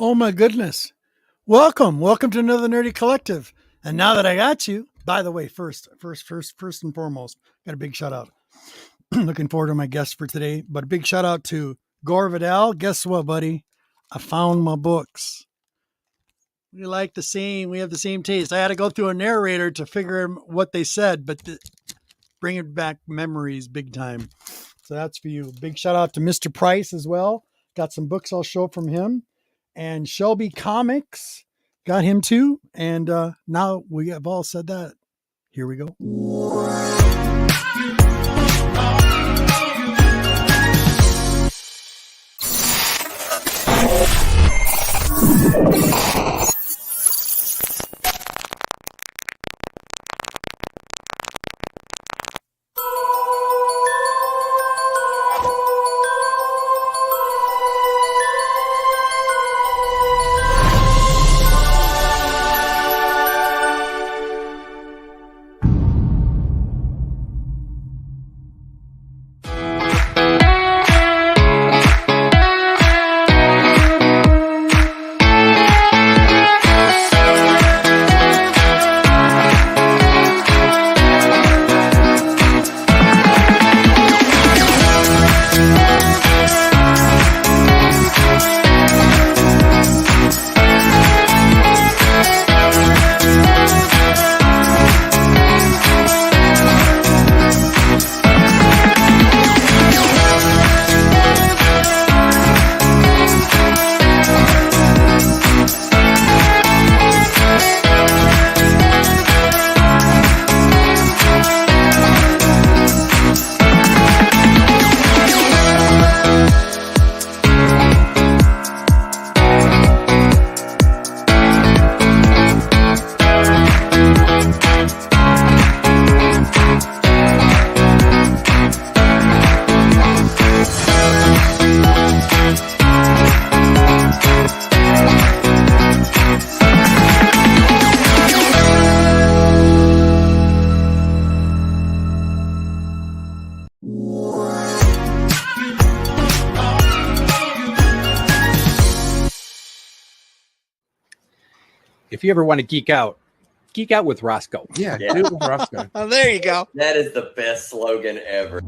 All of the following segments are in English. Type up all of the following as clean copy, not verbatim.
Oh my goodness. Welcome to another Nerdy Collective. And now that I got you, by the way, first and foremost, got a big shout out. Looking forward to my guest for today, but a big shout out to Gore Vidal. Guess what, buddy? I found my books. We have the same taste. I had to go through a narrator to figure what they said, but bringing back memories big time. So that's for you. Big shout out to Mr. Price as well. Got some books I'll show from him. And Shelby Comics got him too. And now we have all said that. Here we go. If you ever want to geek out with Rosko. Yeah. Do it with Rosko. Oh, there you go. That is the best slogan ever.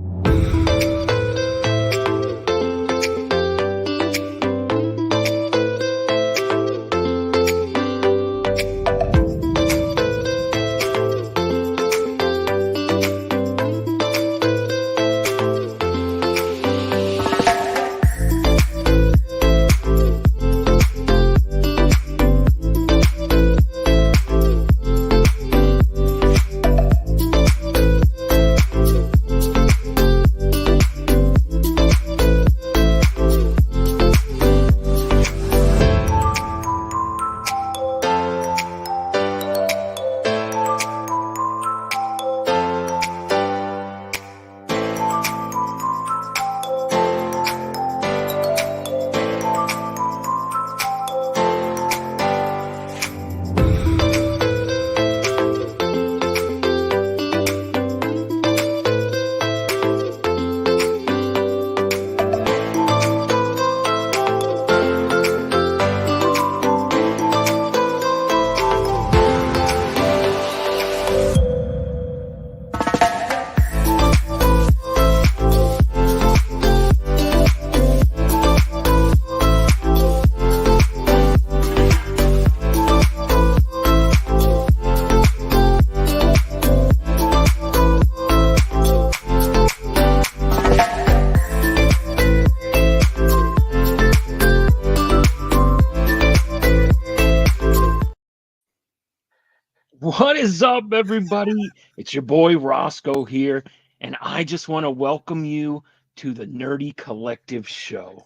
What is up, everybody? It's your boy Rosko here, and I just want to welcome you to the Nerdy Collective show.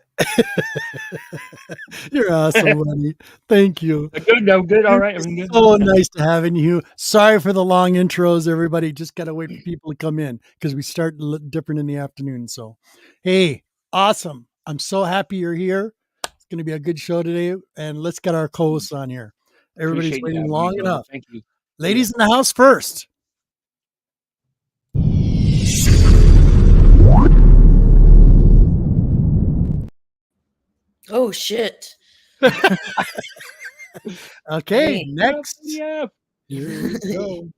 You're awesome, buddy. Thank you. Good, no, good. All right. I'm good. So nice to having you. Sorry for the long intros, everybody. Just got to wait for people to come in because we start different in the afternoon. So, hey, awesome. I'm so happy you're here. It's going to be a good show today. And let's get our co-hosts on here. Everybody's Appreciate waiting you long having me, enough. Thank you. Ladies in the house first. Oh shit. Okay, Hey. next. Yeah. Here we go.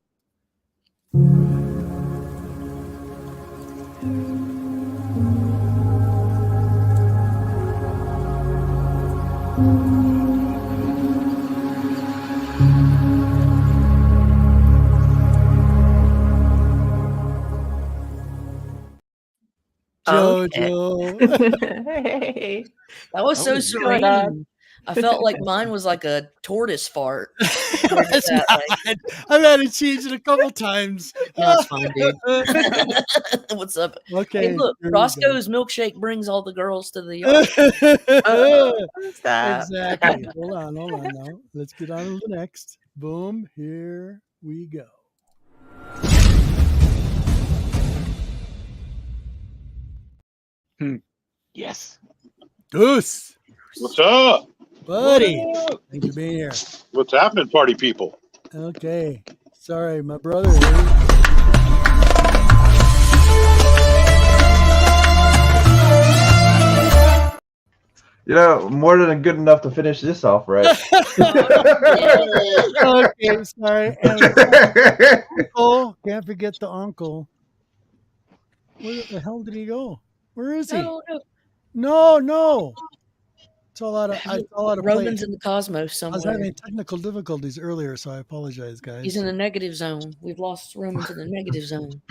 JoJo. Hey. That was so What's going on? serene. I felt like mine was like a tortoise fart. compared to It's that, not. like- I've had it changed it a couple times. No, it's fine, dude. What's up? Okay. Hey, look, here we go. Roscoe's milkshake brings all the girls to the yard. Stop. Exactly. Hold on now. Let's get on to the next. Boom. Here we go. Yes. Goose, What's up? buddy. Whoa. Thanks for being here. What's happening, party people? Okay. Sorry, my brother. You know, more than good enough to finish this off, right? Okay, sorry. And uncle, can't forget the uncle. Where the hell did he go? Where is he? No, no. No. It's all out of place. Roman's in the cosmos I was somewhere. having technical difficulties earlier, so I apologize, guys. He's in the negative zone. We've lost Roman to the negative zone.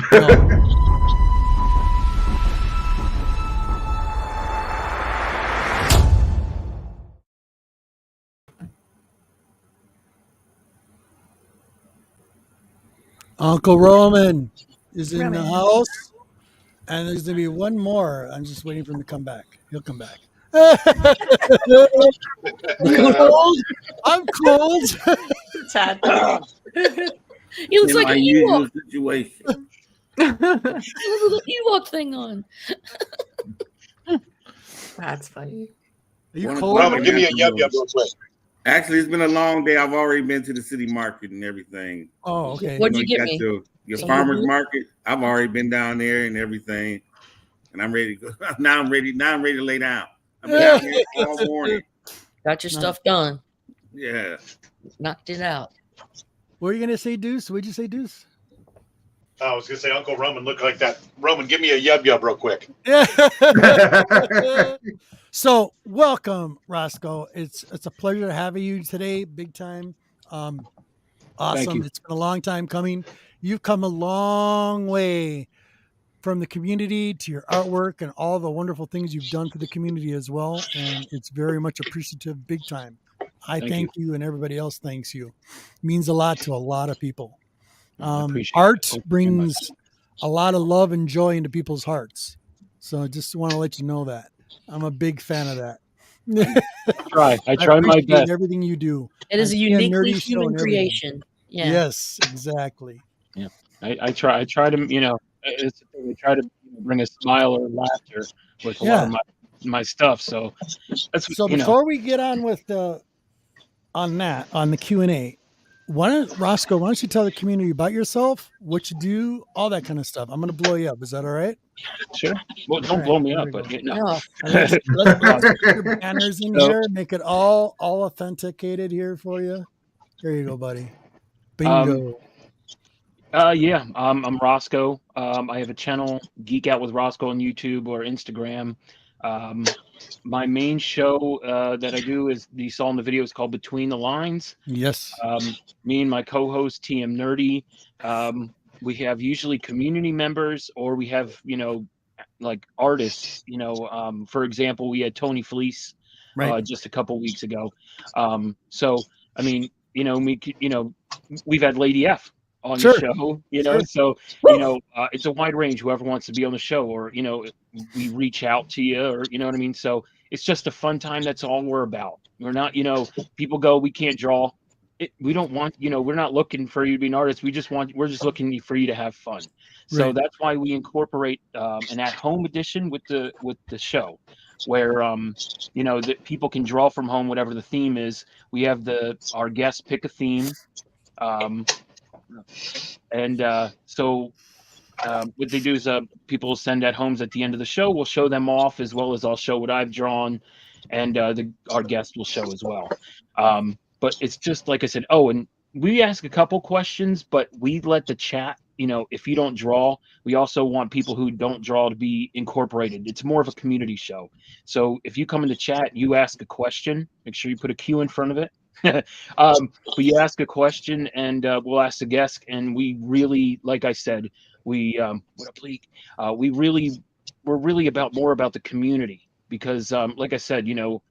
Uncle Roman is in the Roman. house, and there's gonna be one more. I'm just waiting for him to come back. He'll come back. Cold? I'm cold. Tad. He looks in like my an usual Ewok. situation. He has a little Ewok thing on. That's funny. Are you One cold? Roman, give me a yub yub real quick. Actually, it's been a long day. I've already been to the city market and everything. Oh, okay. What'd you know, get got me? Your Some farmer's good- market. I've already been down there and everything, and I'm ready to go. Now I'm ready to lay down. I've been down here all morning. Got your stuff done. Yeah. Knocked it out. What were you gonna say, Deuce? What'd you say, Deuce? I was gonna say Uncle Roman looked like that. Roman, give me a yub yub real quick. Yeah. So welcome, Rosko. It's a pleasure having you today, big time. Awesome. you. It's been a long time coming. You've come a long way from the community to your artwork and all the wonderful things you've done for the community as well. And it's very much appreciative, big time. I thank you and everybody else thanks you. It means a lot to a lot of people. I appreciate it. Art Thank you very brings much. a lot of love and joy into people's hearts. So I just want to let you know that. I'm a big fan of that. I try my appreciate best. everything you do. It is a I see a uniquely nerdy show human and everything. creation. Yeah. Yes, exactly. I try to, it's, I try to bring a smile or laughter with a lot of my stuff. So that's So before we get on with the on the Q&A, Rosko, why don't you tell the community about yourself, what you do, all that kind of stuff. I'm going to blow you up. Is that all right? sure. Well, don't All right, blow me here up, we but go. no. No. Let's put your banners in So- here, make it all authenticated here for you. Here you go, buddy. Bingo. Yeah, I'm Rosko. I have a channel, Geek Out with Rosko, on YouTube or Instagram. My main show that I do is you saw in the video is called Between the Lines. Yes. Me and my co-host TM Nerdy. We have usually community members, or we have like artists. For example, we had Tony Fleece Right. just a couple weeks ago. So I mean, we've had Lady F on Sure. the show, Sure. so it's a wide range. Whoever wants to be on the show, or we reach out to you, or you know what I mean. So it's just a fun time. That's all we're about. We're not, people go, we can't draw. We don't want, we're not looking for you to be an artist. We're just looking for you to have fun. So Right. that's why we incorporate an at-home edition with the show, where that people can draw from home, whatever the theme is. We have our guests pick a theme. So what they do is people send at homes at the end of the show. We'll show them off, as well as I'll show what I've drawn, and our guest will show as well. But it's just like I said. Oh, and we ask a couple questions, but we let the chat. If you don't draw, we also want people who don't draw to be incorporated. It's more of a community show. So if you come in the chat, you ask a question. Make sure you put a Q in front of it. But you ask a question, and we'll ask the guest. And we really, like I said, we're really about more about the community. Because, like I said,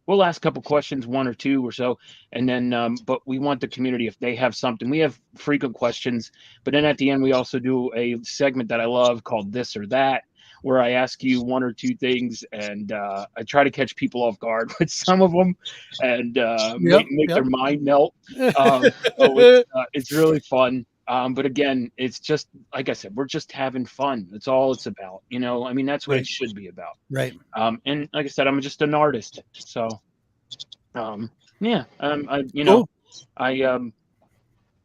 we'll ask a couple questions, one or two or so, and then, but we want the community, if they have something. We have frequent questions, but then at the end, we also do a segment that I love called This or That, where I ask you one or two things, and I try to catch people off guard with some of them, and make their mind melt. So it's really fun. But again, it's just like I said, we're just having fun. That's all it's about. That's what it should be about. Right. And like I said, I'm just an artist. So, yeah. I don't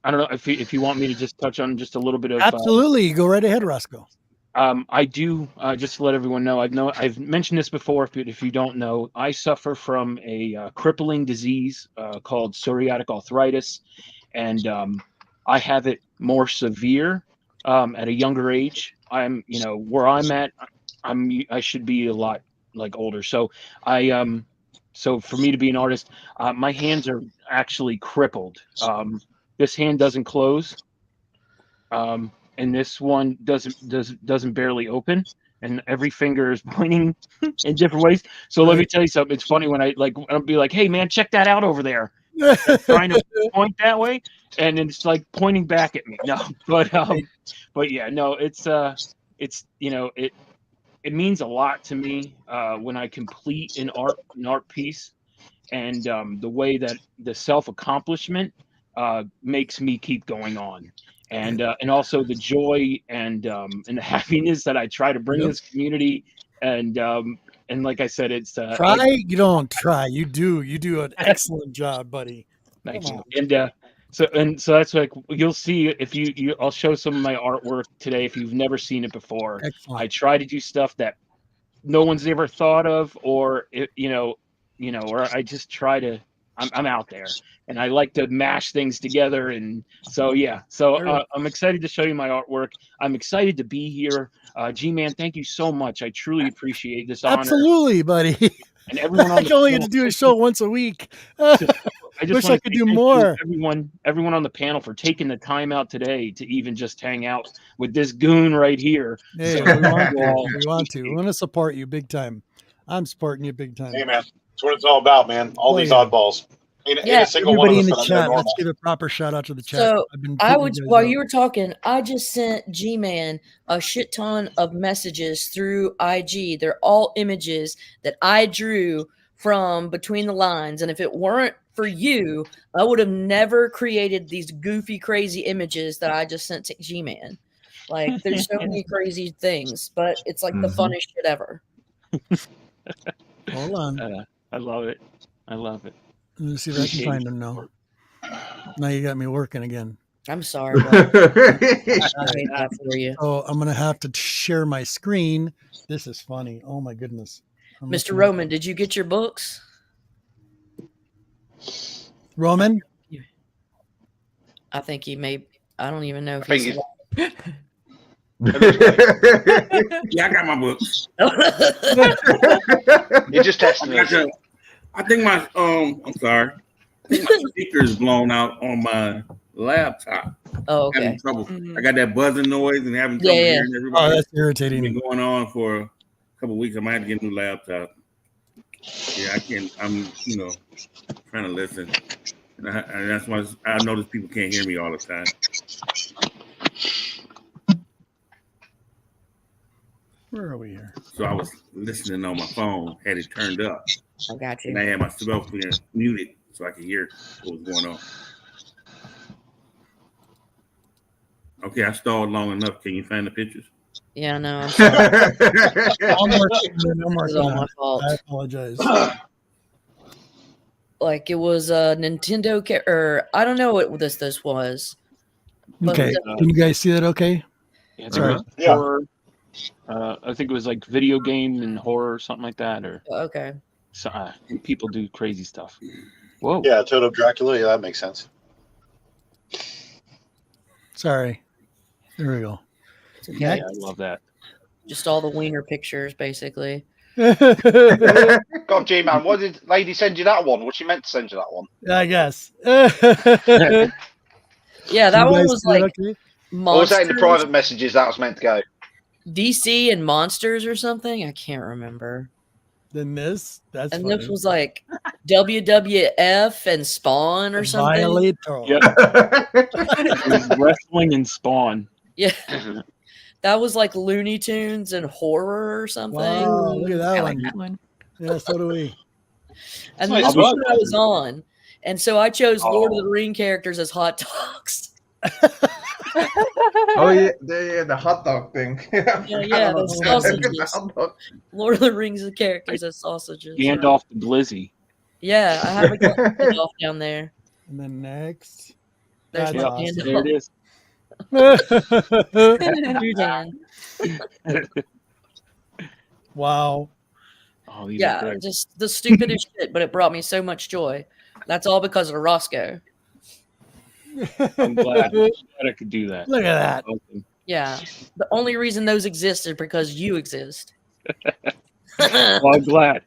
know if you want me to just touch on just a little bit of. Absolutely, go right ahead, Rosko. I do just to let everyone know. I've mentioned this before, but if you don't know, I suffer from a crippling disease called psoriatic arthritis, and I have it more severe at a younger age. Where I'm at, I should be a lot like older. So so for me to be an artist, my hands are actually crippled. This hand doesn't close, and this one doesn't barely open, and every finger is pointing in different ways. So let me tell you something. It's funny when I'll be like, "Hey man, check that out over there." Trying to point that way, and it's like pointing back at me. No, but yeah, no, it means a lot to me when I complete an art piece, and the way that the self accomplishment makes me keep going on, and also the joy and the happiness that I try to bring to this community, and like I said, it's you don't try. You do an excellent job, buddy. Thank you. And so that's like you'll see if you I'll show some of my artwork today if you've never seen it before. Excellent. I try to do stuff that no one's ever thought of, or or I just try to. I'm out there, and I like to mash things together, and so yeah. So I'm excited to show you my artwork. I'm excited to be here. G-Man, thank you so much. I truly appreciate this honor. Absolutely, buddy. And everyone on I only get to do a show once a week. I just wish I want to could say do thank more. you, everyone on the panel for taking the time out today to even just hang out with this goon right here. Hey, So, we want to. We want to support you big time. I'm supporting you big time. Hey man, that's what it's all about, man. All these oddballs. Ain't a single Everybody in one the of us that chat, I'm let's normal. give a proper shout out to the chat. So while you were talking, I just sent G-Man a shit ton of messages through IG. They're all images that I drew from between the lines. And if it weren't for you, I would have never created these goofy, crazy images that I just sent to G-Man. Like, there's so many crazy things, but it's like the funnest shit ever. Hold on. I love it. I love it. Let me see if I can find them now. Now you got me working again. I'm sorry, bro. I hate that for you. Oh, I'm going to have to share my screen. This is funny. Oh, my goodness. Mr. Roman, did you get your books? Roman? I think he may. I don't even know if he's. Yeah, I got my books. You just texted me. I think my I'm sorry. I think my speaker is blown out on my laptop. Oh, okay. Having trouble. I got that buzzing noise and having trouble hearing everybody. Oh, that's irritating. It's been going on for a couple of weeks. I might have to get a new laptop. Yeah, I can't. I'm trying to listen, and that's why I notice people can't hear me all the time. Where are we here? So I was listening on my phone, had it turned up. I got you. And I had my cell phone muted so I could hear what was going on. Okay, I stalled long enough. Can you find the pictures? Yeah, no. I'm sorry. It's all my fault. I apologize. Like, it was a Nintendo or I don't know what this was. But Okay, can you guys see that? Okay. Yeah, Sorry. Horror. I think it was like video game and horror or something like that. Or okay. So people do crazy stuff. Whoa. Yeah, Toto Dracula. Yeah, that makes sense. Sorry. There we go. It's okay. Yeah, I love that. Just all the wiener pictures, basically. God, G-Man, what did lady send you that one? Was she meant to send you that one? I guess. Yeah, that You one guys was see that like okay? Or was that in the monsters, private messages that was meant to go? DC and monsters or something. I can't remember. Then this, that's And funny. this was like WWF and Spawn or something. Violator. Yep. It was wrestling and Spawn. Yeah. That was like Looney Tunes and horror or something. Wow, look at that I one. like that one. Yeah, so do we. And Nice this was book. what I was on. And so I chose Lord of Oh. the Ring characters as hot dogs. Oh yeah, the hot dog thing. Yeah, the sausages. Hot dog. Lord of the Rings characters as sausages. Gandalf the Blizzy. Yeah, I have a Gandalf down there. And then next. There's That's my awesome. There it is. Dude, Wow. Oh, these are yeah, great. just the stupidest shit, but it brought me so much joy. That's all because of Rosko. I'm glad I could do that. Look at that. Awesome. Yeah, the only reason those exist is because you exist. Well, I'm glad.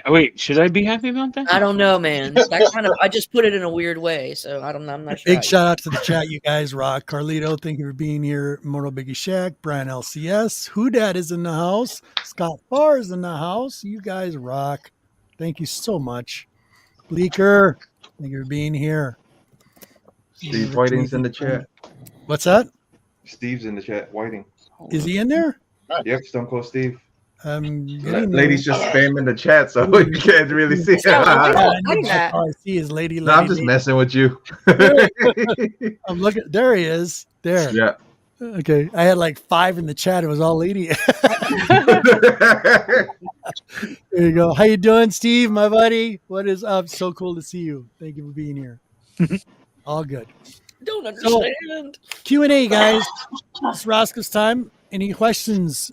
Wait, should I be happy about that? I don't know, man. That kind of I just put it in a weird way, so I'm not sure. Big shout out to the chat, you guys rock. Carlito, thank you for being here. Moto Biggie Shack, Brian LCS, Who Dad is in the house, Scott Farr is in the house. You guys rock. Thank you so much. Bleaker, thank you for being here. Steve Whiting's in the chat. What's that? Steve's in the chat. Whiting. Is he in there? Yep, Stone Cold Steve. Ladies Lady's just spamming the chat, so you can't really see. I like that. All I see is lady. No, I'm just messing with you. I'm looking. There he is. There. Yeah. Okay. I had like 5 in the chat. It was all lady. There you go. How you doing, Steve, my buddy? What is up? So cool to see you. Thank you for being here. All good. Don't understand. Q&A, guys. It's Rosko's time. Any questions?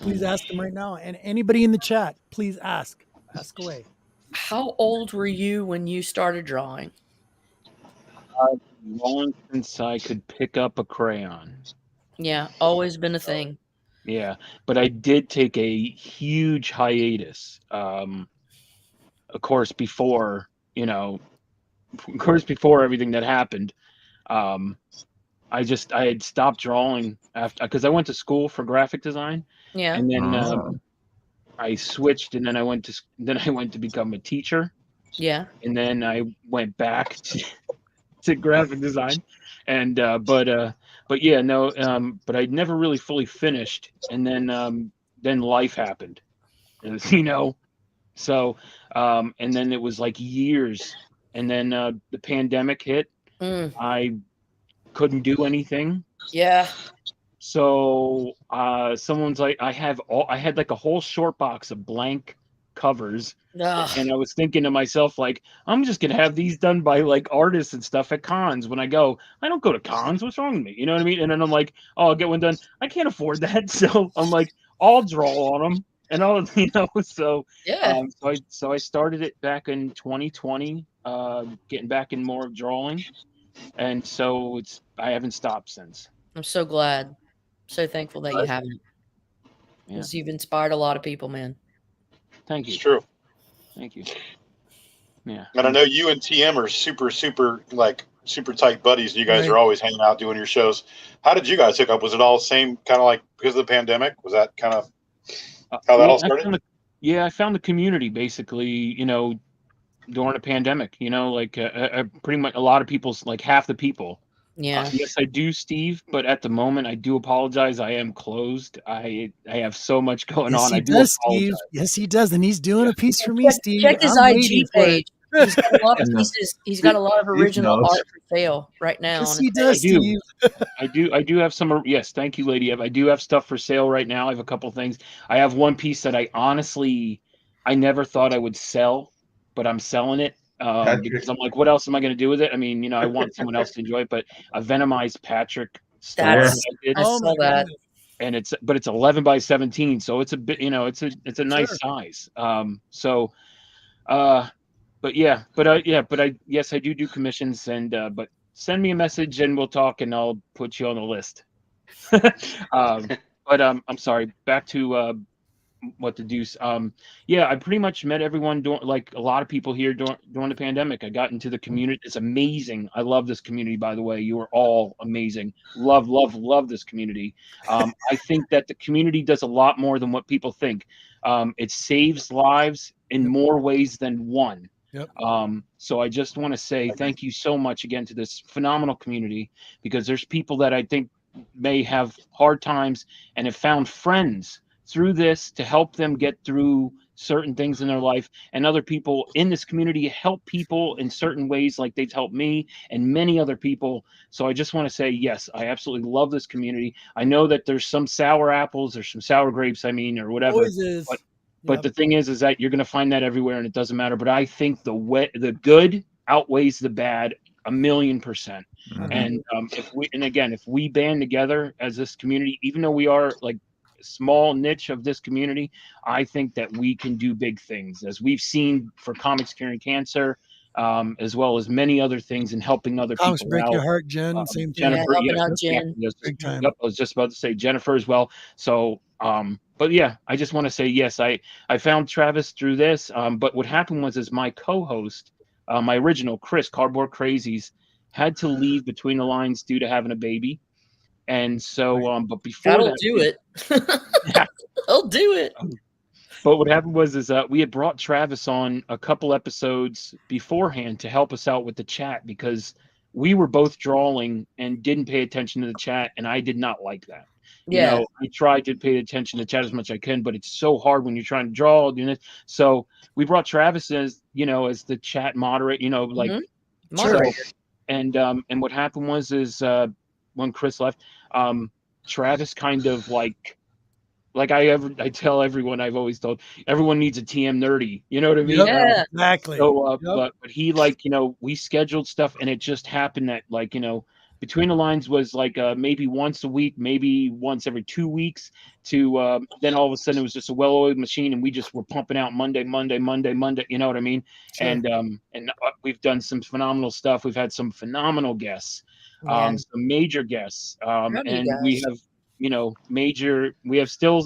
Please ask them right now. And anybody in the chat, please ask. Ask away. How old were you when you started drawing? Long since I could pick up a crayon. Yeah, always been a thing. Yeah, but I did take a huge hiatus. Of course, before everything that happened, I had stopped drawing after because I went to school for graphic design, Yeah. and then I switched, and then I went to become a teacher, Yeah. and then I went back to graphic design, and but yeah, no, but I never really fully finished, and then life happened, so and then it was like years, and then the pandemic hit. I couldn't do anything. Yeah. So someone's like, I had like a whole short box of blank covers. Ugh. And I was thinking to myself, like, I'm just gonna have these done by like artists and stuff at cons. When I don't go to cons. What's wrong with me? You know what I mean? And then I'm like, oh, I'll get one done. I can't afford that, so I'm like, I'll draw on them, and I'll, So Yeah. so I started it back in 2020, getting back in more of drawing, and so I haven't stopped since. I'm so glad. So thankful that you haven't. Yeah. Because you've inspired a lot of people, man. Thank It's you, true. thank you. Yeah. And I know you and TM are super tight buddies. You guys are always hanging out doing your shows. How did you guys hook up? Was it all same kind of like because of the pandemic? Was that kind of how that all started? I found the community basically, during the pandemic, pretty much a lot of people's, like half the people. Yeah. Yes, I do, Steve, but at the moment I do apologize. I am closed. I have so much going Yes, on. he I do does, apologize. Steve. Yes, he does. And he's doing a pice for me, Steve. Check his I'm IG waiting for it. page. He's got a lot of pieces. He's got a lot of original knows. art for sale right now. Yes, on he his does, page. Steve. I do have some. Yes, thank you, Lady Ev. I do have stuff for sale right now. I have a couple things. I have one piece that I never thought I would sell, but I'm selling it because I'm like, what else am I going to do with it? I mean, I want someone else to enjoy it. But a Venomized Patrick story That's- that I did. I saw that. goodness. and it's 11 by 17, so it's a bit, it's a nice size. But yes, I do commissions, and but send me a message and we'll talk, and I'll put you on the list. But I'm sorry. Back to what to do. Yeah, I pretty much met everyone like a lot of people here during the pandemic. I got into the community. It's amazing. I love this community, by the way. You are all amazing. Love this community. I think that the community does a lot more than what people think. It saves lives in more ways than one. Yep. So I just want to say thank you so much again to this phenomenal community, because there's people that I think may have hard times and have found friends through this to help them get through certain things in their life, and other people in this community help people in certain ways like they've helped me and many other people. So I just want to say, yes, I absolutely love this community. I know that there's some sour apples, there's some sour grapes, or whatever. Always is. But the thing is that you're going to find that everywhere, and it doesn't matter. But I think the good outweighs the bad 1,000,000%. Mhm. And if we band together as this community, even though we are like a small niche of this community, I think that we can do big things, as we've seen for Comics Curing Cancer, as well as many other things, and helping other Comics people break out. your heart, Jen. Same thing. Jennifer, helping yes, out Jen. yes, Big time. Yep, I was just about to say Jennifer as well. So, but yeah, I just want to say yes. I found Travis through this. But what happened was my co-host, my original Chris Cardboard Crazies, had to leave between the lines due to having a baby, and so but before That'll that, do it. Yeah. I'll do it. But what happened was we had brought Travis on a couple episodes beforehand to help us out with the chat, because we were both drawing and didn't pay attention to the chat, and I did not like that. Yeah. I tried to pay attention to chat as much as I can, but it's so hard when you're trying to draw. So we brought Travis as the chat moderator. Moderator. And what happened was when Chris left, Travis kind of like I tell everyone, I've always told everyone needs a TM nerdy. You know what I mean? Yep, Yeah. exactly. So, Yep. but he we scheduled stuff, and it just happened that Between the Lines was maybe once a week, maybe once every 2 weeks. To then all of a sudden it was just a well-oiled machine, and we just were pumping out Monday. You know what I mean? Sure. And we've done some phenomenal stuff. We've had some phenomenal guests, Yeah. some major guests, Proud of you and we guys. have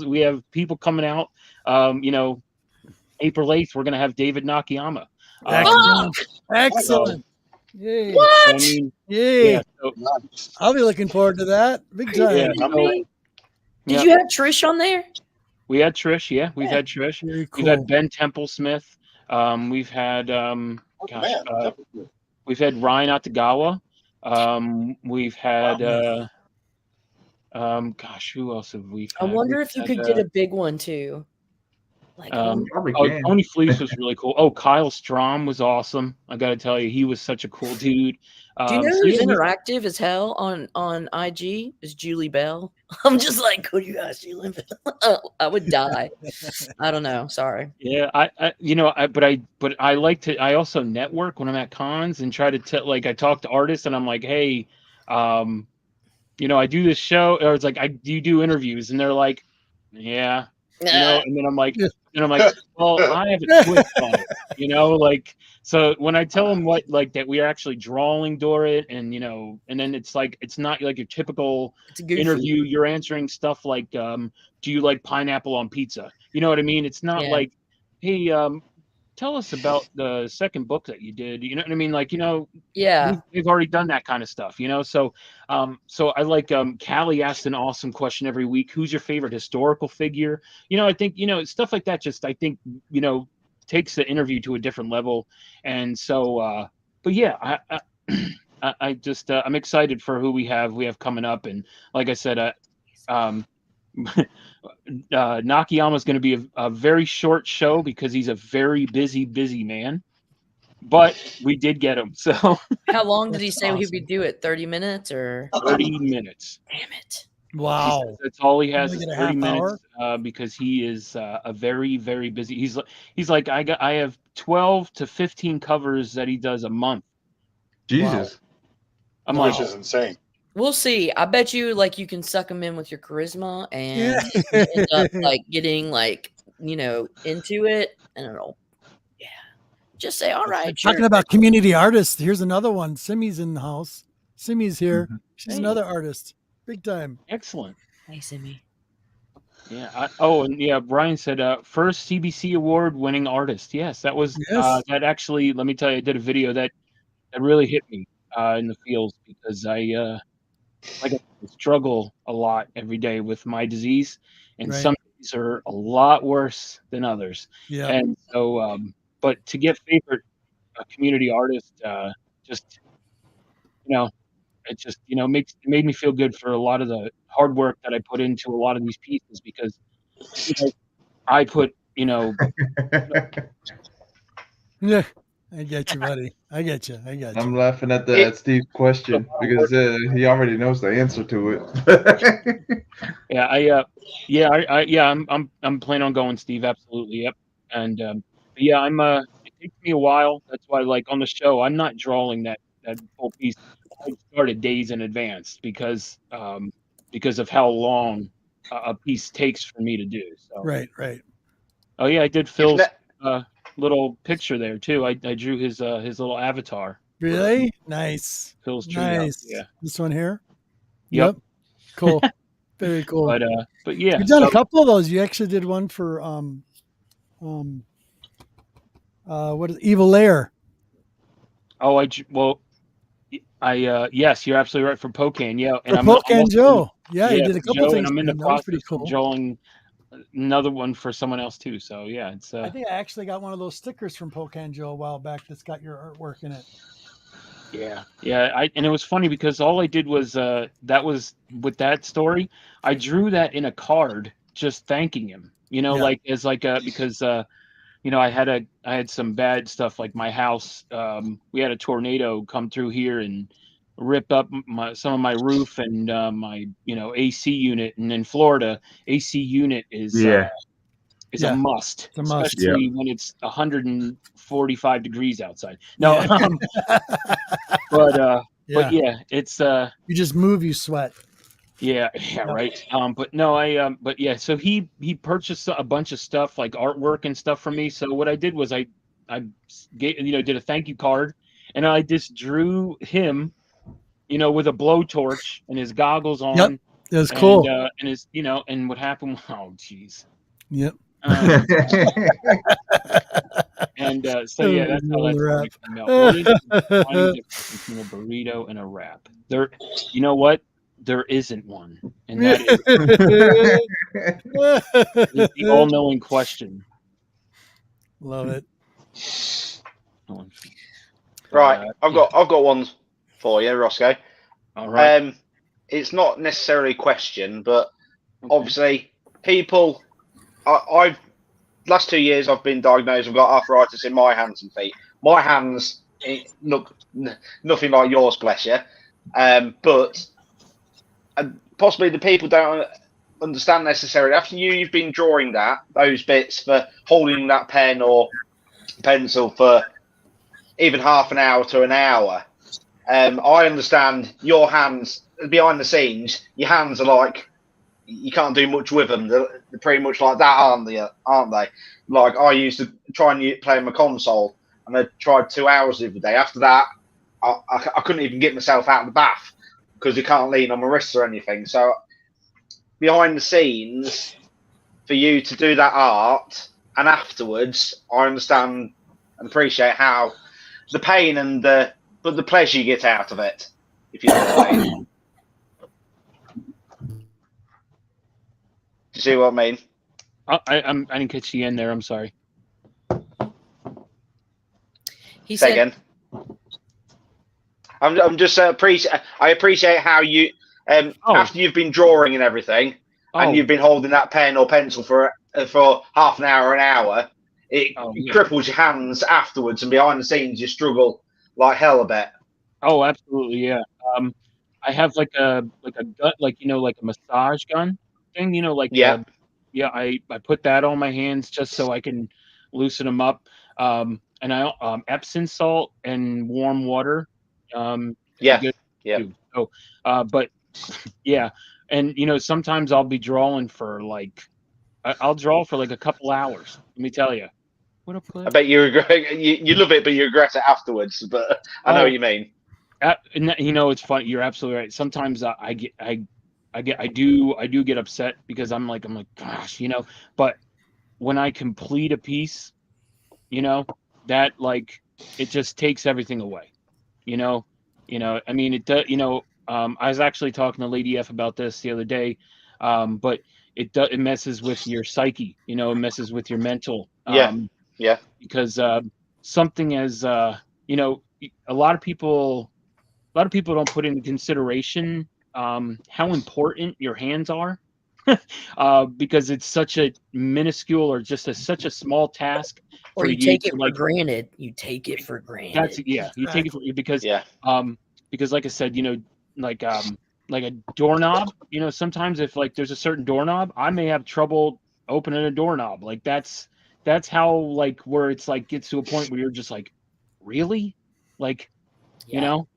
we have people coming out. April 8th, we're going to have David Nakayama. Excellent. Excellent. Yay. What? I mean, Yay. yeah, so, I'll be looking forward to that. Big time. yeah, Kidding so, me? Did yeah. you have Trish on there? We had Trish. Yeah, we've had Trish. Very We've cool. had Ben Temple-Smith. We've had we've had Ryan Atagawa. We've had who else have we I had? wonder We've if you had, could get a big one too. Like Probably can. Tony Fleece was really cool. Oh, Kyle Strom was awesome. I got to tell you, he was such a cool dude. do you know So who's yeah, interactive as hell on IG? Is Julie Bell. I'm just like, could you guys Julie Bell? I would die. I don't know. Sorry. yeah, but I like to. I also network when I'm at cons and try to I talk to artists, and I'm like, hey, I do this show, or it's like, do you do interviews? And they're like, yeah, and then I'm like, well, I have a twist on it, so when I tell them that we're actually drawing Dorit, and and then it's not like your typical It's a goofy. interview. You're answering stuff like, do you like pineapple on pizza? You know what I mean? It's not Yeah. like, hey, tell us about the second book that you did. You know what I mean? Yeah. We've already done that kind of stuff, So, so I like Callie asked an awesome question every week. Who's your favorite historical figure? I think stuff like that. Just I think takes the interview to a different level. And so, but yeah, I just I'm excited for who we have coming up. And like I said, Nakayama's going to be a very short show because he's a very busy man. But we did get him. So How long did he say he awesome. would do it? 30 minutes or 30 minutes. damn it. Wow. That's all he has Only is get a 30 half minutes because he is a very busy. He's like I have 12 to 15 covers that he does a month. Jesus. I'm Which like, is insane. We'll see. I bet you like you can suck them in with your charisma and Yeah. end up like getting like, into it, and it'll just say, all right, sure. Talking about community artists, here's another one. Simi's in the house. Simi's here. She's Hey. another artist. Big time. Excellent. Hey, Simi. Yeah. And yeah, Brian said first CBC award winning artist. Yes, that was Yes. that actually. Let me tell you, I did a video that really hit me in the feels because I struggle a lot every day with my disease, and Right. some days are a lot worse than others. Yeah. And so, but to get favorite community artist, just it just made me feel good for a lot of the hard work that I put into a lot of these pieces because I put Yeah. I get you, buddy. I get you. I'm laughing at Steve's question because he already knows the answer to it. I'm planning on going, Steve. Absolutely, yep. And yeah, it takes me a while. That's why, like on the show, I'm not drawing that full piece. I started days in advance because of how long a piece takes for me to do. So Right. Oh yeah, I did Phil's little picture there too. I drew his little avatar. Really? Nice. Phil's treehouse. Nice. Yeah. This one here? Yep. Cool. Very cool. But yeah. You've done a couple of those. You actually did one for what is Evil Lair? Oh, yes, you're absolutely right for Pocan. Yeah, and for Pocan Joe. Yeah, he did a couple Joe, things. And I'm in the that was process pretty cool. of drawing another one for someone else too. So yeah, it's. I think I actually got one of those stickers from Pocan Joe a while back that's got your artwork in it. Yeah. And it was funny because all I did was that was with that story. I drew that in a card, just thanking him. Like as like because I had some bad stuff like my house. We had a tornado come through here and rip up some of my roof and my AC unit. And in Florida, AC unit is a must, It's a must. especially when it's 145 degrees outside. No, but yeah, it's you just move, you sweat. Yeah, right. But no, but yeah. So he purchased a bunch of stuff like artwork and stuff from me. So what I did was I did a thank you card, and I just drew him, with a blowtorch and his goggles on. Yep, it was cool. And his, and what happened? Oh, geez. Yep. And so yeah, that's how that story came out. What is the defining difference between a burrito and a wrap? You know what? There isn't one, and that is the all-knowing question. Love it. Right, I've got one for you, Rosko. All right. It's not necessarily a question, but obviously, people. I've last 2 years I've been diagnosed. I've got arthritis in my hands and feet. My hands look nothing like yours, bless you. But possibly the people don't understand necessarily. After you've been drawing those bits for holding that pen or pencil for even half an hour to an hour. I understand your hands behind the scenes. Your hands are like you can't do much with them. They're pretty much like that, aren't they? Like I used to try and play on my console, and I tried 2 hours the other day. After that, I couldn't even get myself out of the bath because you can't lean on my wrists or anything. So behind the scenes, for you to do that art, and afterwards, I understand and appreciate how the pain and the pleasure you get out of it. If you know what I mean. Do you see what I mean? I didn't catch the end there. I'm sorry. He Say said again. I'm just I appreciate how you after you've been drawing and everything, and you've been holding that pen or pencil for half an hour, an hour, it cripples your hands afterwards, and behind the scenes you struggle like hell a bit. Oh, absolutely, yeah. I have like a gun, like like a massage gun thing, I put that on my hands just so I can loosen them up. And I Epsom salt and warm water. Yeah. Good too. So, but yeah, and sometimes I'll be drawing for like I'll draw for like a couple hours. Let me tell you. What up, Cliff? I bet you regret. You love it, but you regret it afterwards. But I know what you mean. And it's funny. You're absolutely right. Sometimes I do get upset because I'm like, gosh, but when I complete a piece, that like it just takes everything away. I mean, it does. I was actually talking to Lady F about this the other day, but it messes with your psyche. It messes with your mental. Yeah. Because something as a lot of people don't put into consideration how important your hands are. Because it's such a minuscule or just such a small task Or for you you take to it for granted. You take it for granted. That's you take it for because like I said, like a doorknob. Sometimes if like there's a certain doorknob, I may have trouble opening a doorknob. Like that's how like where it's like gets to a point where you're just like, really, like,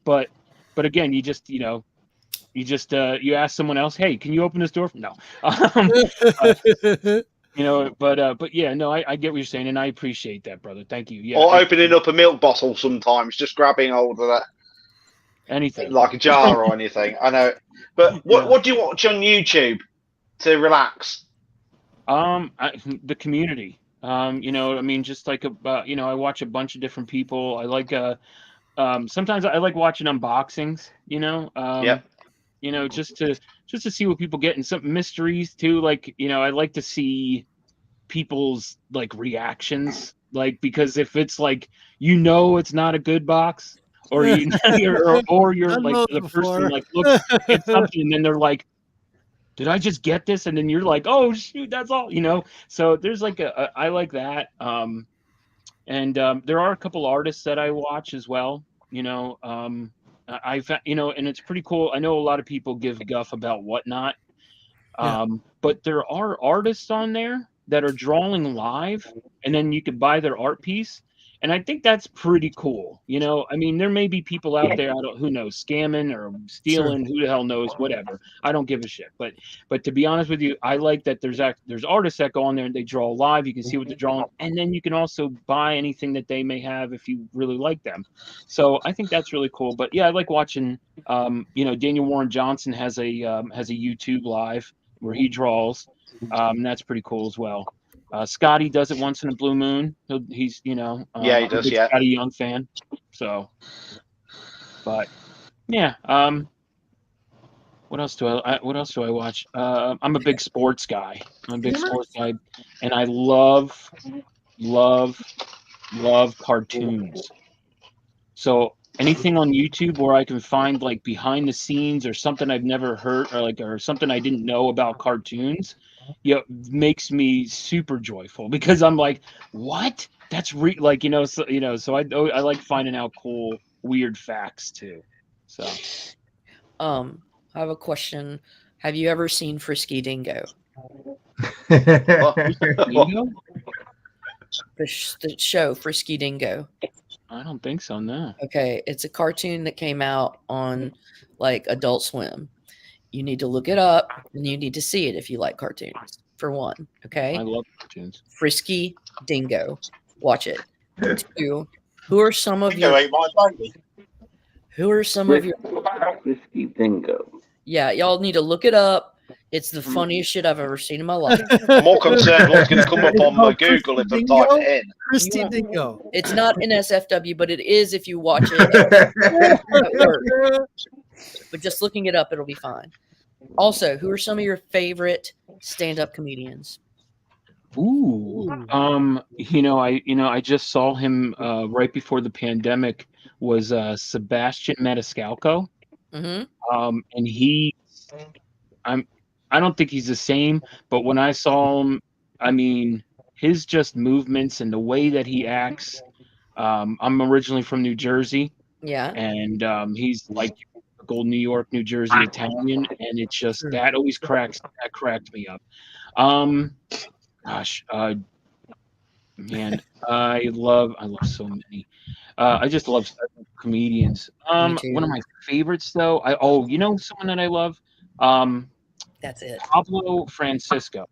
but again, you just you ask someone else, hey, can you open this door? No. But yeah, no, I get what you're saying, and I appreciate that, brother. Thank you. Yeah. Or opening up a milk bottle sometimes, just grabbing hold of that. Anything. Like a jar or anything. I know. But what do you watch on YouTube to relax? The community. I mean, just like I watch a bunch of different people. I like sometimes I like watching unboxings, just to see what people get, and some mysteries too. Like, I like to see people's like reactions, like, because if it's like, it's not a good box, or you're like the person like looks at something and then they're like, did I just get this? And then you're like, oh shoot, that's all, so there's like I like that. And there are a couple artists that I watch as well, I've and it's pretty cool. I know a lot of people give guff about Whatnot, but there are artists on there that are drawing live, and then you could buy their art piece, and I think that's pretty cool. I mean, there may be people out there, who knows, scamming or stealing, who the hell knows, whatever. I don't give a shit. But to be honest with you, I like that there's artists that go on there and they draw live. You can see what they're drawing, and then you can also buy anything that they may have if you really like them. So I think that's really cool. But yeah, I like watching. Daniel Warren Johnson has a YouTube live where he draws. That's pretty cool as well. Scotty does it once in a blue moon. He's he does. Yeah. Scotty Young fan. So, but yeah. What else do I watch? I'm a big sports guy. And I love cartoons. So anything on YouTube where I can find like behind the scenes or something I've never heard, or something I didn't know about cartoons, makes me super joyful, because I'm like, what? That's so I like finding out cool, weird facts too. So, I have a question. Have you ever seen Frisky Dingo? Dingo? The show Frisky Dingo. I don't think so, no. Okay, it's a cartoon that came out on like Adult Swim. You need to look it up, and you need to see it if you like cartoons, for one. Okay? I love cartoons. Frisky Dingo. Watch it. Two, who are some of your Frisky Dingo? Yeah, y'all need to look it up. It's the funniest shit I've ever seen in my life. I'm more concerned what's going to come up on my Google if I type it in. Frisky Dingo. It's not in SFW, but it is if you watch it. But just looking it up, it'll be fine. Also, who are some of your favorite stand-up comedians? Ooh. I just saw him right before the pandemic, was Sebastian Maniscalco. Mm-hmm. And I don't think he's the same, but when I saw him, I mean, his just movements and the way that he acts. I'm originally from New Jersey. Yeah. And he's like old New York, New Jersey Italian, and it's just that always cracked me up. Man, I love so many. I just love comedians. Me too. One of my favorites though. You know someone that I love. That's it. Pablo Francisco.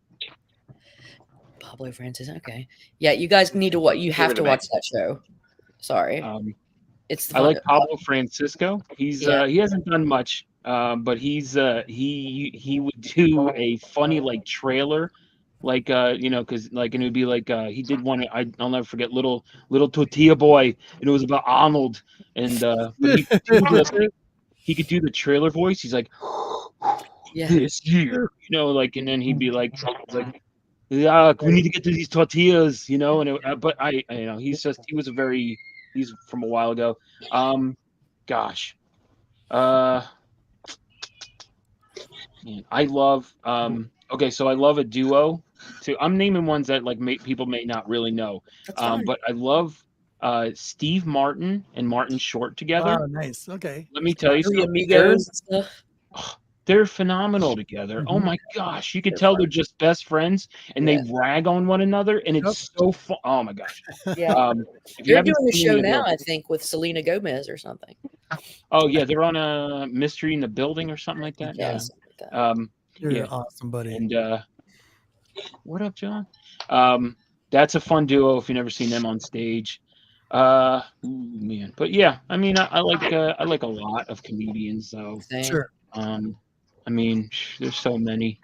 Pablo Francis. Okay. Yeah, you guys need to watch. You have to watch that show. Sorry. It's the I like Pablo Francisco. He's he hasn't done much, but he would do a funny like trailer, like because like and it would be like he did one. I'll never forget little tortilla boy, and it was about Arnold, and but he could do the trailer voice. He's like, this year, like, and then he'd be like, yeah, we need to get to these tortillas, and but he's from a while ago. Gosh, man, I love. Okay, so I love a duo. Too. I'm naming ones that like people may not really know. But I love Steve Martin and Martin Short together. Oh, nice. Okay. Let me tell you something. Amigos and stuff. They're phenomenal together. Oh my gosh, you could tell they're just best friends, and they rag on one another, and it's so fun. Oh my gosh. Yeah. If you They're haven't doing a seen show it, now, I think, with Selena Gomez or something. Oh yeah, they're on a Mystery in the Building or something like that. Yeah. You're awesome, buddy. And what up, John? That's a fun duo if you've never seen them on stage. Man, but yeah, I mean, I like a lot of comedians though. Sure. I mean, there's so many.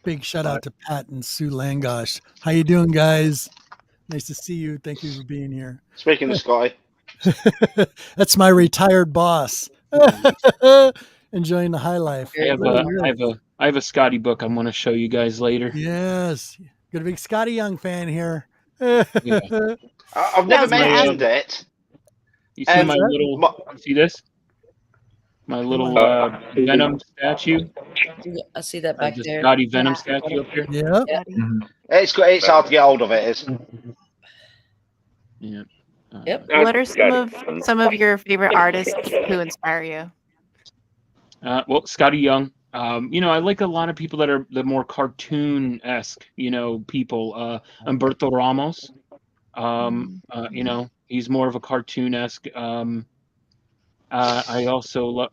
Big shout out to Pat and Sue Langosh. How you doing, guys? Nice to see you. Thank you for being here. Speaking to Scotty. That's my retired boss. Enjoying the high life. I have a Scotty book I'm going to show you guys later. Yes, got a big Scotty Young fan here. Yeah. I've never mentioned it. You see my little? See this? My little Venom statue. I see that back there. Scotty Venom statue up here. Yeah. It's hard to get hold of it. Is. Yeah. Yep. What are some of your favorite artists who inspire you? Well, Scotty Young. I like a lot of people that are the more cartoon-esque, people. Humberto Ramos. He's more of a cartoon-esque. I also love,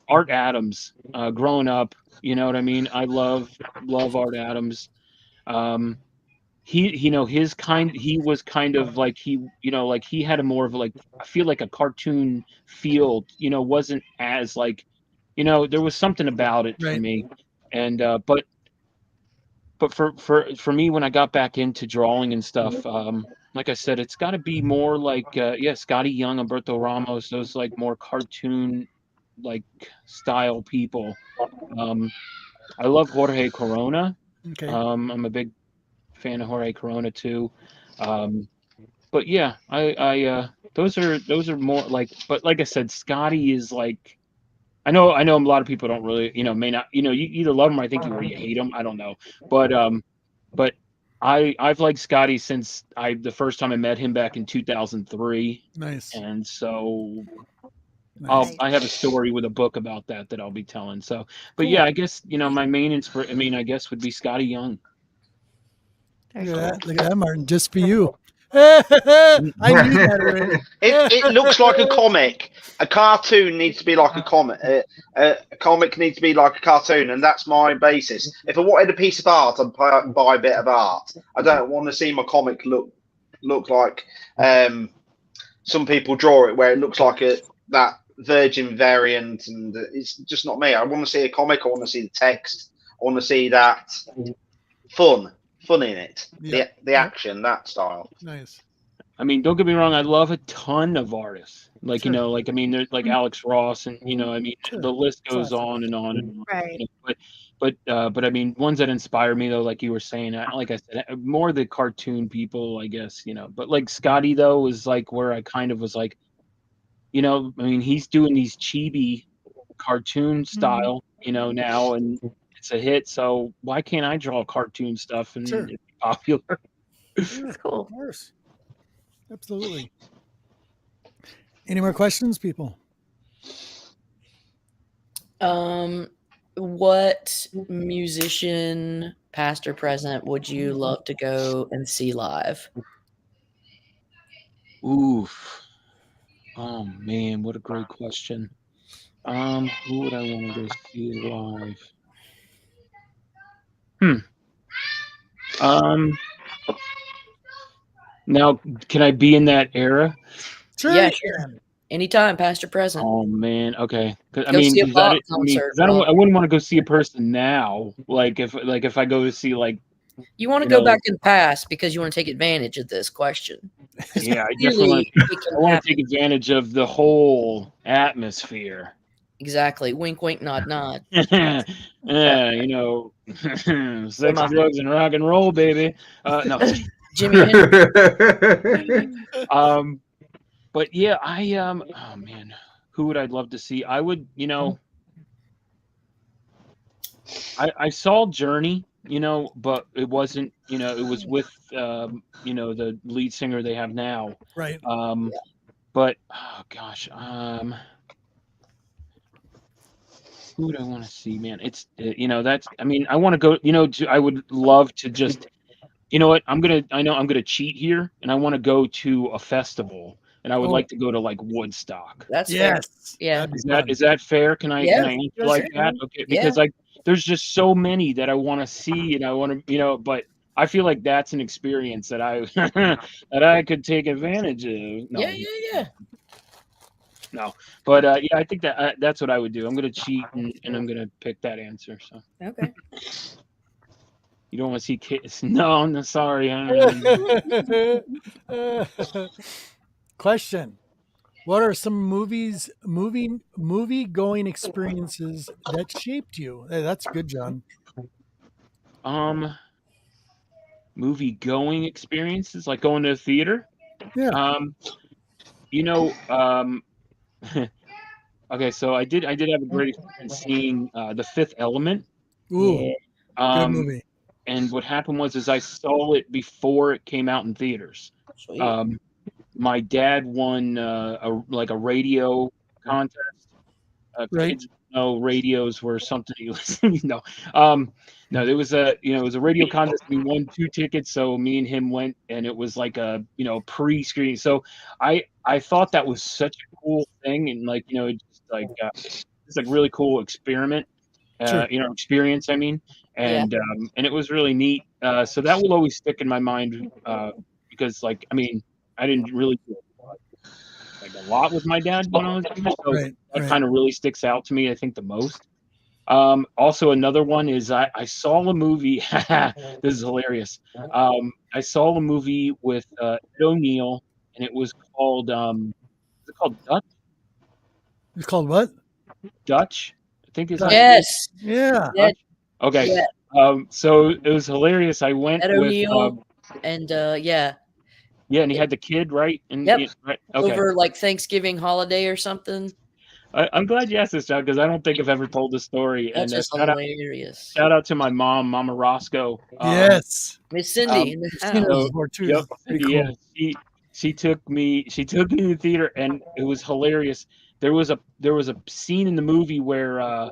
Art Adams. Growing up, you know what I mean? I love Art Adams. He was kind of like he had a more of like, I feel like a cartoon feel, wasn't as like, there was something about it for me. And but for me, when I got back into drawing and stuff, like I said, it's got to be more like Scotty Young, Humberto Ramos, those like more cartoon like style people. I love Jorge Corona. Okay. I'm a big fan of Jorge Corona too. But yeah, I those are more like, but like I said, Scotty is like, I know a lot of people don't really, may not, you either love him or I think you hate him. I don't know. But I've liked Scotty since the first time I met him back in 2003. Nice. And so Nice. I have a story with a book about that I'll be telling. So, but yeah, I guess, my main inspiration, I guess would be Scotty Young. Look at that, Martin, just for you. I knew that already. It looks like a comic. A cartoon needs to be like a comic. A comic needs to be like a cartoon, and that's my basis. If I wanted a piece of art, I'd buy a bit of art. I don't want to see my comic look like some people draw it, where it looks like that Virgin variant, and it's just not me. I want to see a comic. I want to see the text. I want to see that fun in it. Yeah. The action, that style. Nice. I mean, don't get me wrong. I love a ton of artists. Like, there's like Alex Ross, and the list goes on and on and on. Right. But I mean, ones that inspire me though, like you were saying, like I said, more the cartoon people, I guess. But like Scotty though was like where I kind of was like, I mean, he's doing these chibi cartoon style, now, and it's a hit. So why can't I draw cartoon stuff and it's popular? That's cool. Of course. Absolutely. Any more questions, people? what musician, past or present, would you love to go and see live? Oof. Oh man, what a great question. Who would I want to go see live? Now, can I be in that era? Sure. Yeah, you sure. can. Anytime, past or present. Oh man, okay. I Go mean, see a is pop that it? I mean, concert, 'cause I Rob. wouldn't want to go see a person now. Like if I go to see like You want to you go know, back in the past because you want to take advantage of this question. 'Cause yeah, I definitely clearly want it to. can I want to happen. take advantage of the whole atmosphere. Exactly. Wink, wink, nod, nod. Yeah, Exactly. sex, my- drugs, and rock and roll, baby. No, Jimi Hendrix. but yeah, oh man, who would I love to see? I would, I saw Journey, but it wasn't, it was with, the lead singer they have now. Right. But oh gosh, who would I want to see, man? It's, that's, I mean, I want to go, I would love to just, you know what? I know I'm gonna cheat here, and I want to go to a festival, and I would Oh. like to go to like Woodstock. That's fair. Yes. Yeah. That'd be Is that fun. is that fair? Can I Yeah. answer Yes, like you that? can. Okay, Yeah. because there's just so many that I want to see, and I want to, but I feel like that's an experience that I that I could take advantage of. No, Yeah. no, but yeah, I think that that's what I would do. I'm gonna cheat, and I'm gonna pick that answer. So Okay. you don't want to see kids? No, no, sorry. Question. What are some movie going experiences that shaped you? Hey, that's good, John. Movie going experiences like going to a theater. Yeah. You know, okay, so I did have a great experience seeing The Fifth Element. Ooh, Yeah. good Um, movie. and what happened was I saw it before it came out in theaters. Sweet. My dad won a radio contest. Right. Kids know radios were something you listen. No, there was it was a radio contest. We won 2 tickets, so me and him went, and it was like a pre-screening. So I thought that was such a cool thing, and it's just like it's like really cool experiment. Sure. Experience. I mean, Yeah. and it was really neat. So that will always stick in my mind because, I mean, I didn't really do like a lot with my dad when I was younger, so Right. that Right. kind of really sticks out to me. I think the most. Also, another one is I saw a movie. This is hilarious. I saw a movie with Ed O'Neill, and it was called is it called Dutch? It's called what? Dutch, I think is Yes. Yeah. Yeah. Okay. Yeah. So it was hilarious. I went Ed with O'Neill and yeah. yeah, and he had the kid, right? And Yep. right. Okay. Over like Thanksgiving holiday or something. I'm glad you asked this, John, because I don't think I've ever told this story. That's And just hilarious. shout out to my mom, Mama Roscoe. Yes. Miss Cindy in the Seen it house. before too. Yep. Pretty cool. Yeah. She took me to the theater, and it was hilarious. There was a scene in the movie where I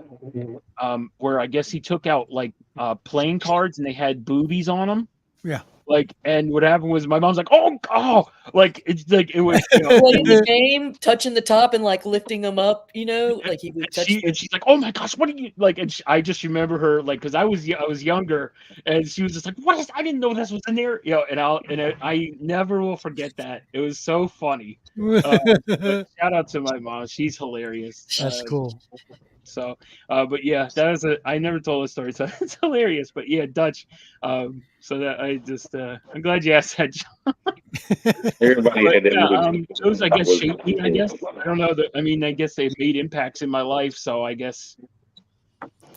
guess he took out like playing cards, and they had boobies on them. Yeah. And what happened was my mom's like, oh, like it's like it was. Playing the game, touching the top and like lifting them up, like he would touch. And she's like, oh my gosh, what are you like? And I just remember her like, because I was younger, and she was just like, what is? I didn't know this was in there, And I never will forget that. It was so funny. But shout out to my mom; she's hilarious. That's cool. So, but yeah, I never told a story, so it's hilarious. But yeah, Dutch. So that I'm glad you asked that, John. Everybody had that Those, I guess, shaped me. I guess I don't know. I mean, I guess they've made impacts in my life. So I guess.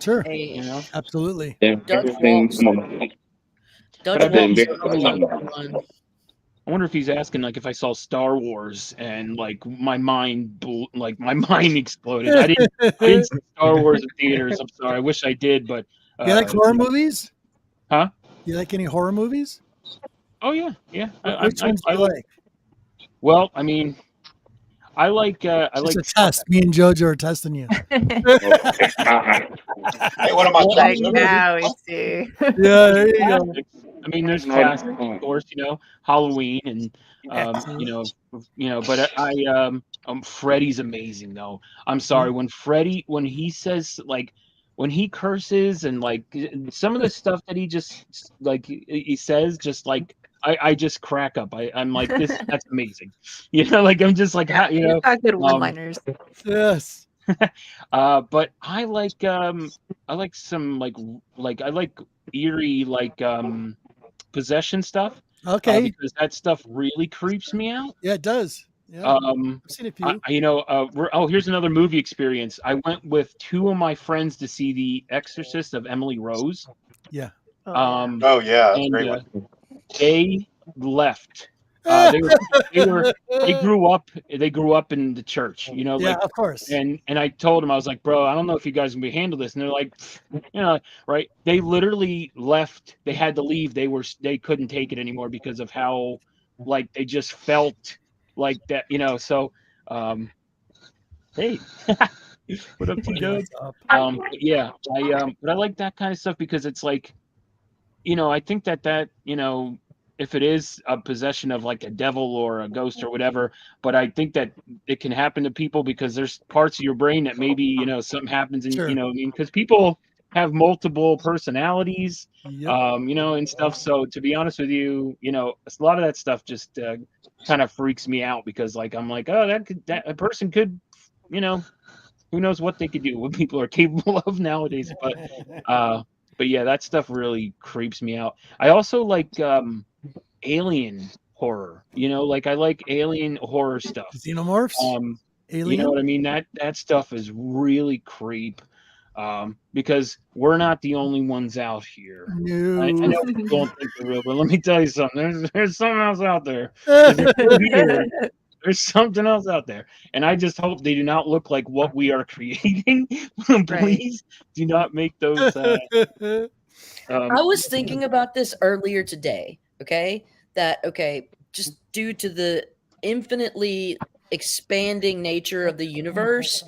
Sure. Hey, Absolutely. Dutch Everything. Walks. Dutch I've been Walks very- are always fun. I wonder if he's asking like if I saw Star Wars and like my mind exploded. I didn't see Star Wars in theaters. I'm sorry. I wish I did, but Do you like horror movies? Huh? Do you like any horror movies? Oh yeah. Which ones do you like? Well, I mean, I like Just a test. Me and JoJo are testing you. Hey, what am I? Like Johnson? now we see. Yeah, there you go. classics. I mean, there's classics, of course, Halloween and but Freddy's amazing though. I'm sorry when he says like when he curses and like some of the stuff that he just like he says just like I just crack up. I'm like that's amazing. Like I'm just like He's got good one-liners. Yes. but I like some I like eerie possession stuff. Okay. Because that stuff really creeps me out. Yeah, it does. Yeah. I've seen a few. Here's another movie experience. I went with two of my friends to see The Exorcist of Emily Rose. Yeah. Oh yeah, that's a great one. They left. They grew up in the church, Yeah, of course. and I told them, I was like, bro, I don't know if you guys can handle this. And they're like, right. They literally left. They had to leave. They couldn't take it anymore because of how like they just felt like that, so hey. What up, T-Dog? But I like that kind of stuff because it's like, I think that if it is a possession of like a devil or a ghost or whatever, but I think that it can happen to people because there's parts of your brain that maybe, something happens and, because people have multiple personalities, and stuff. So to be honest with you, a lot of that stuff just kind of freaks me out because like, I'm like, oh, that a person could, who knows what they could do, what people are capable of nowadays. But yeah, that stuff really creeps me out. I also like alien horror, like I like alien horror stuff. Xenomorphs? You know what I mean? That stuff is really creep. Because we're not the only ones out here. No. I know people don't think they're real, but let me tell you something. There's something else out there. There's something else out there. And I just hope they do not look like what we are creating. Please do not make those. I was thinking about this earlier today. Just due to the infinitely expanding nature of the universe,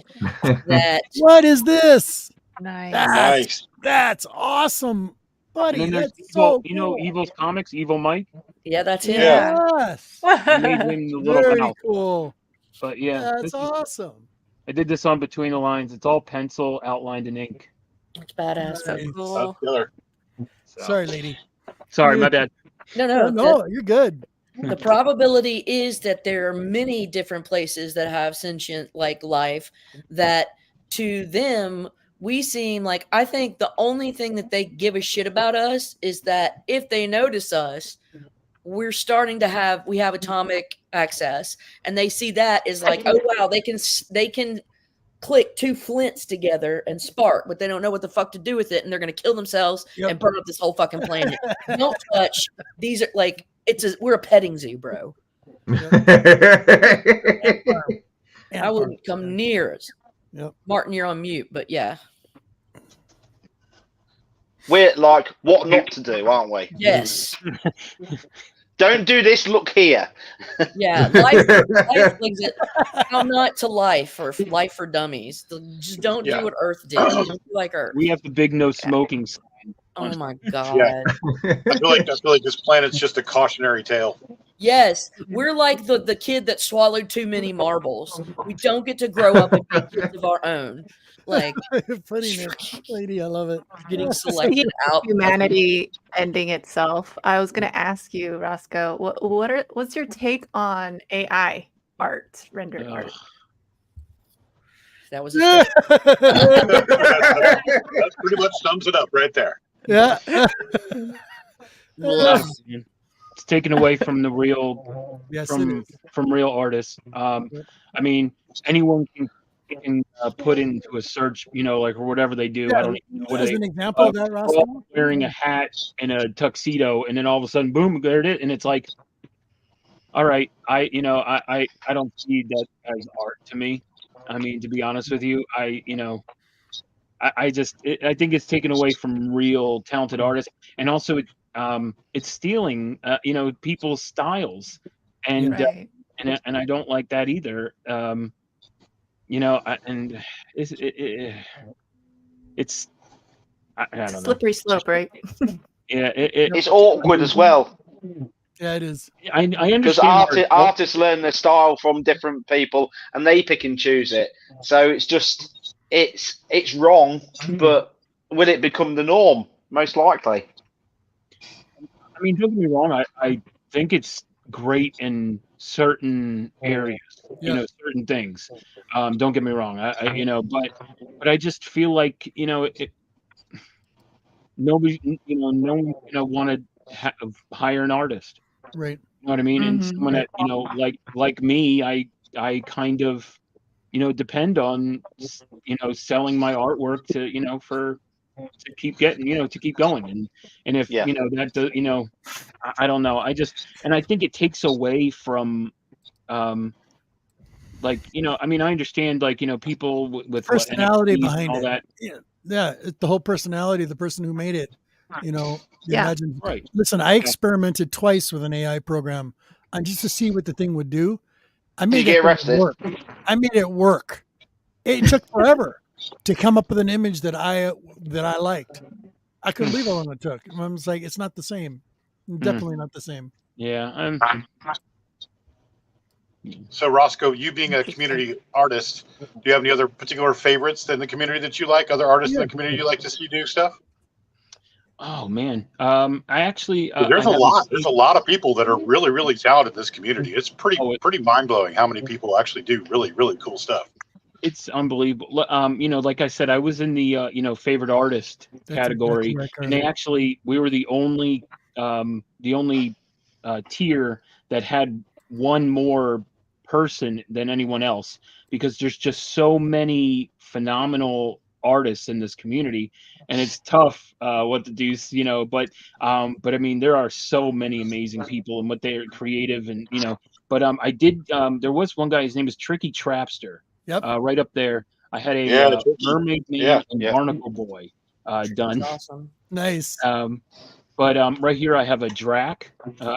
what is this? Nice. That's awesome, buddy. And then That's so cool. Evil's Comics, Evil Mike. Yeah, that's him. Yes. I made him the little Very mouth. cool. But yeah, that's awesome. I did this on Between the Lines. It's all pencil outlined in ink. It's badass. So cool. Sorry, lady. Sorry, my bad. No, you're good. The probability is that there are many different places that have sentient like life that to them we seem like, I think the only thing that they give a shit about us is that if they notice us, we have atomic access, and they see that as like, oh wow, they can click two flints together and spark, but they don't know what the fuck to do with it, and they're gonna kill themselves and burn up this whole fucking planet. Don't touch. These are like we're a petting zoo, bro. I wouldn't come near us. Martin, you're on mute, but yeah. We're like what not to do, aren't we? Yes. Don't do this. Look here. Yeah, life how not to life or life for dummies. Just don't do what Earth did. Don't do like Earth. We have the big no smoking sign. Oh my god. Yeah. I feel like this planet's just a cautionary tale. Yes, we're like the kid that swallowed too many marbles. We don't get to grow up and make kids of our own. Like funniness, lady, I love it. Getting selected out. Humanity ending itself. I was going to ask you, Rosko, what's your take on AI art, rendered art? That was that pretty much sums it up right there. Yeah. It's taken away from the real from real artists. I mean, anyone can put into a search, like or whatever they do. I don't even know what as an example of that, Rosko? Wearing a hat and a tuxedo, and then all of a sudden, boom, there it is, and it's like, all right, I don't see that as art to me. I mean, to be honest with you, I think it's taken away from real talented artists, and also it's stealing people's styles, and and I don't like that either. You know, and it's I don't know. Slippery slope, right? Yeah, It's awkward as well. Yeah, it is. I Because understand. artists learn their style from different people, and they pick and choose it. So it's just it's wrong, but will it become the norm? Most likely. I mean, don't get me wrong. I think it's great in certain areas. Yeah. You know, certain things. Don't get me wrong. I you know, but I just feel like nobody, no one, want to hire an artist. Right. You know what I mean? And Mhm. someone that, like me, I kind of, depend on, selling my artwork to, to keep getting, to keep going. And if, Yeah. that does, I don't know. I think it takes away from, like, I mean, I understand, like, people with what Personality NFTs and behind all it. that. Yeah, it's the whole personality of the person who made it. You Yeah. imagine. Right. Listen, I experimented twice with an AI program just to see what the thing would do. I made Did you get that thing arrested? work. I made it work. It took forever to come up with an image that I liked. I couldn't believe how long it took. I was like, it's not the same. Definitely not the same. Yeah. So Roscoe, you being a community artist, do you have any other particular favorites in the community that you like? Other artists in the community you like to see do stuff? Oh man. I actually, There's I a have lot. There's a lot of people that are really, really talented in this community. It's pretty mind blowing how many people actually do really, really cool stuff. It's unbelievable. Like I said, I was in the favorite artist category, and we were the only tier that had one more person than anyone else, because there's just so many phenomenal artists in this community, and it's tough what to do, but I mean, there are so many amazing people and what they are creative, and but I did there was one guy, his name is Tricky Trapster. Yep. Right up there. I had a Mermaid Man and Yeah. Barnacle Boy done. Awesome. Nice. But right here I have a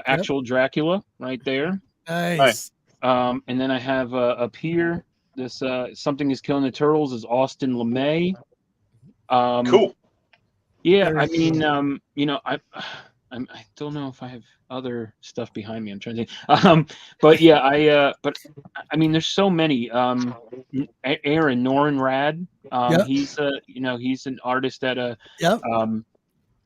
actual Dracula right there. Nice. And then I have up here this Something is Killing the Turtles is Austin LeMay. Cool. Yeah, Very I mean, I don't know if I have other stuff behind me. I'm trying to think. But yeah, but I mean, there's so many. Aaron Norenrad. He's he's an artist that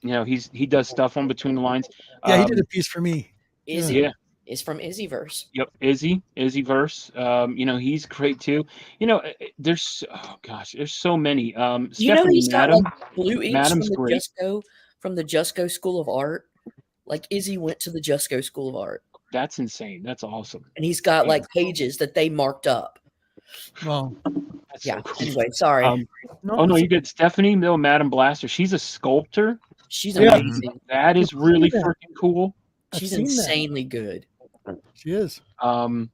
he does stuff on Between the Lines. Yeah, he did a piece for me. Izzy. Yeah. Is from Izzyverse. Yep, Izzyverse. He's great too. There's so many. He's got Madam, like blue inks Madam's great. from the Jusko School of Art. Like Izzy went to the Jusko School of Art. That's insane. That's awesome. And he's got like pages that they marked up. Well, that's yeah. So cool. Anyway, sorry. No, you get Stephanie, though, Madam Blaster. She's a sculptor. She's amazing. That is really freaking cool. She's insanely good. She is. Phil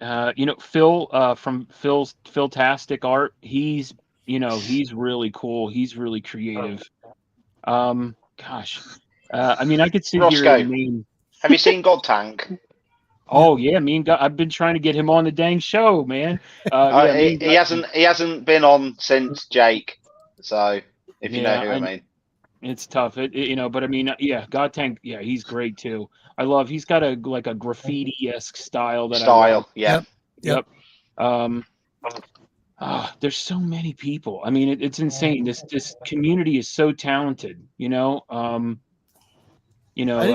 from Philtastic Art. He's really cool. He's really creative. I mean, I could sit here and name. Have you seen God Tank? Oh yeah, I've been trying to get him on the dang show, man. He hasn't been on since Jake. So if you know who I mean. It's tough, but I mean, God Tank, yeah, he's great too. He's got a graffiti-esque style that I love. Yep. There's so many people. I mean, it's insane. This community is so talented. I didn't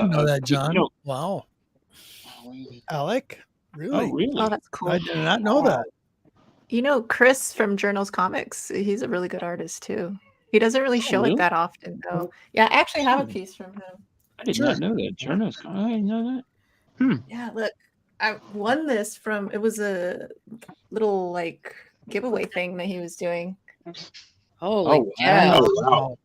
know that, John. Wow. Alec, really? Oh, really? Oh, that's cool. I did not know that. Chris from Journals Comics, he's a really good artist too. He doesn't really show it that often, though. Yeah, I actually have a piece from him. I did not know that. Journals, I didn't know that. Yeah, look, I won this it was a little giveaway thing that he was doing. Holy cow. Wow.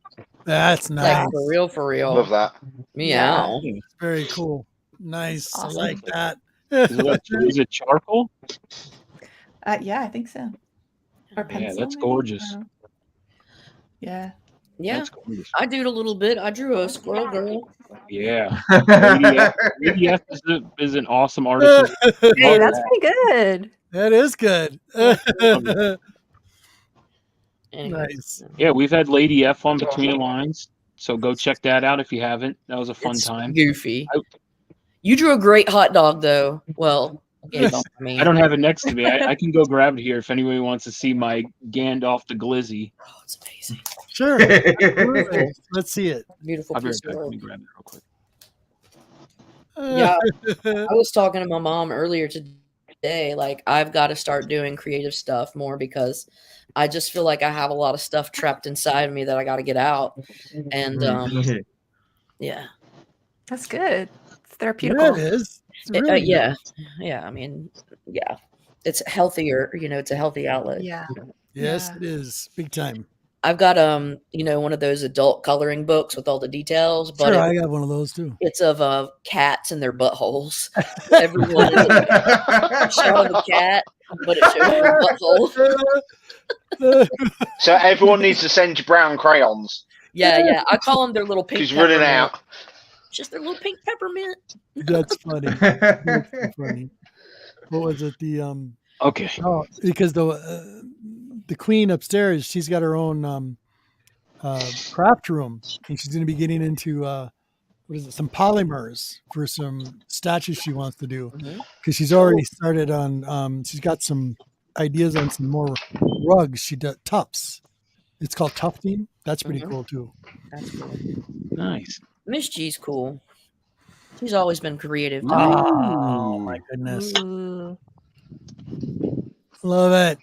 That's nice. Like, for real. Love that. Meow. Very cool. Nice. Awesome. I like that. Is it charcoal? Yeah, I think so. Or pencil. Yeah, that's gorgeous. Yeah. Yeah, That's cool. I do it a little bit. I drew a squirrel girl. Yeah. Lady F is an awesome artist. Hey, that's pretty good. That is good. Anyway, Nice. Yeah, we've had Lady F on Between the Lines, so go check that out if you haven't. That was a fun it's time. goofy. You drew a great hot dog, though. Well, Gandalf, I mean. I don't have it next to me. I can go grab it here if anybody wants to see my Gandalf the Glizzy. Oh, it's amazing. Sure. Absolutely. Let's see it. Beautiful I'll be piece right of back. Let work. me grab it real quick. Yeah, I was talking to my mom earlier today. Like, I've got to start doing creative stuff more because I just feel like I have a lot of stuff trapped inside of me that I got to get out. And yeah, That's good. It's Yeah, therapeutical. it is. It's really good. yeah. I mean, yeah, it's healthier. It's a healthy outlet. Yeah. Yes, Yeah. it is. Big time. I've got one of those adult coloring books with all the details, but Sure, I got one of those too. it's of cats and their buttholes. Everyone is a shot of a cat, but it shows their butthole. So everyone needs to send you brown crayons. Yeah. I call them their little pink. She's running peppermint. out. Just their little pink peppermint. That's funny. That's so funny. What was it? Okay. Oh, because the queen upstairs, she's got her own craft room, and she's going to be getting into some polymers for some statues she wants to do, because she's already started on. She's got some ideas on some more rugs. She does tufts. It's called tufting. That's pretty cool too. That's cool. Nice. Miss G's cool. She's always been creative. Oh my goodness! Ooh. Love it.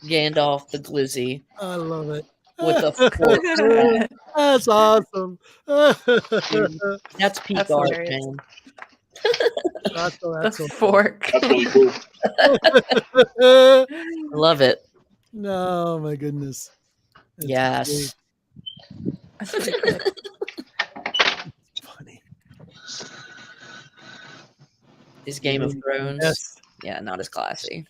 Gandalf the Glizzy I love it. with a fork. That's awesome. That's peak That's art, hilarious. man. That's The so fork. That's really cool. cool. Love it. No, my goodness. That's Yes. That's pretty good. funny. Is Game of Thrones. Yes. Yeah, not as classy.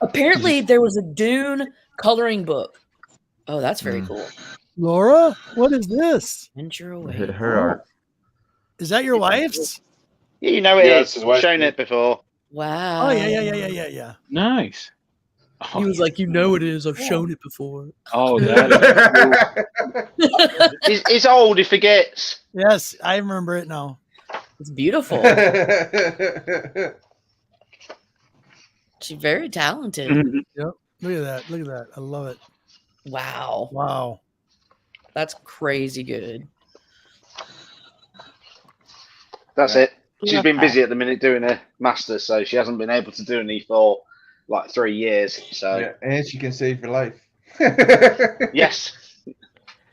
Apparently, there was a Dune coloring book. Oh, that's very cool. Laura, what is this? Venture away. Hit her art. Is that your wife's? Yeah, you know it Yeah, is. it's his wife. Shown it before. Wow. Oh yeah. Nice. He was like, "You know it is. I've shown it before." Oh, that is He's old. He forgets. Yes, I remember it now. It's beautiful. She's very talented. Yep. Look at that. Look at that. I love it. Wow. Wow. That's crazy good. That's it. She's Love been that. busy at the minute doing her master's, so she hasn't been able to do any for like 3 years. So Yeah, and she can save your life. yes,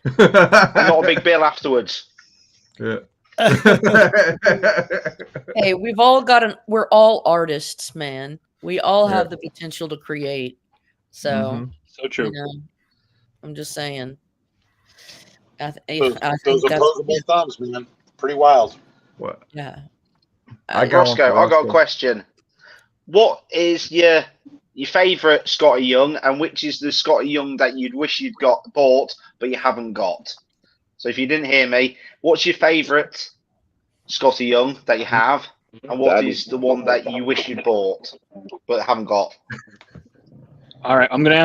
and not a big bill afterwards. Yeah. Hey, we're all artists, man. We all have the potential to create. So, Mhm. so true. I'm just saying. I Those think those that's opposable thumbs, man. Pretty wild. What? yeah. I got one Rosko, for I got a Rosko. question. What is your favourite Scotty Young, and which is the Scotty Young that you'd wish you'd bought but you haven't got? So if you didn't hear me, what's your favourite Scotty Young that you have, and what is the one that you wish you'd bought but haven't got? All right, I'm gonna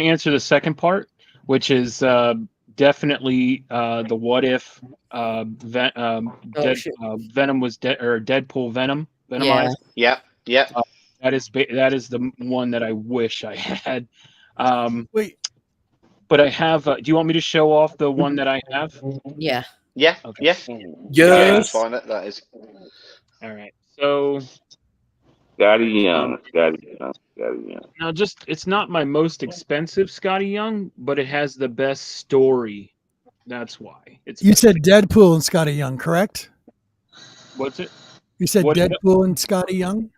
answer the second part, which is definitely the what if Venom was dead, or Deadpool Venom Venomized. Yep. That is the one that I wish I had. Wait. But I have. Do you want me to show off the one that I have? Yeah. Yeah. Okay. Yeah. Yes. Find it. That is. All right. So Scotty Young. now, it's not my most expensive Scotty Young, but it has the best story. That's why. You said Deadpool and Scotty Young, correct? What's it? You said What- Deadpool and Scotty Young?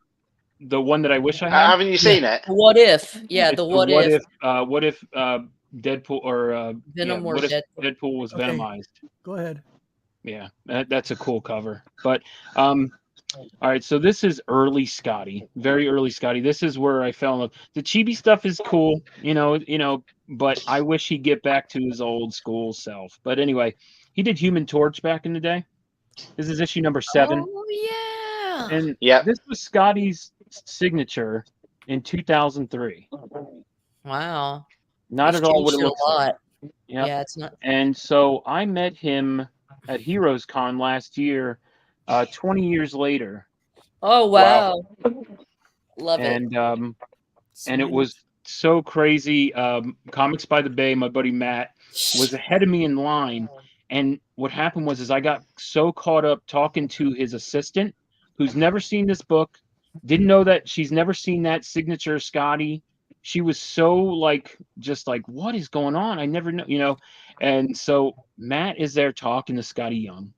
The one that I wish I had. Haven't you seen it? What if? Yeah, It's the what if. What if Deadpool or Venom or what if Deadpool. Deadpool was Okay. Venomized? Go ahead. Yeah, that's a cool cover. But All right, so this is early Scotty, very early Scotty. This is where I fell in love. The chibi stuff is cool, but I wish he'd get back to his old school self. But anyway, he did Human Torch back in the day. This is issue number 7. Oh yeah. And Yeah. this was Scotty's signature in 2003. Wow. Not He's at all what it changed looks a lot. like. Yep. Yeah, it's not. And so I met him at Heroes Con last year, 20 years later. Oh wow. Love it. And it was so crazy. Comics by the Bay, my buddy Matt was ahead of me in line. And what happened was I got so caught up talking to his assistant, who's never seen this book, didn't know that she's never seen that signature Scotty. She was so just like, what is going on? I never know, And so Matt is there talking to Scotty Young.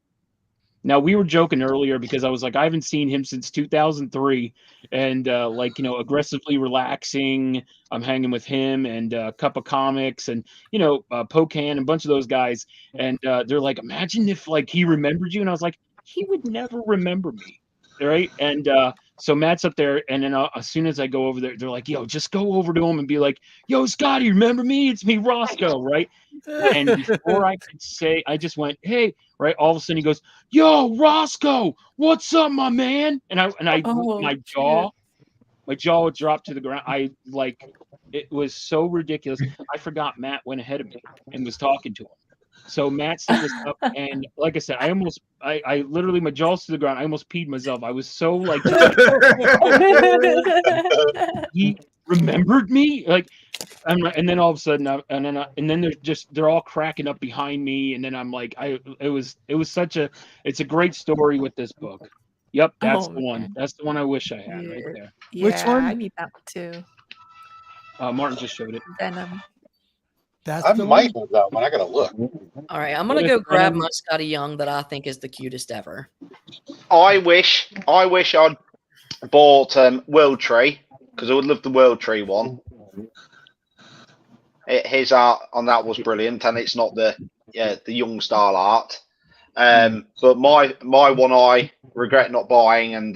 Now, we were joking earlier because I was like, I haven't seen him since 2003, and aggressively relaxing. I'm hanging with him and Cup of Comics and Pocan and a bunch of those guys, and they're like, imagine if he remembered you, and I was like, he would never remember me, right? And so Matt's up there, and then as soon as I go over there, they're like, yo, just go over to him and be like, yo, Scotty, remember me? It's me, Rosko, right? And before I could say, I just went, hey, right? All of a sudden he goes, yo, Rosko, what's up, my man? And my jaw dropped to the ground. It was so ridiculous. I forgot Matt went ahead of me and was talking to him. So Matt set this up, and like I said, I literally, my jaw's to the ground. I almost peed myself. I was so he remembered me, and then all of a sudden, and then they're all cracking up behind me, and then I'm like, it's a great story with this book. Yep, that's the one. Man. That's the one I wish I had right there. Yeah, Which one? I need that one too. Martin just showed it. Venom. I might have that one. I gotta look. All right, I'm gonna go grab my Scotty Young that I think is the cutest ever. I wish I'd bought World Tree, because I would love the World Tree one. His art on that was brilliant, and it's not the young style art. But my one I regret not buying, and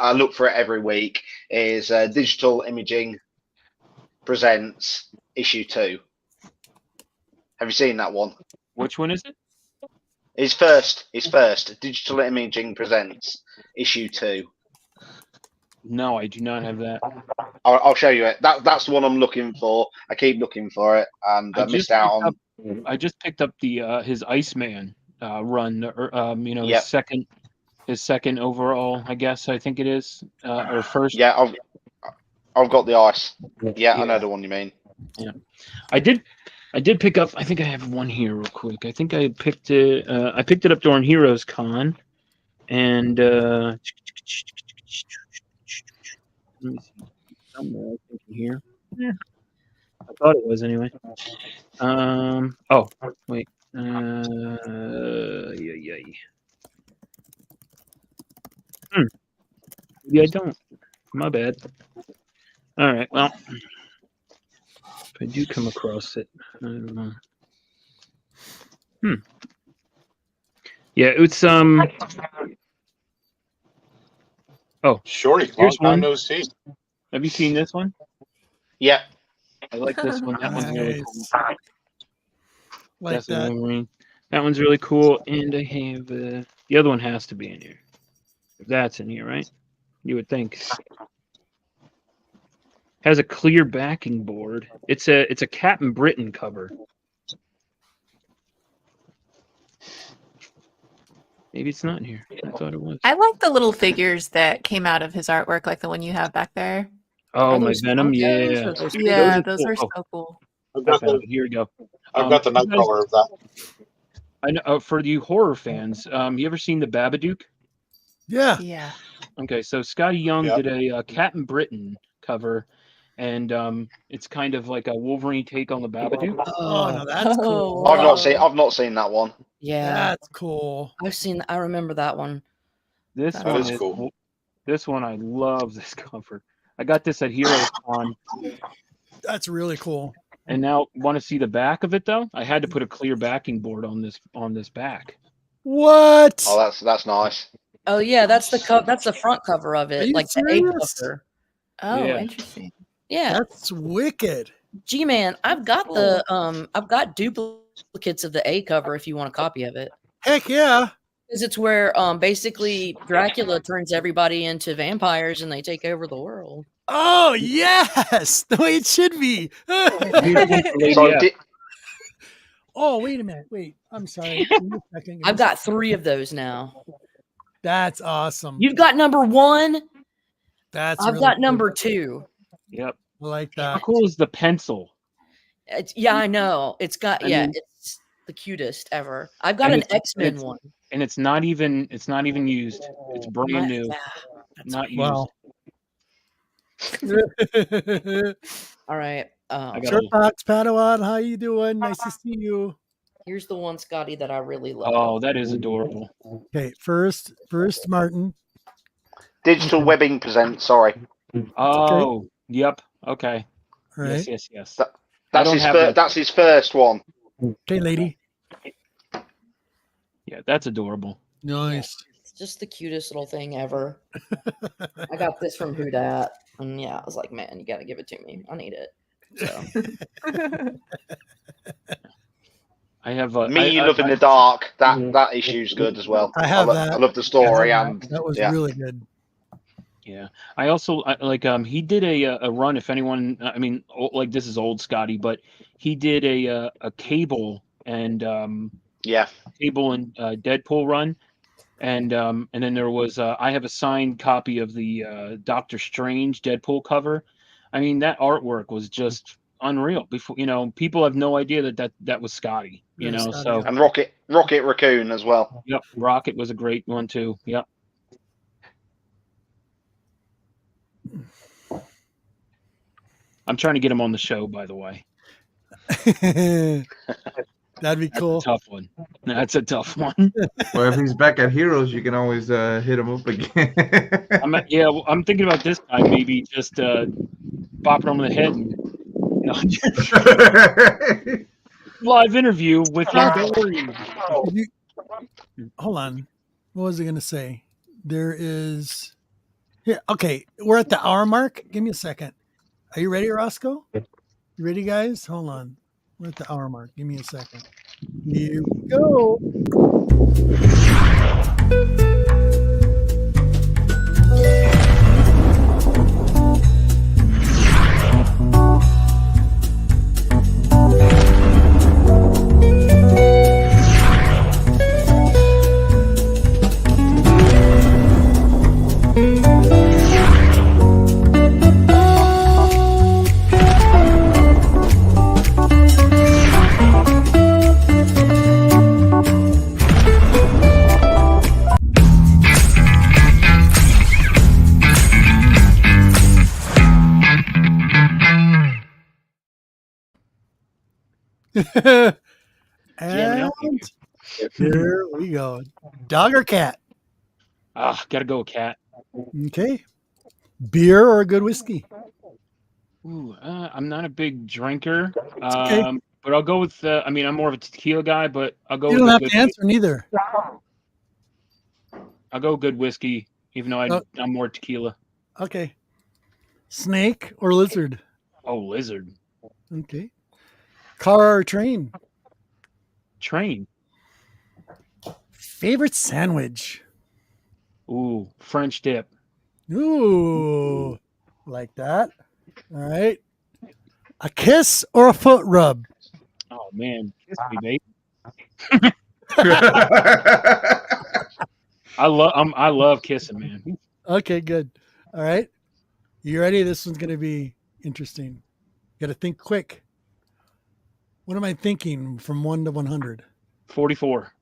I look for it every week, is Digital Imaging Presents issue 2. Have you seen that one? Which one is it? His first. Digital Imaging Presents issue 2. No, I do not have that. I'll show you it. That's the one I'm looking for. I keep looking for it, and I missed out on. I just picked up the his Iceman run, or his second overall. I guess I think it is or first. Yeah, I've got the ice. Yeah, I know the one you mean. Yeah, I did pick up. I think I have one here real quick. I think I picked it. I picked it up during Heroes Con, and let me see. Somewhere I think in here. Yeah. I thought it was anyway. Oh wait. Maybe I don't. My bad. All right. Well, if I do come across it, I don't know. Yeah, it's Oh, Shorty, long here's time one. no see. Have you seen this one? Yeah. I like this one. That one's really cool. Like That's the that. Wolverine. That one's really cool. And I have the other one has to be in here. That's in here, right? You would think. Has a clear backing board. It's a Captain Britain cover. Maybe it's not in here. I thought it was. I like the little figures that came out of his artwork, like the one you have back there. Oh, my Venom, yeah. Yeah, those are so cool. Here we go. I've got the Nightcrawler of that. I know. For you horror fans, you ever seen the Babadook? Yeah. Yeah. Okay, so Scotty Young did a Captain Britain cover, and it's kind of like a Wolverine take on the Babadook. Oh, no, that's cool. I've not seen that one. Yeah, That's cool. I remember that one. This That one is is cool. This one, I love this cover. I got this at Heroes Con. That's really cool. And now, want to see the back of it though? I had to put a clear backing board on this back. What? Oh, that's nice. Oh yeah, that's the front cover of Are it, you like the A serious? cover. Oh, Yeah. interesting. Yeah. That's wicked. G-Man, I've got I've got duplicates of the A cover if you want a copy of it. Heck yeah. Because it's where basically Dracula turns everybody into vampires and they take over the world. Oh yes, the way it should be. So Oh, wait a minute. Wait, I'm sorry. Give me a second. I've got 3 of those now. That's awesome. You've got number 1. That's I've really got cool. number 2. Yep. I like How that. cool is the pencil? Yeah, I know. It's got I mean- it's the cutest ever. I've got And an X-Men one. And it's not even used. It's brand new. Not used. Wow. All right. Sir Fox Padawan, how you doing? Nice to see you. Here's the one, Scotty, that I really love. Oh, that is adorable. Okay, first Martin. Digital Webbing present. Sorry. Oh, yep. Okay. All right. Yes. That's his first one. Okay, lady. Yeah, that's adorable. Nice. It's just the cutest little thing ever. I got this from Who Dat, and yeah, I was like, man, you got to give it to me. I need it. So. I have Me Love in the Dark. That issue's good as well. I have that. I love the story, and that was yeah. really good. Yeah, I also he did a run. If anyone, I mean, like this is old Scotty, but he did a Cable and Cable and Deadpool run, and then there was I have a signed copy of the Doctor Strange Deadpool cover. I mean, that artwork was just unreal. Before people have no idea that was Scotty. So and Rocket Raccoon as well. Yep, Rocket was a great one too. Yep. I'm trying to get him on the show, by the way. That'd be cool. That's a tough one. That's a tough one. Well, if he's back at Heroes, you can always hit him up again. I'm thinking about this guy maybe just bopping him on the head. And, live interview with him. Hold on. What was I going to say? There is. Yeah. Okay. We're at the hour mark. Give me a second. Are you ready, Rosko? You ready, guys? Hold on. We're at the hour mark. Give me a second. Here we go. And here we go. Dog or cat? Gotta go with cat. Okay. Beer or a good whiskey? Ooh, I'm not a big drinker. Okay. But I'll go with. I mean, I'm more of a tequila guy, but I'll go. You with don't a have good to answer neither. I'll go good whiskey, even though I'm more tequila. Okay. Snake or lizard? Oh, lizard. Okay. Car or train? Train. Favorite sandwich? Ooh, French dip. Ooh, like that. All right. A kiss or a foot rub? Oh man, kiss me, baby. I love kissing, man. Okay, good. All right. You ready? This one's going to be interesting. Got to think quick. What am I thinking from 1 to 100? 44.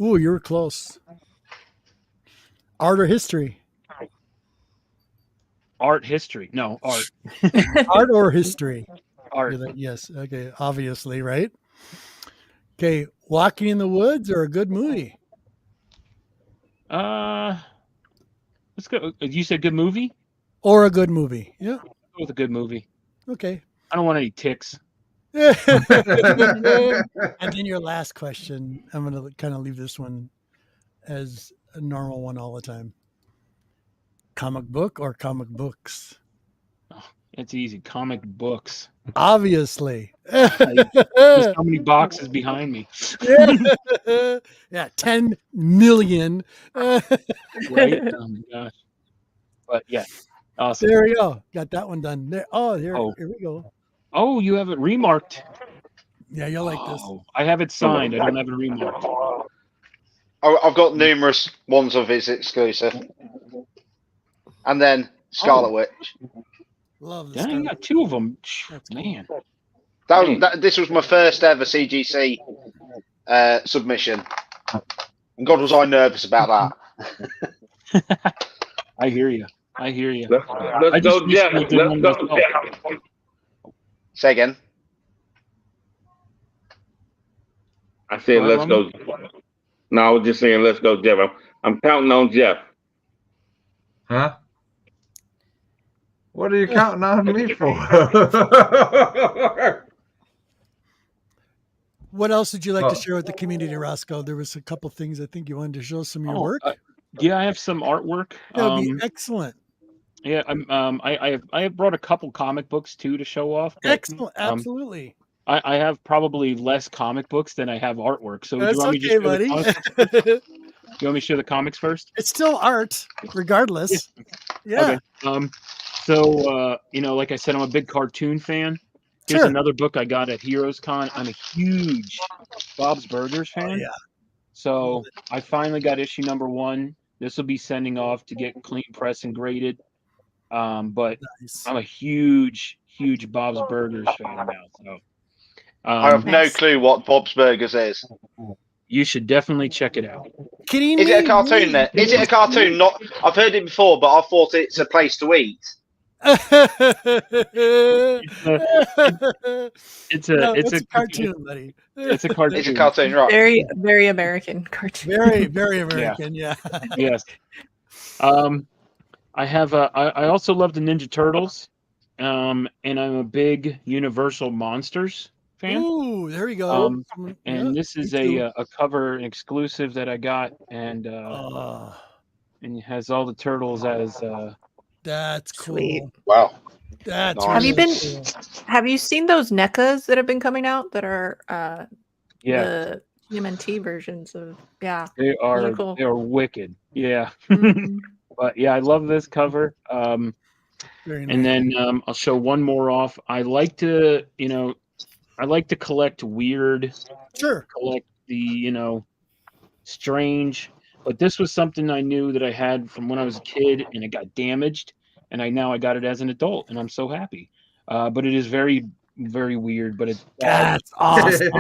Ooh, you were close. Art or history? Art history. No, art. Art or history? Art. Yes. Okay. Obviously, right? Okay. Walking in the woods or a good movie? Let's go. You said good movie? Or a good movie. Yeah. I'll go with a good movie. Okay. I don't want any ticks. And then your last question. I'm going to kind of leave this one as a normal one all the time? Comic book or comic books? It's easy. Comic books. Obviously. Just how many boxes behind me? Yeah, 10 million. Right? Oh my gosh. But yeah, awesome. There we go. Got that one done. There. Oh, here we go. Oh, you have it remarked. Yeah, you'll like this. I have it signed. I don't have it remarked. I've got numerous ones of his exclusive, and then Scarlet Witch. Love this. Dang, I got 2 of them. Man. This was my first ever CGC submission. And God, was I nervous about that. I hear you. Let's go, Jeff. Let's go, Jeff. Say again. I said, let's go. No, I was just saying, let's go, Jeff. I'm counting on Jeff. Huh? What are you counting on me for? What else would you like to share with the community, Rosko? There was a couple things I think you wanted to show some of your work. Yeah, I have some artwork. That would be excellent. Yeah, I have brought a couple comic books too to show off. But, excellent, absolutely. I have probably less comic books than I have artwork. So that's do you want okay, me buddy. You want me to show the comics first? It's still art, regardless. Yeah. Okay. So like I said, I'm a big cartoon fan. Here's another book I got at Heroes Con. I'm a huge Bob's Burgers fan. Oh, yeah. So I finally got issue number 1. This will be sending off to get clean press and graded. But nice. I'm a huge Bob's Burgers fan now. So I have no clue what Bob's Burgers is. You should definitely check it out. Kidding is me? It a cartoon then? Is it a cartoon? Not. I've heard it before, but I thought it's a place to eat. It's a cartoon, buddy. It's a cartoon. It's a cartoon, right? Very, very American cartoon. Very American, yeah. Yes. I have I also love the Ninja Turtles, and I'm a big Universal Monsters fan. Ooh, there we go. And this is a cover exclusive that I got, and it has all the turtles as. That's cool. Sweet. Wow. That's have you seen those NECAs that have been coming out that are the TMNT versions of they are cool. They are wicked. Yeah. Mm-hmm. But yeah, I love this cover. Very nice. And then I'll show one more off. I like to collect weird, collect the, strange, but this was something I knew that I had from when I was a kid and it got damaged, and I got it as an adult and I'm so happy. But it is very, very weird, but that's awesome.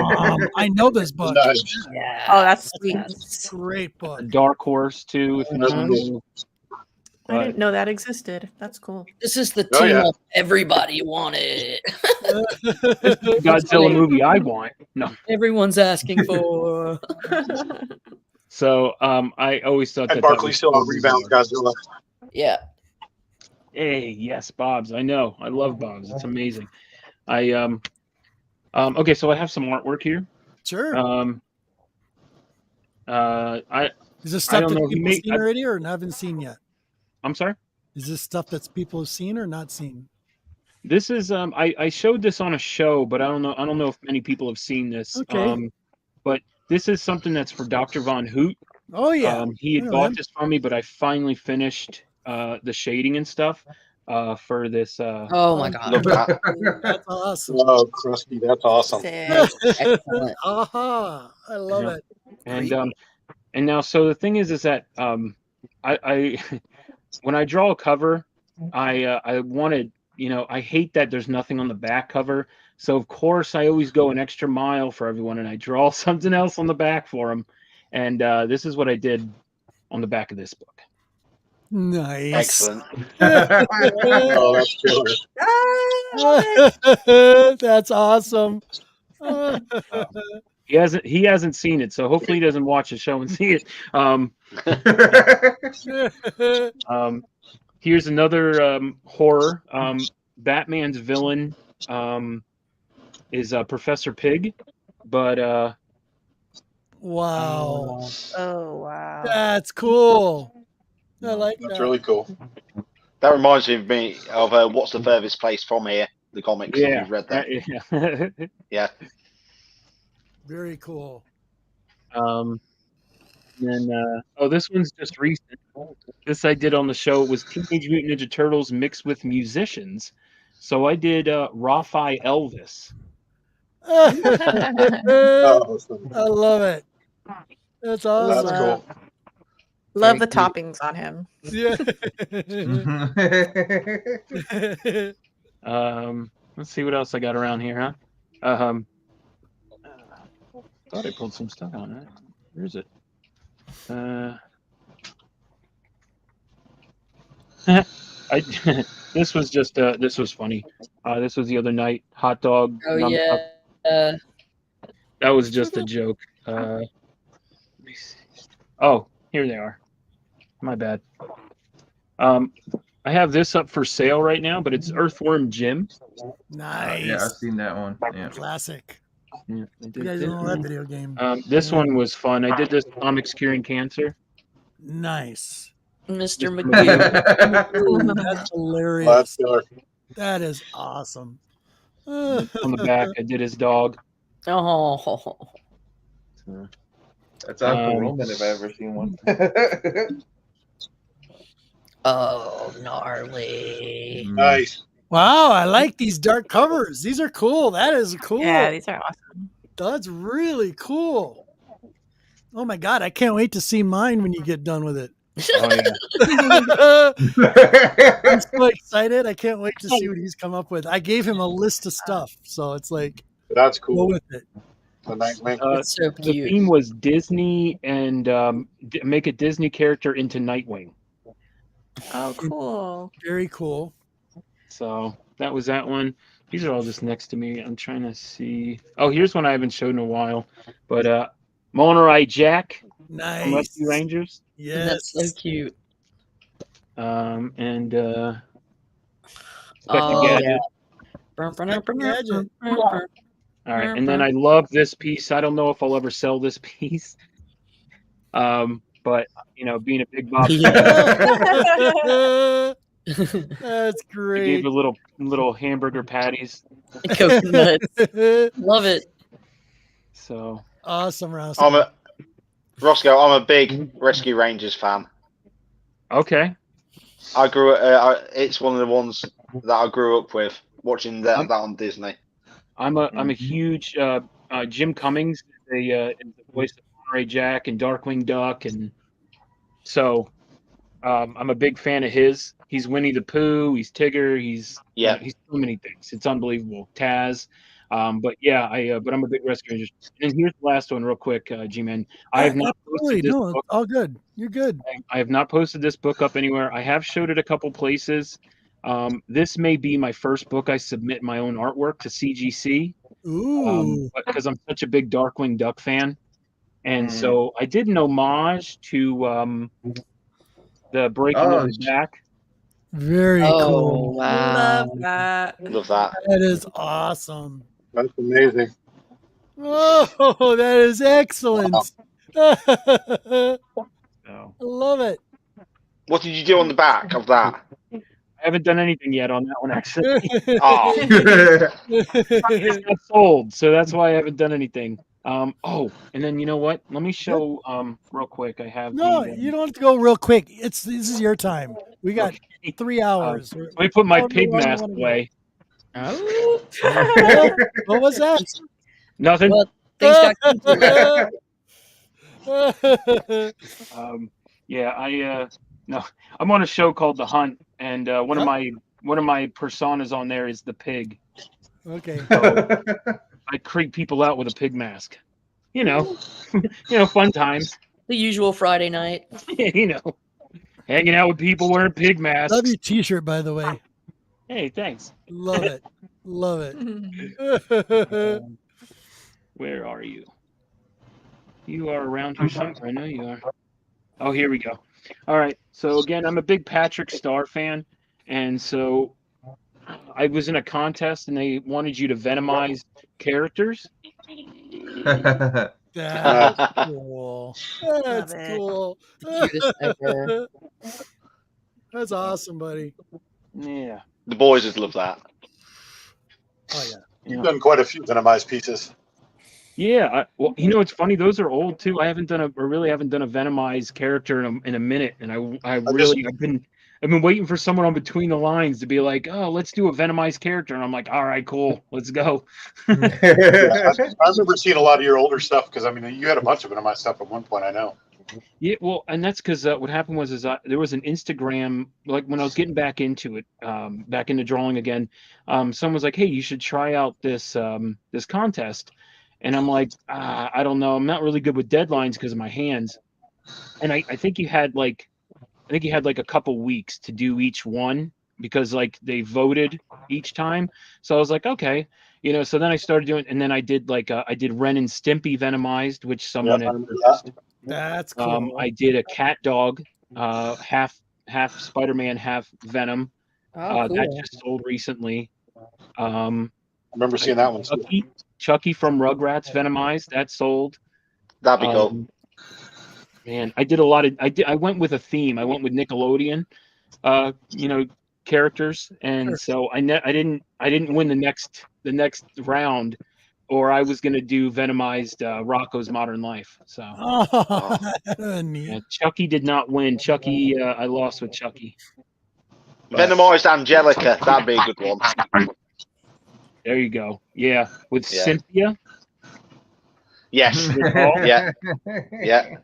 I know this book. Yeah. Oh, that's sweet. That's a great book. A Dark Horse too. If you know. I didn't know that existed. That's cool. This is the team up everybody wanted. Godzilla movie I want. No. Everyone's asking for. So I always thought and that Barkley still on rebound Godzilla. Yeah. Hey, yes, Bob's. I know. I love Bob's. It's amazing. Okay, so I have some artwork here. Sure. Is this stuff that people have seen already or haven't seen yet? I'm sorry? Is this stuff that people have seen or not seen? This is I showed this on a show, but I don't know if many people have seen this. Okay. But this is something that's for Dr. Von Hoot. Oh yeah. He had bought this from me, but I finally finished the shading and stuff for this. Oh my god. That's awesome. Oh, Krusty, that's awesome. Excellent. I love it. And now, so the thing is that I when I draw a cover, I wanted, I hate that there's nothing on the back cover. So of course I always go an extra mile for everyone, and I draw something else on the back for them. And this is what I did on the back of this book. Nice. Excellent. Oh, that's killer. That's awesome. He hasn't seen it, so hopefully he doesn't watch the show and see it. Here's another horror. Batman's villain is Professor Pig, but Wow. Oh wow. That's cool. I like That's that. really cool. That reminds me of What's the Furthest Place from Here, the comics, if Yeah. you've read them. Yeah. Yeah. Very cool. And this one's just recent. This I did on the show. It was Teenage Mutant Ninja Turtles mixed with musicians. So I did Rafi Elvis. Oh, I love it. That's awesome. that's cool. Love Very the cute. toppings on him. Yeah. Let's see what else I got around here, huh? Thought I pulled some stuff on it. Where is it? This was just this was funny. This was the other night. Hot dog. Oh num- yeah. That was just a joke. Let me see. Oh, here they are. My bad. I have this up for sale right now, but it's Earthworm Jim. Nice. Yeah, I've seen that one. Yeah. Classic. Yeah, I You did guys this don't know that one. video game. This one was fun. I did this comics curing cancer. Nice. Mr. Mr. McGee. Ooh, that's hilarious. That's killer. That is awesome. On the back, I did his dog. Oh. That's Uncle Roman if I ever seen one. Oh, gnarly. Nice. Wow, I like these dark covers. These are cool. That is cool. Yeah, these are awesome. That's really cool. Oh my god, I can't wait to see mine when you get done with it. Oh yeah. I'm so excited. I can't wait to see what he's come up with. I gave him a list of stuff, so it's like That's go cool. with it. The Nightwing. It's so The cute. theme was Disney and make a Disney character into Nightwing. Oh, cool. Very cool. So that was that one. These are all just next to me. I'm trying to see. Oh, here's one I haven't showed in a while. But Monterey Jack from Nice. Rescue Rangers. Yes. That's so cute. And Inspector Oh, Gadget. Gadget. All right, and then I love this piece. I don't know if I'll ever sell this piece. But you know, being a big Bob, That's I great. gave a little hamburger patties. Coconuts. Love it. So Awesome, Rosko. Roscoe, I'm a big Rescue Rangers fan. okay, I grew. It's one of the ones that I grew up with watching that on Disney. I'm a huge Jim Cummings, is the voice of Monterey Jack and Darkwing Duck, and so I'm a big fan of his. He's Winnie the Pooh. He's Tigger. He's so many things. It's unbelievable. Taz. But yeah, but I'm a big Rescue Rangers. And here's the last one, real quick, G-Man. I have not Absolutely. posted this No, book. all good. You're good. I have not posted this book up anywhere. I have showed it a couple places. This may be my first book I submit my own artwork to CGC. Ooh. Because I'm such a big Darkwing Duck fan. And so I did an homage to the Breaking of the Back. Very cool. Wow. Love that. Love that. That is awesome. That's amazing. Oh, that is excellent. I So love it. What did you do on the back of that? I haven't done anything yet on that one, actually. Oh, It's not sold, so that's why I haven't done anything. And then you know what? Let me show real quick. I have No, the, you don't have to go real quick. This is your time. We got 3 hours. let me put my However pig long you mask wanna go. away. Oh. What was that? Nothing. Well, things got No, I'm on a show called The Hunt, and one of my personas on there is the pig. Okay. I creep people out with a pig mask. You know, fun times. the usual Friday night. Hanging out with people wearing pig masks. Love your T-shirt, by the way. Hey, thanks. Love it. Love it. Where are you? You are around here somewhere. I know you are. Oh, here we go. All right. So again, I'm a big Patrick Star fan, and so I was in a contest, and they wanted you to Venomize characters. That's cool. That's Love it. cool. Cutest ever. That's awesome, buddy. Yeah. The boys would love that. Oh yeah. You've done quite a few Venomized pieces. Yeah, well, it's funny. Those are old too. I really haven't done a Venomized character in a minute, and I've been waiting for someone on Between the Lines to be like, oh, let's do a Venomized character, and I'm like, all right, cool, let's go. Yeah, I remember seeing a lot of your older stuff because I mean you had a bunch of Venomized stuff at one point. I know. Yeah, well, and that's because what happened was there was an Instagram, like when I was getting back into it, back into drawing again. Someone was like, hey, you should try out this contest. And I'm like, I don't know. I'm not really good with deadlines because of my hands. And I think you had like a couple weeks to do each one because like they voted each time. So I was like, okay, so then I started doing, and then I did I did Ren and Stimpy Venomized, which someone had purchased. That's cool. I did a cat dog, half Spider-Man, half Venom. Oh, cool. That just sold recently. I remember seeing that one. Chucky from Rugrats Venomized, that sold. That'd be cool. Man, I did a lot of. I went with a theme. I went with Nickelodeon, characters, and so I didn't win the next round, or I was gonna do Venomized Rocco's Modern Life. So neat. Chucky did not win. Chucky, I lost with Chucky. Venomized Angelica, that'd be a good one. There you go. Yeah, with Cynthia. Yes. Yeah. Yeah.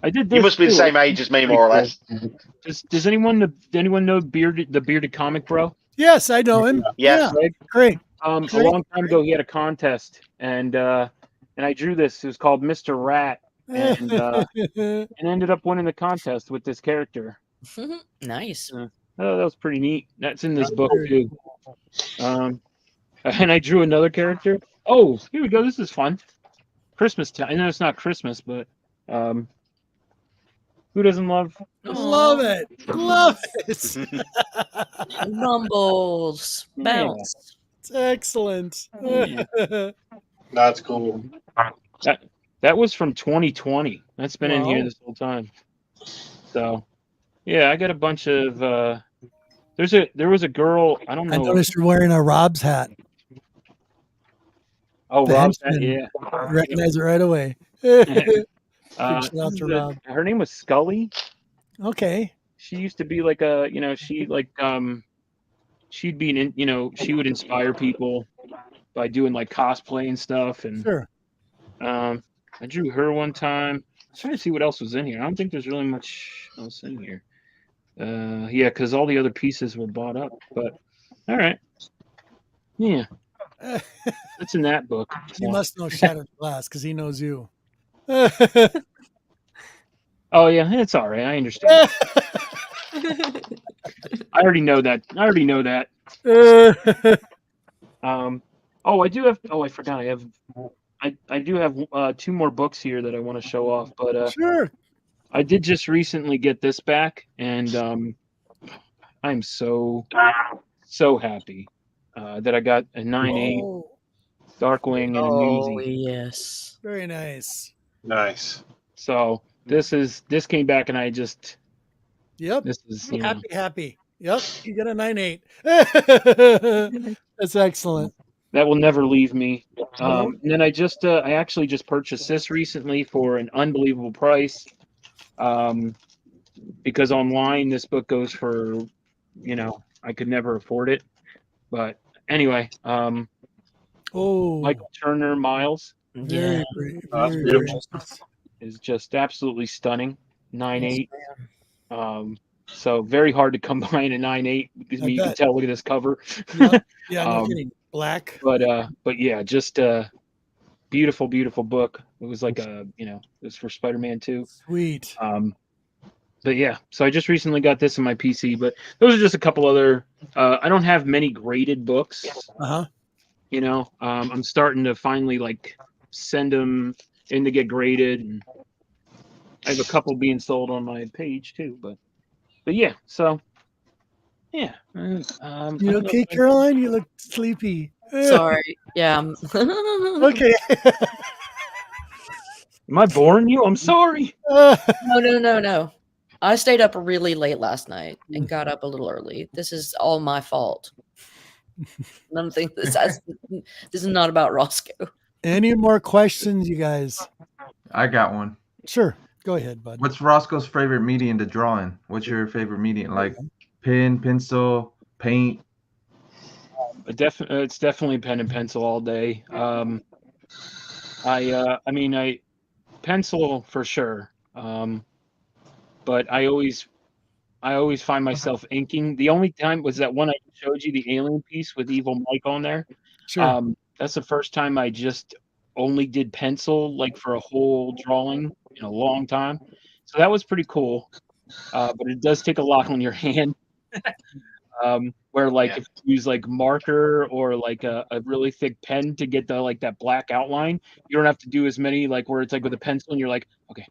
I did. You must be the same age as me, more or less. Does anyone know the bearded comic bro? Yes, I know him. Yeah. Great. A long time ago, he had a contest, and I drew this. It was called Mr. Rat, and ended up winning the contest with this character. Nice. Oh, that was pretty neat. That's in this book too. And I drew another character. Oh, here we go. This is fun. Christmas time. I know it's not Christmas, but who doesn't love? Love it. Love it. Mumbles. Bounce. It's excellent. That's cool. That was from 2020. That's been in here this whole time. So, yeah, I got a bunch of. There was a girl. I don't know. I noticed you're wearing a Rob's hat. Oh, The Rob's henchman. yeah. Recognize it right away. Shout out to Rob. Her name was Scully. Okay. She used to be like a, she'd be in, she would inspire people by doing like cosplay and stuff. And Sure. I drew her one time. I was trying to see what else was in here. I don't think there's really much else in here. Yeah, because all the other pieces were bought up. But all right. Yeah. That's in that book. You must know Shattered Glass because he knows you. Oh yeah, it's all right. I understand. I already know that. Oh, I do have. Oh, I forgot. I do have 2 more books here that I want to show off. But sure. I did just recently get this back, and I'm so happy that I got a 9/8 Darkwing and a Newsy. Yes. Very nice. Nice. So this came back, and I just. Yep. This is happy. Yep. You got a 9/8. That's excellent. That will never leave me. And then I actually just purchased this recently for an unbelievable price. Because online this book goes for, I could never afford it. But anyway, Michael Turner Miles. Very is just absolutely stunning. 9/8. So very hard to come by in a 9/8 because you can tell. Look at this cover. Yep. Yeah, no kidding. Black. But yeah, just beautiful book. It was like it was for Spider-Man 2. Sweet. But yeah, so I just recently got this on my PC. But those are just a couple other. I don't have many graded books. I'm starting to finally send them in to get graded, and I have a couple being sold on my page too. But yeah, so yeah. You okay, Caroline? You look sleepy. Sorry. Yeah. Okay. Am I boring you? I'm sorry. No. I stayed up really late last night and got up a little early. This is all my fault. None of this is not about Roscoe. Any more questions, you guys? I got one. Sure. Go ahead, bud. What's Roscoe's favorite medium to draw in? What's your favorite medium? Like pen, pencil, paint? It's definitely pen and pencil all day. I pencil for sure. But I always find myself inking. The only time was that one I showed you, the alien piece with Evil Mike on there. Sure. That's the first time I just only did pencil, like for a whole drawing in a long time. So that was pretty cool. But it does take a lot on your hand. Where like if you use like marker or like a really thick pen to get the like that black outline, you don't have to do as many like where it's like with a pencil and you're like, okay,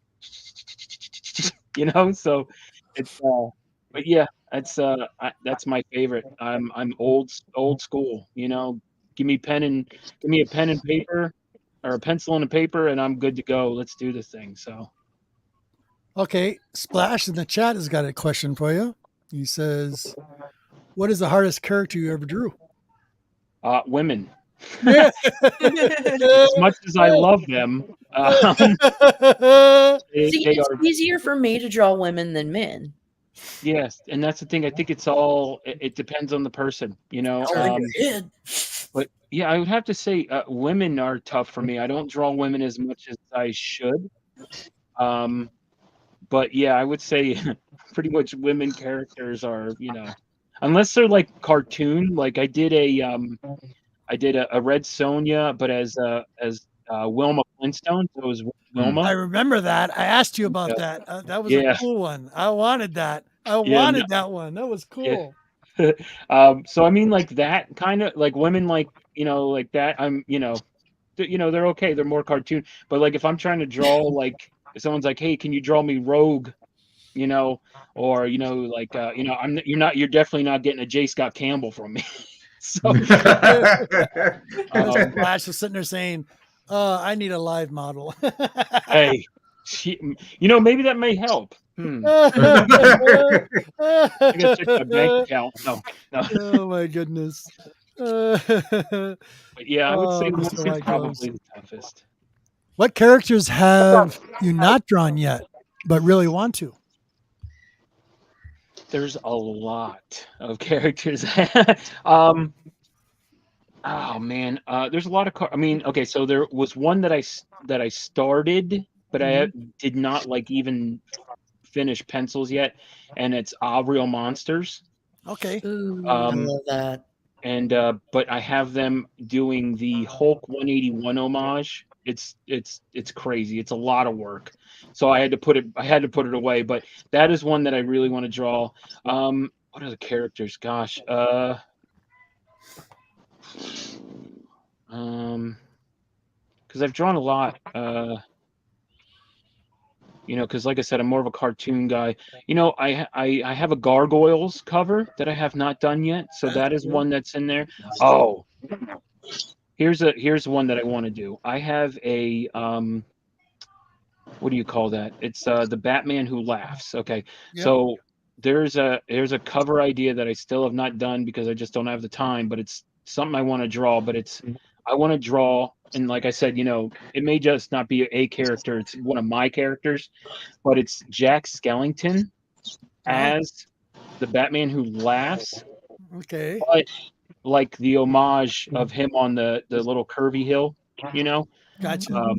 so it's but yeah, that's my favorite. I'm old school, give me a pen and paper or a pencil and a paper and I'm good to go. Let's do this thing. So Okay, Splash in the chat has got a question for you. He says, what is the hardest character you ever drew? Women. Yeah. As much as I love them, It's easier for me to draw women than men. Yes, and that's the thing. I think it depends on the person, But yeah, I would have to say women are tough for me. I don't draw women as much as I should. But yeah, I would say pretty much women characters are, unless they're like cartoon. Like I did a Red Sonja, but as Wilma Flintstone. So it was Wilma. I remember that. I asked you about that. That was a cool one. I wanted that. I wanted that one. That was cool. Yeah. So I mean, like that kind of like women, like like that. I'm, they're okay. They're more cartoon. But like if I'm trying to draw, like if someone's like, hey, can you draw me Rogue? Or like you're definitely not getting a J. Scott Campbell from me. So Flash was sitting there saying, I need a live model. Hey, maybe that may help. I gotta check my bank account. No. Oh my goodness. But yeah, I would say this is probably the toughest. What characters have you not drawn yet, but really want to? There's a lot of characters. Oh man, there's a lot of. Okay, so there was one that I started, but I did not like even finish pencils yet, and it's Real Monsters. Okay. Ooh, I love that. And but I have them doing the Hulk 181 homage. It's crazy. It's a lot of work. So I had to put it away, but that is one that I really want to draw. What are the characters? Gosh. Because I've drawn a lot. Because like I said, I'm more of a cartoon guy. I have a Gargoyles cover that I have not done yet, so that is one that's in there. Oh, here's one that I want to do. I have a what do you call that? It's the Batman Who Laughs. Okay, so there's a cover idea that I still have not done because I just don't have the time, but it's something I want to draw. But I want to draw, and like I said, it may just not be a character. It's one of my characters, but it's Jack Skellington as the Batman Who Laughs. Okay. But like the homage of him on the little curvy hill, Gotcha.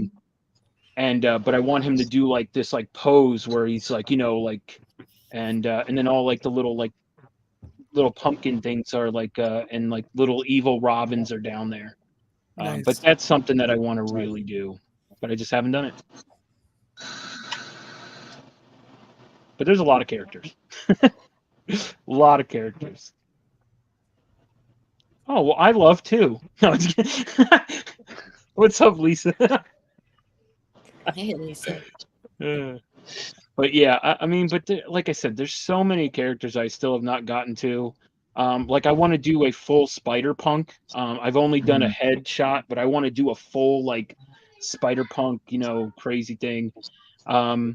But I want him to do like this like pose where he's like, and then all like the little pumpkin things are like and like little evil robins are down there. Nice. But that's something that I want to really do, but I just haven't done it. But there's a lot of characters. A lot of characters. Oh, well, I love too. No, what's up, Lisa? Hey, Lisa. But yeah, like I said, there's so many characters I still have not gotten to. Like I want to do a full Spider-Punk. I've only done a headshot, but I want to do a full like spider punk, crazy thing. I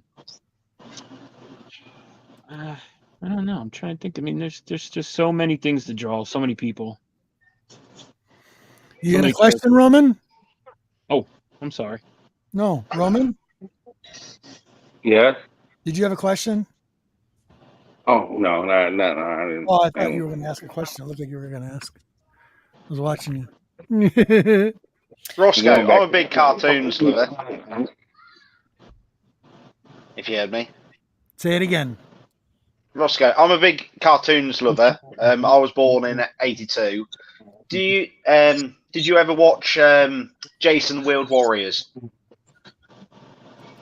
don't know. I'm trying to think. I mean, there's just so many things to draw. So many people. You got a question, Roman? Oh, I'm sorry. No, Roman. Yes. Did you have a question? Oh no, no, no, no. I didn't. Oh, I thought you were going to ask a question. It looked like you were going to ask. I was watching you. Roscoe, I'm a big cartoons lover. If you heard me. Say it again. Roscoe, I'm a big cartoons lover. I was born in '82. Did you ever watch Jason the Wheeled Warriors?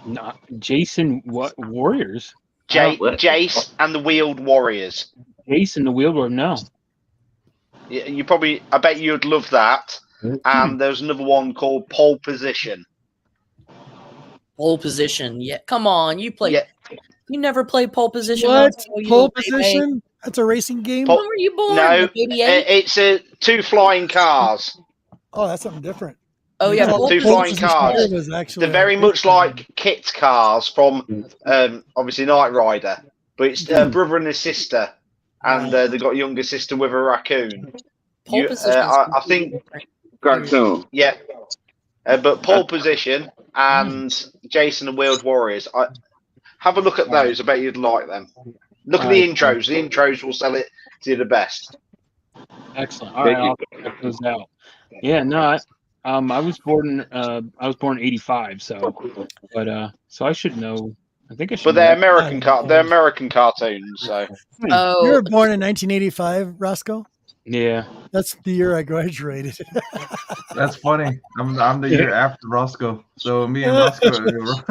Not Jason. What Warriors? Jace and the Wheeled Warriors. Jason the Wheeled Warriors. No. You probably. I bet you'd love that. And there's another one called Pole Position. Pole Position. Yeah, come on. You play. Yeah. You never played Pole Position. What? Roscoe, you Pole little baby. Position? That's a racing game? When were you born? No, Like 88? it's two flying cars. Oh, that's something different. Oh, yeah. Two flying cars. They're very much like Kit cars from obviously Knight Rider, but it's a brother and a sister, and they've got a younger sister with a raccoon. I think cartoon. Yeah, but Pole Position and Jason the Wheeled Warriors. Have a look at those. I bet you'd like them. Look at the intros. The intros will sell it to you the best. Excellent. All right, I'll check those out. Yeah, no, I was born in '85, so I should know. I think I should. But they're know. American cartoons. So. Oh, You were born in 1985, Roscoe? Yeah. That's the year I graduated. That's funny. I'm the year after Rosko. So me and Rosko.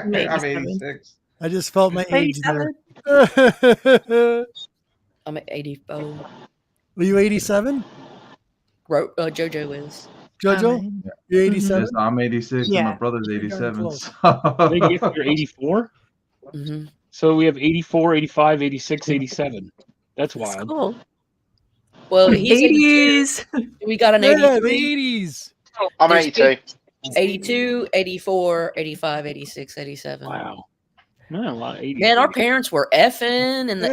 I'm 86. I just felt my age there. I'm at 84. Were you 87? JoJo is. JoJo? You're 87? Yes, I'm 86 and my Yeah. brother's 87. You're 84? Mm-hmm. So we have 84, 85, 86, 87. That's wild. Cool. Well, he's 80s. 82. We got an Yeah, 83. the 80s. I'm There's 82. 82, 84, 85, 86, 87. Wow. Man, a lot of 80s. Man, our parents were effing in the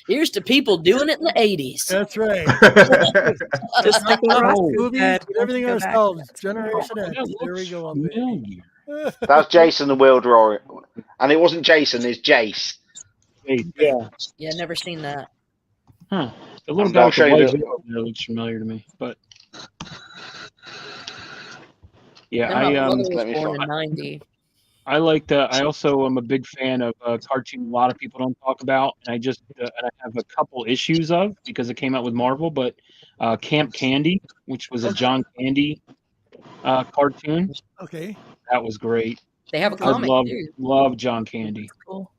Here's to people doing it in the 80s. That's right. Just like the Ross Movies, said, did everything go back. ourselves. Generation X. There we go. That's Jason the Wheeled Warrior. And it wasn't Jason, it's Jace. Yeah. Yeah, never seen that. Huh. The little I'll guy with show the you white the- hair there looks familiar to me, but yeah, And my mother let me was born in find- 90. I like the. I also am a big fan of a cartoon a lot of people don't talk about, and I have a couple issues of because it came out with Marvel, but Camp Candy, which was a John Candy cartoon. Okay. That was great. They have a comic too. Love John Candy. Cool.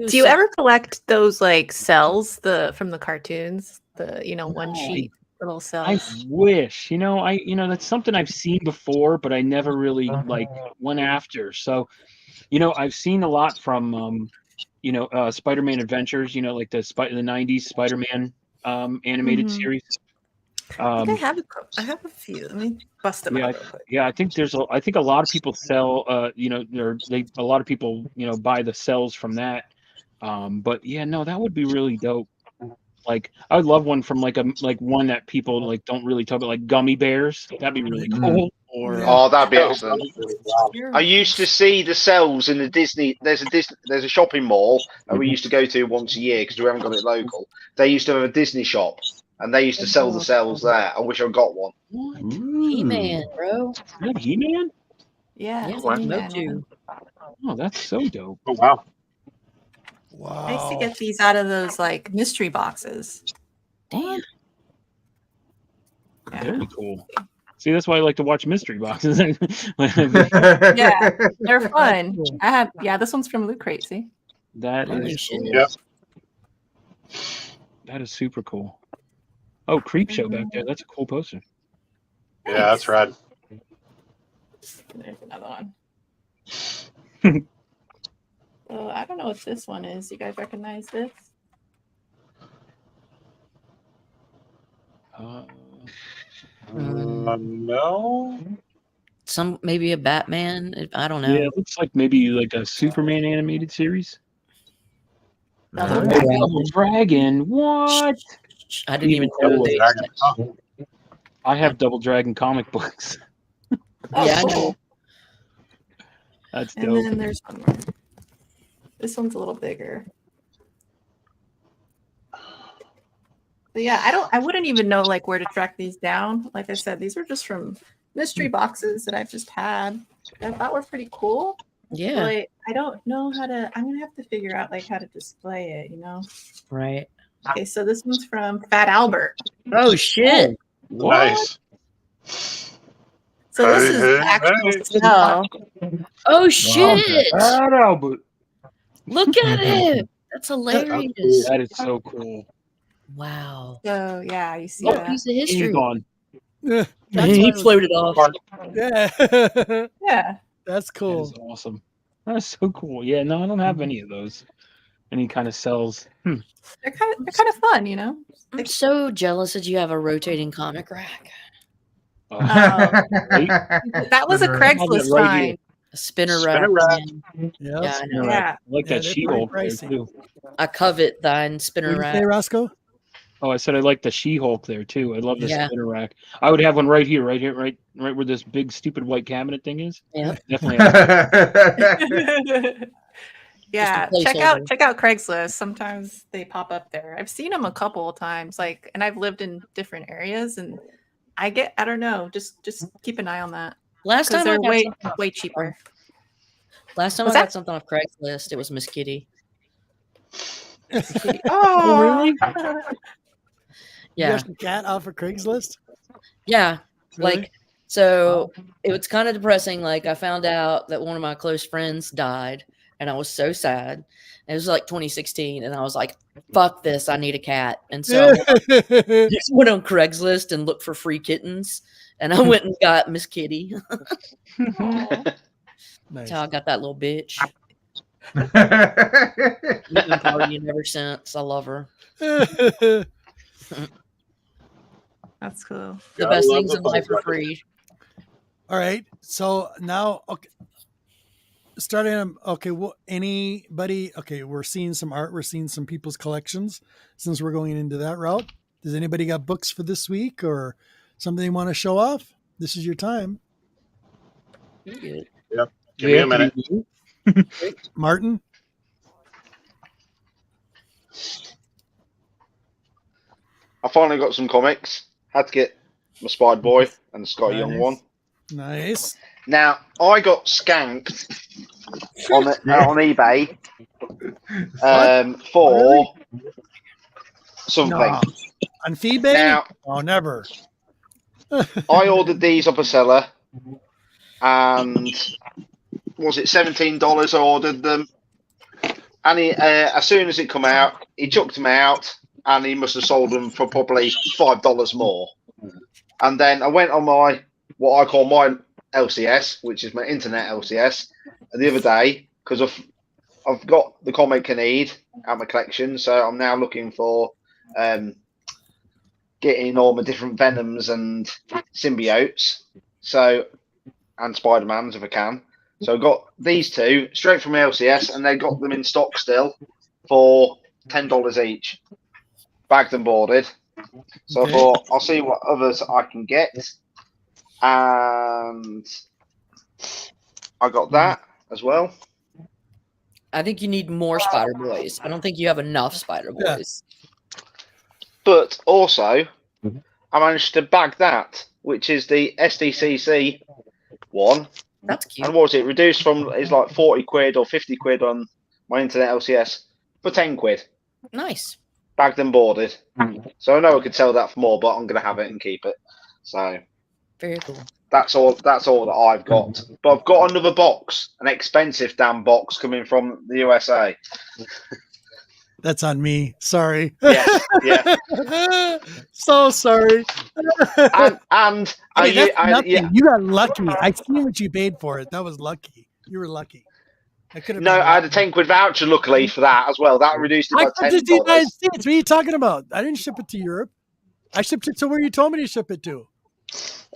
Do you ever collect those like cells from the cartoons? The one sheet little I cells. wish, that's something I've seen before, but I never really like went after. So, I've seen a lot from, Spider-Man Adventures, like the 90s Spider-Man animated Mhm. series. I think I have a few. Let me bust them out real quick. Yeah, I think I think a lot of people sell, a lot of people, buy the cells from that. But yeah, no, that would be really dope. Like, I would love one from like one that people like don't really talk about, like gummy bears. That'd be really cool. Or Oh, that'd be excellent. I used to see the cells in the Disney. There's a shopping mall that we used to go to once a year because we haven't got it local. They used to have a Disney shop, and they used to sell the cells there. I wish I got one. He-Man, bro. You have He-Man? Yeah. Yeah, He-Man Motu. one. Oh, that's so dope. Oh wow. Wow. I used to get these out of those like mystery boxes. Damn. Very cool. See, that's why I like to watch mystery boxes. Yeah, they're fun. This one's from Loot Crate, see? That Holy is shit. cool. Yeah. That is super cool. Oh, Creep Show back there. That's a cool poster. Yeah, that's rad. There's another one. So I don't know what this one is. You guys recognize this? No. Maybe a Batman. I don't know. Yeah, it looks like maybe like a Superman animated series. Double Oh, Dragon. Double Dragon. What? I didn't even know Double they. Dragon. I have Double Dragon comic books. Oh, Yeah, I know. cool. That's And dope. then there's one more. This one's a little bigger. But yeah, I wouldn't even know like where to track these down. Like I said, these were just from mystery boxes that I've just had. I thought were pretty cool. Yeah. But I don't know how to. I'm gonna have to figure out like how to display it. You know. Right. Okay, so this one's from Fat Albert. Oh shit! Nice. So this is Hey, the actual hey. cell. Oh shit! Fat Albert. Look at it. That's hilarious. That is so cool. So Wow. yeah, you see Oh, that. piece of He's history. gone. Yeah. He floated off. Yeah. Yeah. That's That cool. is awesome. That's so cool. Yeah, no, I don't have any of those. Any kind of cells. They're kind of fun, you know. I'm so jealous that you have a rotating comic rack. Oh, That was a Craigslist right find. here. A spinner Spinner rack. rack. man. Yeah. Yeah, I know. Yeah. I like Yeah, that they're She-Hulk pretty there pricey. too. I covet thine What spinner did you rack. say, Roscoe? Oh, I said I like the She-Hulk there too. I love the Yeah. spinner rack. I would have one right here, right where this big stupid white cabinet thing is. Yep. Definitely. Yeah, Just a check out placeholder. Craigslist. Sometimes they pop up there. I've seen them a couple of times, like, and I've lived in different areas, and I don't know, just keep an eye on that Last because time I they're got way something off- way cheaper. Last time What's I that? got something off Craigslist, it was Miss Kitty. Oh, really? You Yeah. got your cat off of Craigslist? Yeah. Really? Like, so it was kind of depressing. Like, I found out that one of my close friends died, and I was so sad. It was like 2016, and I was like, fuck this, I need a cat. And so I just went on Craigslist and looked for free kittens, and I went and got Miss Kitty. Nice. That's how I got that little bitch. We've been partying ever since. I love her. that's cool. The Gotta best love things the in life fun are free. All right. So now, okay, starting. Okay, well, anybody? Okay, we're seeing some art. We're seeing some people's collections. Since we're going into that route, does anybody got books for this week or something they want to show off? This is your time, Good. Yep. Give me a minute. Martin. I finally got some comics. Had to get my Spider Boy and the Scott Young Nice. one. Nice. Now I got skanked on eBay for something. No. On Feebay? Now Oh, never. I ordered these up a seller, and was it $17? I ordered them, and he, as soon as it come out, he chucked them out, and he must have sold them for probably $5 more. And then I went on my what I call my LCS, which is my internet LCS, the other day because I've got the comic I need at my collection, so I'm now looking for getting all my different Venoms and symbiotes, so and Spider-Mans if I can. So I got these two straight from LCS, and they got them in stock still for $10 each, bagged and boarded. So Okay. I thought I'll see what others I can get, and I got that as well. I think you need more Spider Boys. I don't think you have enough Spider Yeah. Boys. But also, I managed to bag that, which is the SDCC one. That's cute. And what was it? Reduced from it's like 40 quid or 50 quid on my internet LCS for 10 quid. Nice. Bagged and boarded. So I know I could sell that for more, but I'm gonna have it and keep it. So Very cool. that's all that I've got. But I've got another box, an expensive damn box coming from the USA. That's on me. Sorry. Yes, yeah. So sorry. And Hey, that's nothing. yeah. You got lucky. I seen what you paid for it. That was lucky. You were lucky. I could have. No, I had a 10 quid voucher luckily for that as well. That reduced it I by got to the United $10. States. What are you talking about? I didn't ship it to Europe. I shipped it to where you told me to ship it to.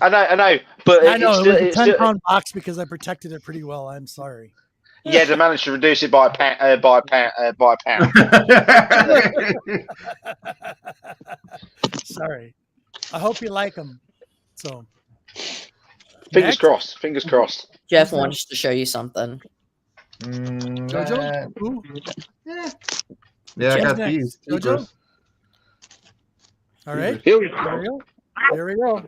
I know, but I know it's it was a it's still, 10-pound box because I protected it pretty well. I'm sorry. yeah, they managed to reduce it by a pound. By a pound. Sorry. I hope you like them. So, Fingers next, crossed. Fingers crossed. Jeff wants to show you something. JoJo. Ooh. Yeah, I Who's got next? these. JoJo. Tigers. All right. Here we There we go. go. Here we go.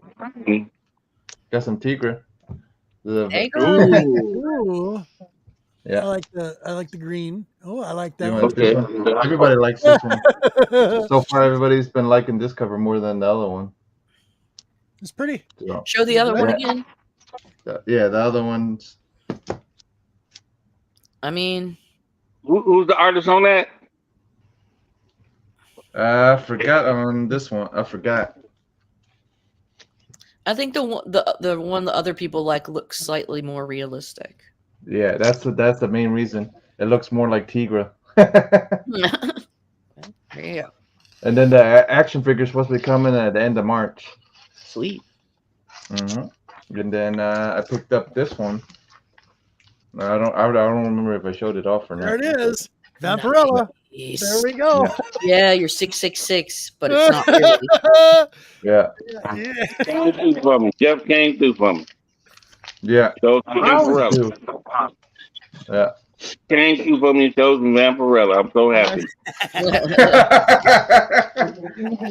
Got some Tigra. Ooh. Yeah. I like the green. Oh, I like that You one. want this one? Everybody likes this one. So far, everybody's been liking this cover more than the other one. It's pretty. So, Show the other one again. yeah, the other one's. I mean, Who's the artist on that? I forgot on this one. I forgot. I think the one the other people like looks slightly more realistic. Yeah, that's the main reason. It looks more like Tigra. There you go. And then the action figure is supposed to be coming at the end of March. Sweet. And then I picked up this one. I don't remember if I showed it off or not. There it is. Vampirella. Nice. There we go. Yeah, you're 666, but it's not really. Yeah. Came through for me. Jeff came through for me. Yeah. Shows Too. Vampirella. Yeah. Came through for me. Shows Vampirella. I'm so happy.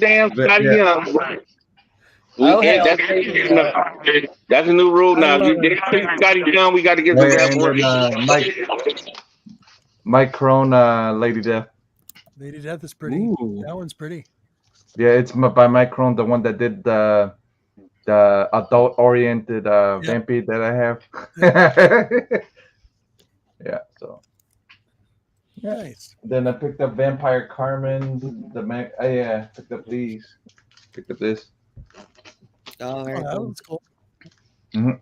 Damn, Scotty Young. That's a new rule now. You get Scotty Young, we got to get some Vampirella. Mike Crone, Lady Death. Lady Death is pretty. Ooh. That one's pretty. Yeah, it's by Mike Crone, the one that did the adult-oriented Vampy that I have. Yeah, so. Nice. Then I picked up Vampire Carmen. Picked up these. Picked up this. Oh, very that cool. one's cool.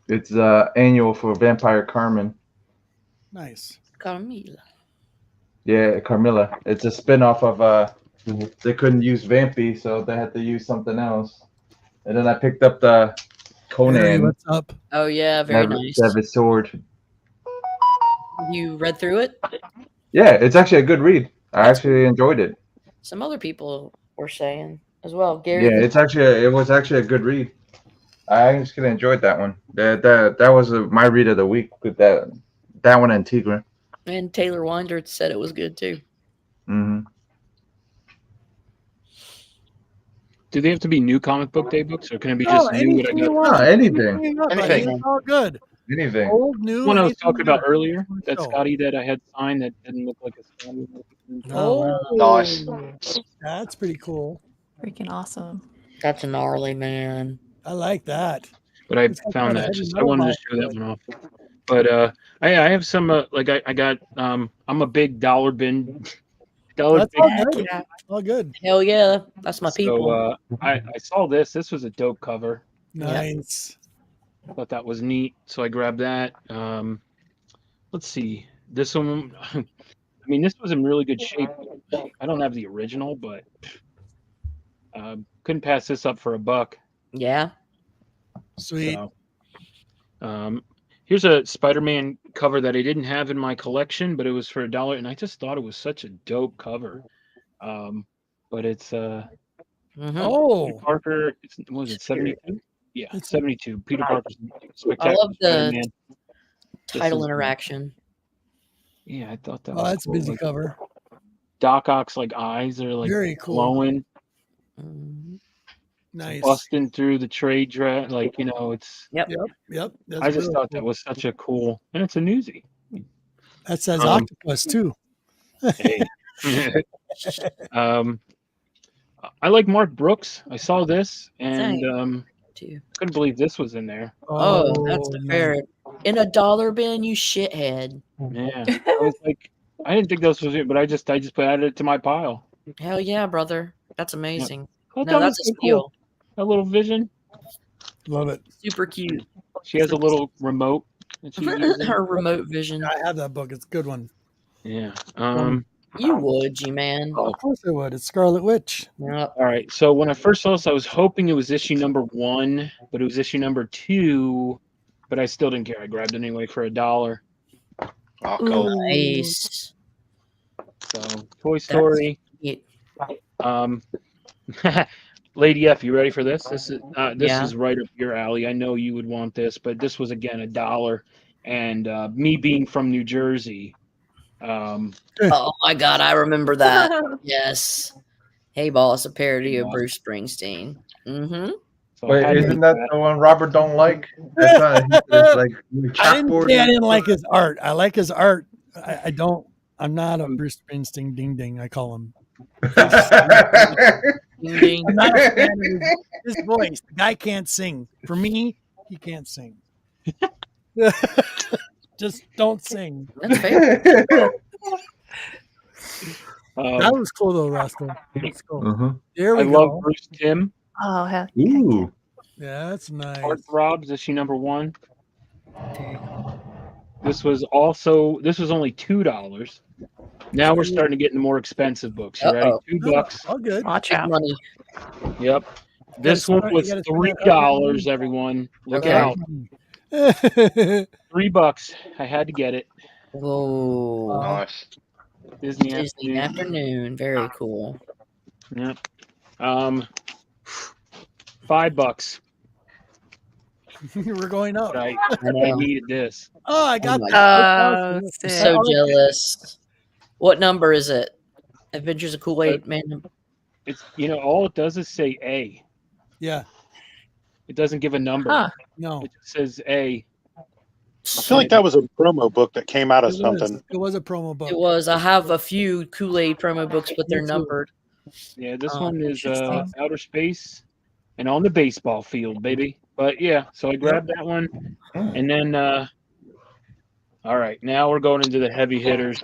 It's annual for Vampire Carmen. Nice. Carmilla. Yeah, Carmilla. It's a spin-off of they couldn't use Vampy, so they had to use something else. And then I picked up the Conan. Hey, what's up? Oh yeah, very nice. Savage Sword. You read through it? Yeah, it's actually a good read. I actually enjoyed it. Some other people were saying as well. Gary. Yeah, it was actually a good read. I actually enjoyed that one. That was my read of the week with that one and Tigra. And Taylor Winder said it was good too. Do they have to be new comic book day books, or can it be just new? What I anything you got? want. Anything. Anything. It's all good. Anything. Old, new. One I was anything talking you about want. earlier, that Oh. Scotty that I had signed that didn't look like a standard. Oh, Nice. That's pretty cool. Freaking awesome. That's gnarly, man. I like that. But I It's got found kinda that. heavy Just, I metal wanted to box show to that it. one off. But I have some I got I'm a big dollar bin. That's all bin. good. Yeah. All good. Hell yeah, that's my people. So I saw this. This was a dope cover. Nice. I thought that was neat, so I grabbed that. Let's see. This one, I mean, this was in really good shape. I don't have the original, but couldn't pass this up for $1. Yeah. Sweet. So, here's a Spider-Man cover that I didn't have in my collection, but it was for $1, and I just thought it was such a dope cover. But it's Peter Oh, Parker. What was it, 72? Yeah, It's- 72. Peter Parker's I Spectacular love the Spider-Man. title is- interaction. Yeah, I thought that oh, was that's a cool. busy Like, cover. Doc Ock's like eyes are like Very cool. glowing, Mhm. Nice. busting through the trade dress. Like, you know, it's. Yep. Yep. That's I just really thought cool. that was such a cool, and it's a newsie. That says um, octopus too. Hey. I like Mark Brooks. I saw this and Same. Too. couldn't believe this was in there. Oh, that's the no. ferret. In a dollar bin, you shithead. Yeah, I was like, I didn't think this was it, but I just added it to my pile. Hell yeah, brother. That's amazing. I thought No, that that's was a so steal. cool. That little Vision. Love it. Super cute. She has a little remote that she uses. Her remote vision. I have that book. It's a good one. Yeah. You would, G-Man. Of course I would. It's Scarlet Witch. Yep. All right. So when I first saw this, I was hoping it was issue number 1, but it was issue number 2. But I still didn't care. I grabbed it anyway for $1. Oh, cool. Nice. So Toy Story. It, Lady F, you ready for this? This Yeah. is right up your alley. I know you would want this, but this was again $1. And me being from New Jersey. oh my God, I remember that. Yes. Hey, boss, a parody of Bruce Springsteen. Mm-hmm. So I Wait, had to isn't make that the one Robert don't like? That's not, it's like I didn't chalkboard. say I didn't like his art. I like his art. I don't. I'm not a Bruce Springsteen ding ding. I call him. Ding, ding. I'm not a fan of his voice. The guy can't sing. For me, he can't sing. Just don't sing. That's fair. That was cool though, Rosko. That's cool. Uh-huh. There we I go. love Bruce Timm. Oh, heck. Ooh. Yeah, that's nice. Heartthrobs, issue number 1. This was only $2. Now we're starting to get into more expensive books. You ready? Uh-oh. $2. All good. Watch Big out. money. Yep. This gotta one spend- was you gotta spend that $3, everyone. Look Okay. out. $3. I had to get it. Whoa. Nice. Disney Disney Afternoon. Afternoon. Very cool. Yep. $5. We're going up. I know. needed this. Oh, I got my that. Oh, sick. So jealous. What number is it? Adventures of Kool-Aid Man. It's all it does is say A. Yeah. It doesn't give a number. Huh. No. It just says A. I feel like that was a promo book that came out of something. It was a promo book. It was. I have a few Kool-Aid promo books, but they're Me too. numbered. Yeah, this Oh, one is interesting. outer space and on the baseball field, baby. But yeah, so I grabbed that one, and then all right, now we're going into the heavy hitters.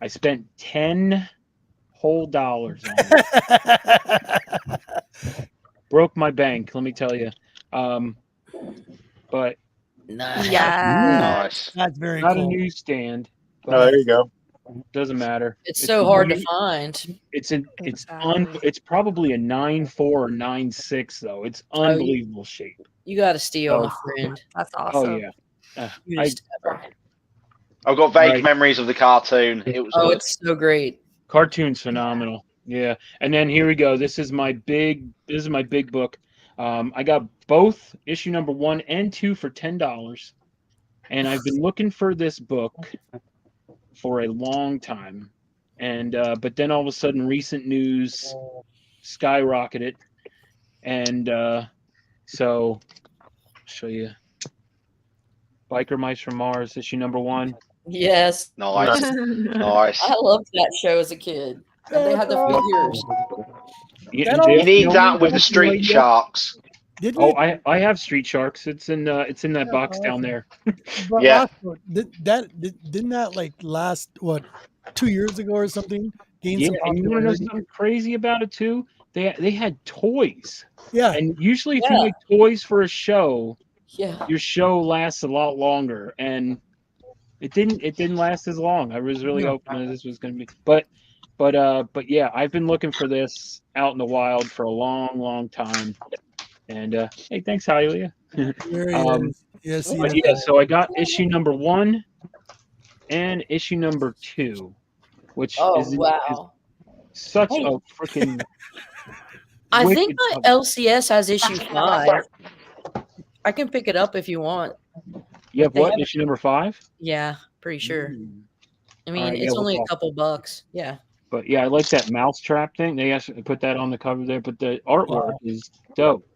I spent $10 whole on it. Broke my bank, let me tell you. But Nice. Yeah. Nice. That's very not a cool. newsstand. No, there you go. Doesn't matter. It's so hard to really- find. It's probably a 9.4 or 9.6 though. It's unbelievable shape. You got to steal, Oh. my friend. That's awesome. Oh yeah. You I- just ever. I've got vague Right. memories of the cartoon. It was Oh, good. it's so great. Cartoon's phenomenal. Yeah. And then here we go. This is my big book. I got both issue number 1 and 2 for $10. And I've been looking for this book for a long time. And but then all of a sudden recent news skyrocketed. And so I'll show you Biker Mice from Mars, issue number 1. Yes. Nice. Nice. I loved that show as a kid. And they had the figures. You need that with the Street Sharks. Did Oh, we? I have Street Sharks. It's in that box down there. But Yeah. Rosko, didn't that like last 2 years ago or something? Gain Yeah, some and you want to know popularity. something crazy about it too? They had toys, Yeah. and usually if Yeah. you make toys for a show, Yeah. your show lasts a lot longer, and it didn't last as long. I was really No. hoping that this was going to be, but yeah, I've been looking for this out in the wild for a long time, and hey, thanks, Hylia. There he Um, is. Yes, he But is. yeah, so I got issue number 1 and issue number 2, which Oh, is wow. such Hey. a freaking. I wicked think my cover. LCS has issue 5. I can pick it up if you want. You have They what? have- Issue number 5? Yeah, pretty sure. I mean, Alright, yeah, it's we'll only a talk. couple bucks. Yeah. But yeah, I like that mousetrap thing. They actually put that on the cover there, but the artwork is dope.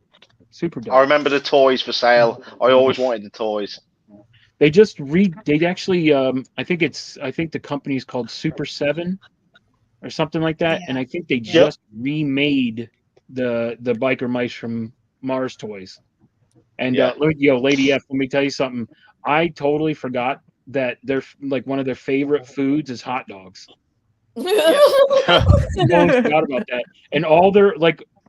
Super dope. I remember the toys for sale. I always wanted the toys. They actually I think the company's called Super 7 or something like that, and I think they just remade the Biker Mice from Mars toys. And Yeah. Lady F, let me tell you something. I totally forgot that they're like one of their favorite foods is hot dogs. I totally forgot about that. And all the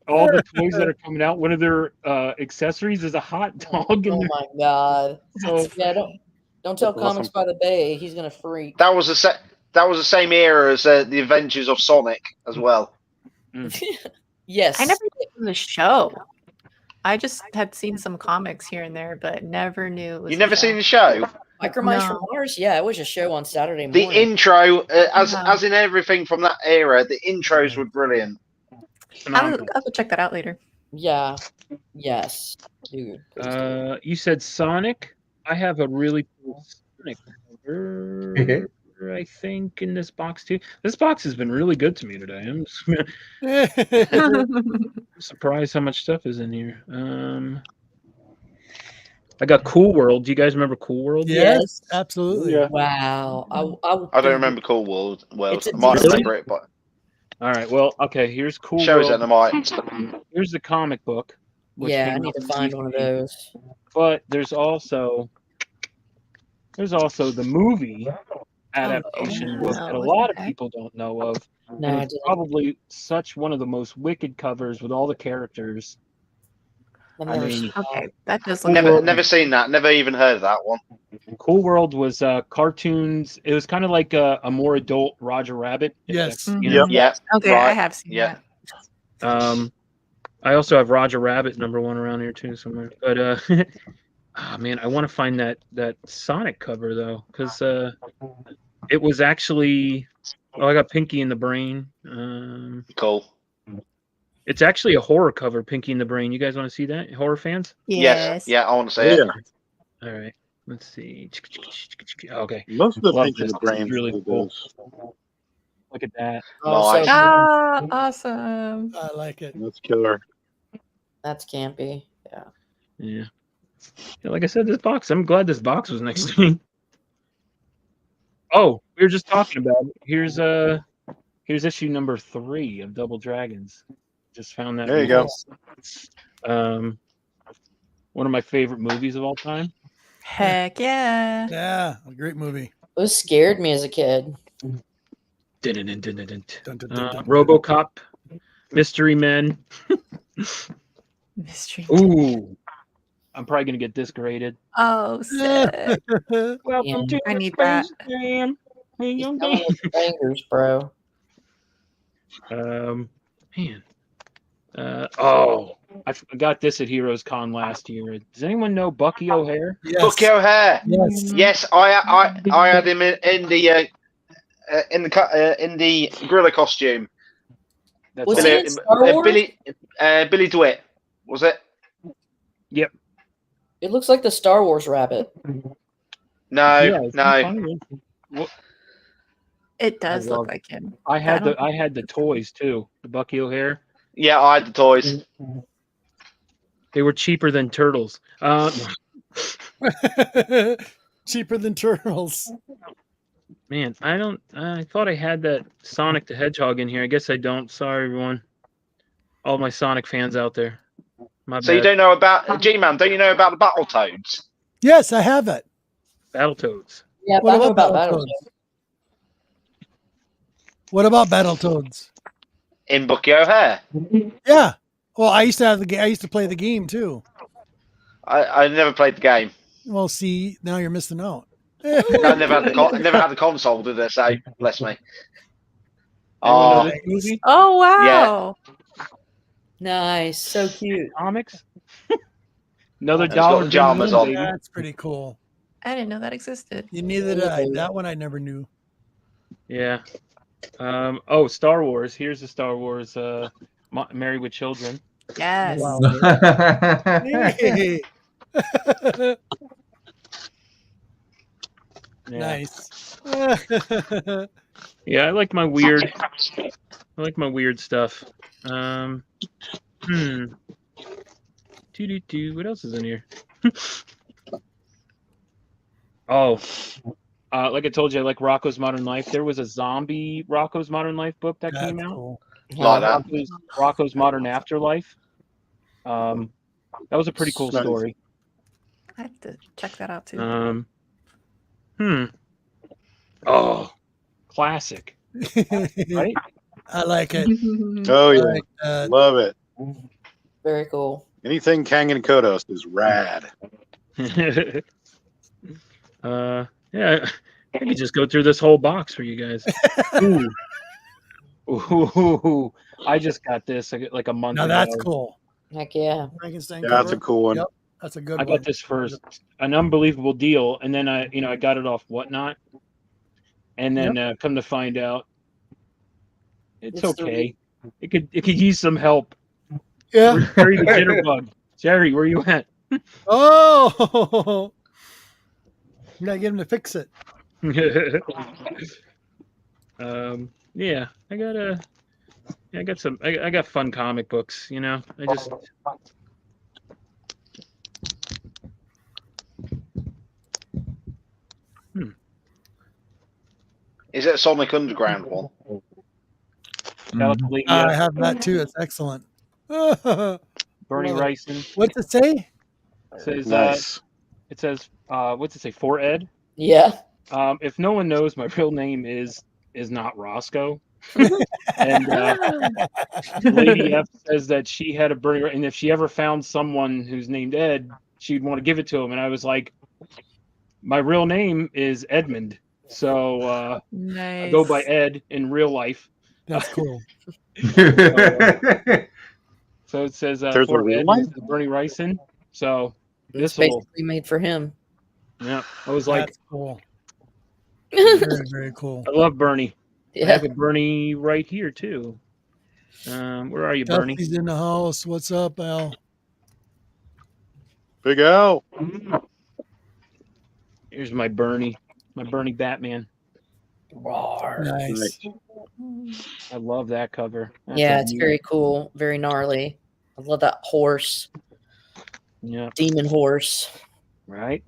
toys that are coming out, one of their accessories is a hot dog. Oh my god. So Yeah, don't tell That's awesome. Comics by the Bay. He's gonna freak. That was the that was the same era as the Adventures of Sonic as well. Yes. I never knew the show. I just had seen some comics here and there, but never knew it was. You never seen the show? Micro Mice from No. Mars? Yeah, it was a show on Saturday The morning. intro, as No. as in everything from that era, the intros were brilliant. I'll go check that out later. Yeah. Yes. Dude. You said Sonic. I have a really cool Sonic cover, I think, in this box too. This box has been really good to me today. I'm surprised how much stuff is in here. I got Cool World. Do you guys remember Cool World? Yes, absolutely. Yeah. Wow. I don't remember Cool World. Well, It's a I might Disney- remember it, but All right. Well, okay. Here's Cool shows World. it, I might. Here's the comic book. which Yeah, I came need out to from find one of DVD. those. But there's also the movie adaptation book that a lot of people don't know of. No, and I it's didn't. probably one of the most wicked covers with all the characters. I've I never mean, seen Okay, that does Cool look World- Never seen that. Never even heard of that one. Cool World was cartoons. It was kind of like a more adult Roger Rabbit. Yes. You know? Yeah. Okay, I Right. have seen Yeah. that. I also have Roger Rabbit #1 around here too somewhere. But oh man, I want to find that Sonic cover though, because it was actually I got Pinky in the Brain. Cool. It's actually a horror cover, Pinky in the Brain. You guys want to see that? Horror fans? Yes. Yeah, I want to see it. All right. Let's see. Okay. Most of the Love Pinky in this. the Brain This is really really cool. does. Look at that. Oh, so Ah, awesome. I like it. That's killer. that's campy. Yeah. Yeah. Like I said, this box. I'm glad this box was next to me. Oh, we were just talking about it. Here's issue #3 of Double Dragons. Just found that. There you go. One of my favorite movies of all time. Heck yeah. Yeah, a great movie. Those scared me as a kid. RoboCop, Mystery Men. Mystery. Ooh, I'm probably gonna get this graded. Oh, sick. Welcome to I the need that. Space Jam. Hey, young Some of man. those bangers, bro. Man. I got this at Heroes Con last year. Does anyone know Bucky O'Hare? Yes. Bucky O'Hare. Yes. Yes, I had him in the gorilla costume. That's Was all. he in Star Wars? Billy DeWitt, was it? Yep. It looks like the Star Wars rabbit. No, Yeah, it's no. funny. Well, It does I look love- like him. I had don't- I had the toys too. The Bucky O'Hare. Yeah, I had the toys. They were cheaper than turtles. Cheaper than turtles. Man, I thought I had that Sonic the Hedgehog in here. I guess I don't. Sorry, everyone. All my Sonic fans out there. My So you bad. don't know about G-Man? Don't you know about the Battletoads? Yes, I have it. Battletoads. Yeah, What but I know about about Battletoads? Battletoads. What about Battletoads? In Bucky O'Hare. Yeah. Well, I used to have I used to play the game too. I never played the game. Well, see, now you're missing out. I never had the console, did I say? Bless me. Anyone know Oh, this movie? Oh, wow. Nice. So cute. Comics? Another It's dollar. got pajamas on. That's pretty cool. I didn't know that existed. You neither did I. That one I never knew. Yeah. Star Wars. Here's the Star Wars. Married with Children. Yes. Hey. Yeah. Nice. Yeah, I like my weird. Stuff. What else is in here? Like I told you, I like Rocko's Modern Life. There was a zombie Rocko's Modern Life book that That's came out. cool. like that. Rocko's Modern Afterlife. That was a pretty cool Nice. story. I have to check that out too. Oh, classic, right? I like it. Oh I yeah, like that. love it. Very cool. Anything Kang and Kodos is rad. Yeah. I could just go through this whole box for you guys. Ooh. Ooh. I just got this like a month Now ago. that's cool. Heck yeah. Frankenstein Yeah, cover. that's a cool one. Yep, that's a good I one. got this for an unbelievable deal, and then I got it off Whatnot, and then come to find out, it's okay. It could use some help. Yeah. Jerry the Jitterbug. Jerry, where you at? Oh, you gotta get him to fix it. Yeah, I got fun comic books. I just. Is it a Sonic Underground one? I have that too. It's excellent. Bernie Ryson. What's it say? Says Nice. it says what's it say? For Ed. Yeah. If no one knows, my real name is not Rosko. And Lady F says that she had a Bernie, and if she ever found someone who's named Ed, she'd want to give it to him. And I was like, my real name is Edmund, so Nice. I go by Ed in real life. That's cool. So it says There's a for real Ed, life? Bernie Ryson. So It's this will, basically made for him. yeah. I was like, That's cool. Very, very cool. I love Bernie. I Yeah. have a Bernie right here too. Where are you, Bernie? Dusty's in the house. What's up, Al? Big Al. Here's my Bernie Batman. Nice. I love that cover. That's Yeah, a it's neat- very cool. Very gnarly. I love that horse. Yeah. Demon horse. Right.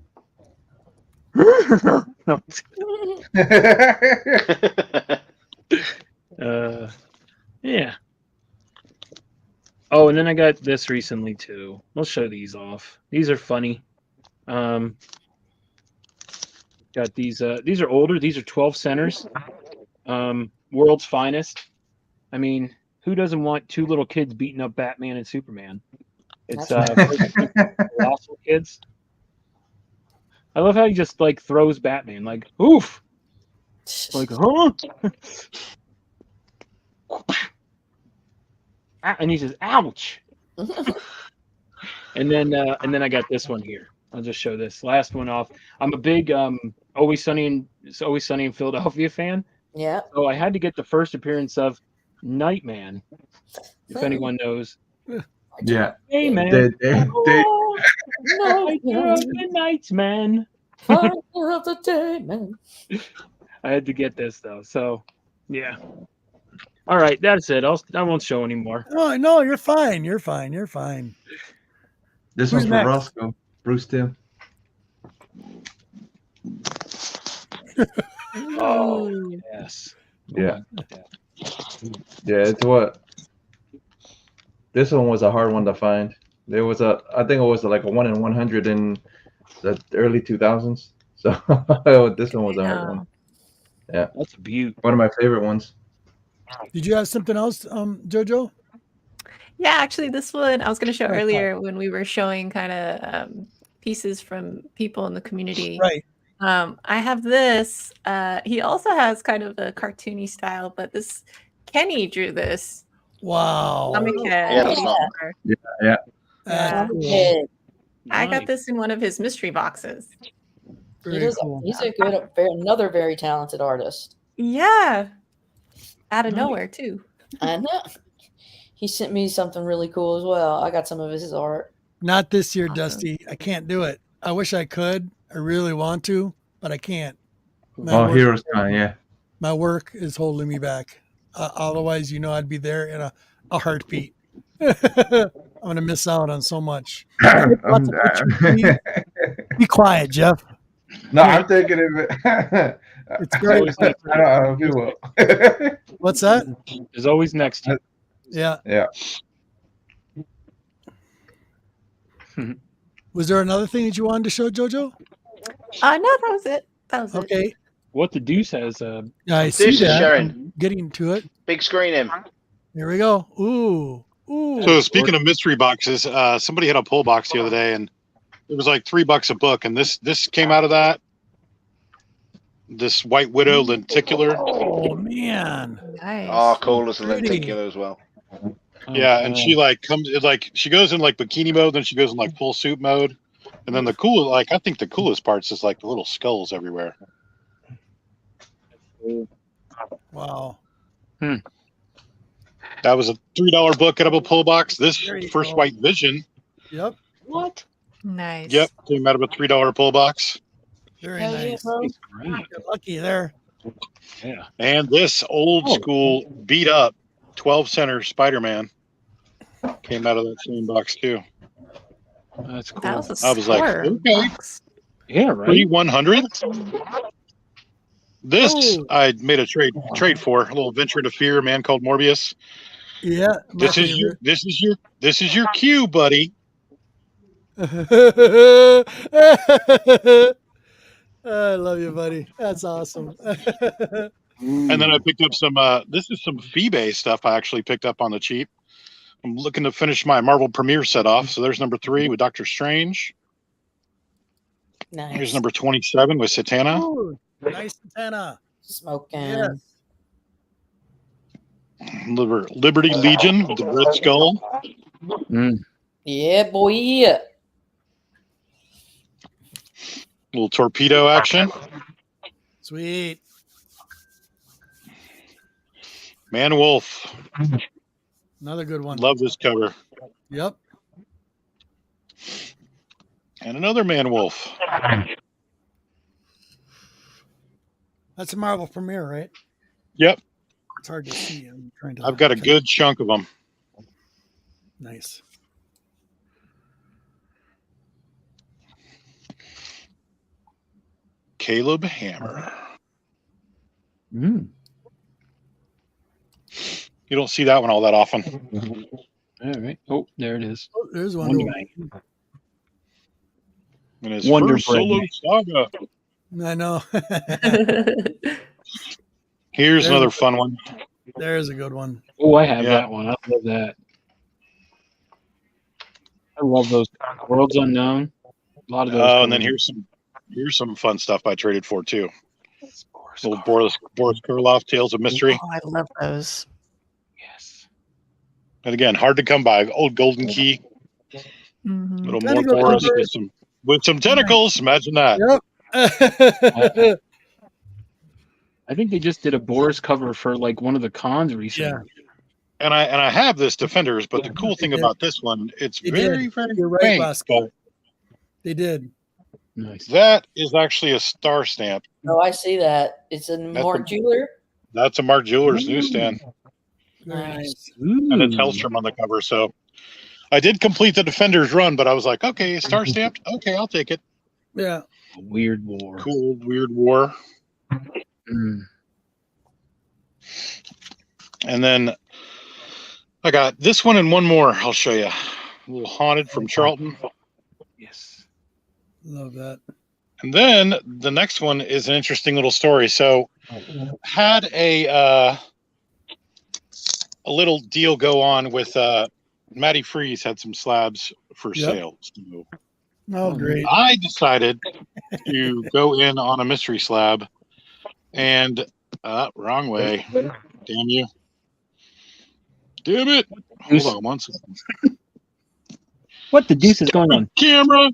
Yeah. Oh, and then I got this recently too. I'll show these off. These are funny. Got these. These are older. These are 12 centers. World's finest. I mean, who doesn't want two little kids beating up Batman and Superman? It's colossal kids. I love how he just like throws Batman like oof, like huh, and he says ouch. And then I got this one here. I'll just show this last one off. I'm a big Always Sunny in Philadelphia fan. Yeah. So I had to get the first appearance of Nightman, if anyone knows. Yeah. Hey man. They- Nightman. Fire of the day, man. I had to get this though. So yeah. All right, that's it. I won't show anymore. Oh no, you're fine. You're fine. You're fine. This Who's one's for next? Rosko. Bruce Tim. Oh yes. Yeah. Yeah, it's what. This one was a hard one to find. There was I think it was like a 1 in 100 in the early 2000s. So this one was a hard one. Yeah. That's a beaut. One of my favorite ones. Did you have something else, Jojo? Yeah, actually, this one I was going to show Oh, earlier when we were showing kind of pieces from people in the community. Right. I have this. He also has kind of a cartoony style, but this Kenny drew this. Wow. Comic head. Yeah, that's not- Yeah. That's cool. Yeah. I got Nice. this in one of his mystery boxes. Very cool. He's another very talented artist. Yeah. Out of nowhere, too. I know. He sent me something really cool as well. I got some of his art. Not this year, Awesome. Dusty. I can't do it. I wish I could. I really want to, but I can't. Oh, Heroes Con, yeah. My work is holding me back. Otherwise, I'd be there in a heartbeat. I'm going to miss out on so much. Lots of pictures. Be quiet, Jeff. No, I'm thinking of it. It's great. I don't know if you will. What's that? There's always next to Yeah. Yeah. Was there another thing that you wanted to show, Jojo? No, that was it. That was it. Okay. what the Deuce has. Yeah, I see Deuce is that. showing. Getting to it. Big screen him. Here we go. Ooh. So speaking of mystery boxes, somebody had a pull box the other day, and it was like $3 a book, and this came out of that. this White Widow lenticular. Oh man. Nice. Oh, cool as a Pretty. lenticular as well. Yeah, and she she goes in like bikini mode, then she goes in like full suit mode, and then I think the coolest parts is like the little skulls everywhere. Wow. That was a $3 book out of a pull box. This There you first go. White Vision. Yep. What? Nice. Yep, came out of a $3 pull box. Very Hell yeah, nice. bro. That's great. You're lucky there. Yeah. And this old school beat up 12 center Spider-Man came out of that same box too. That's cool. That was a I was like, score okay. box. Yeah, right. 3/100. This Oh. I made a trade for, a little venture into fear, a man called Morbius. Yeah. my This is your favorite. this is your cue, buddy. I love you, buddy. That's awesome. And then I picked up some this is some fee-based stuff I actually picked up on the cheap. I'm looking to finish my Marvel Premiere set off. So there's number 3 with Doctor Strange. Nice. Here's number 27 with Satana. Ooh, nice antenna. Smoking. Yes. Liberty Legion with the Red Skull. Yeah, boy. Little torpedo action. Sweet. Man Wolf. Another good one. Love this cover. Yep. And another Man Wolf. That's a Marvel premiere, right? Yep. It's hard to see. I'm trying to. I've got a good chunk of them. Nice. Caleb Hammer. Mm. You don't see that one all that often. All right. Oh, there it is. Oh, there's one. Wonder Wonder Man. And his Wonder first Bread solo Man. saga. I know. Here's There's- another fun one. There's a good one. Oh, I have Yeah. that one. I love that. I love those. Worlds Unknown. A lot of those. Oh, and then here's some fun stuff I traded for too. Little Boris Karloff, Tales of Mystery. Oh, I love those. Yes. And again, hard to come by. Old Golden Key. Mhm. Little Gotta more go Boris cover. with some tentacles. Imagine that. Yep. I think they just did a Boris cover for like one of the cons recently. And I have this Defenders, but the cool thing did. about this one, it's They very, did. very You're right, faint. Rosko. But They did. Nice. that is actually a star stamp. Oh, I see that. It's a Mark Jeweler. That's a Mark Jewelers newsstand. Very Nice. nice. And it's Hellstrom on the cover. So I did complete the Defenders run, but I was like, okay, star stamped. Okay, I'll take it. Yeah. Weird War. Cool, weird war. Mm. And then I got this one and one more. I'll show you. A little Haunted from Charlton. Yes. Love that. And then the next one is an interesting little story. So had a little deal go on with Matty Freeze had some slabs for Yep. sale. So Oh, great. I decided to go in on a mystery slab and wrong way. Damn you. Damn it. Hold on one second. What the deuce is going on? Camera.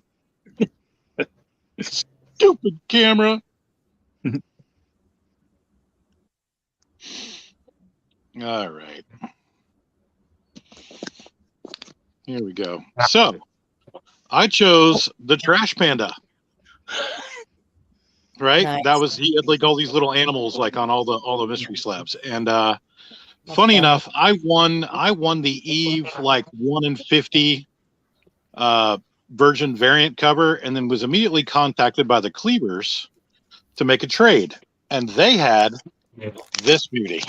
Stupid camera. All right. Here we go. So I chose the Trash Panda. Right? Nice. That was he had like all these little animals like on all the mystery slabs. And funny enough, I won the Eve like 1 in 50 version variant cover, and then was immediately contacted by the Cleavers to make a trade. And they had this beauty.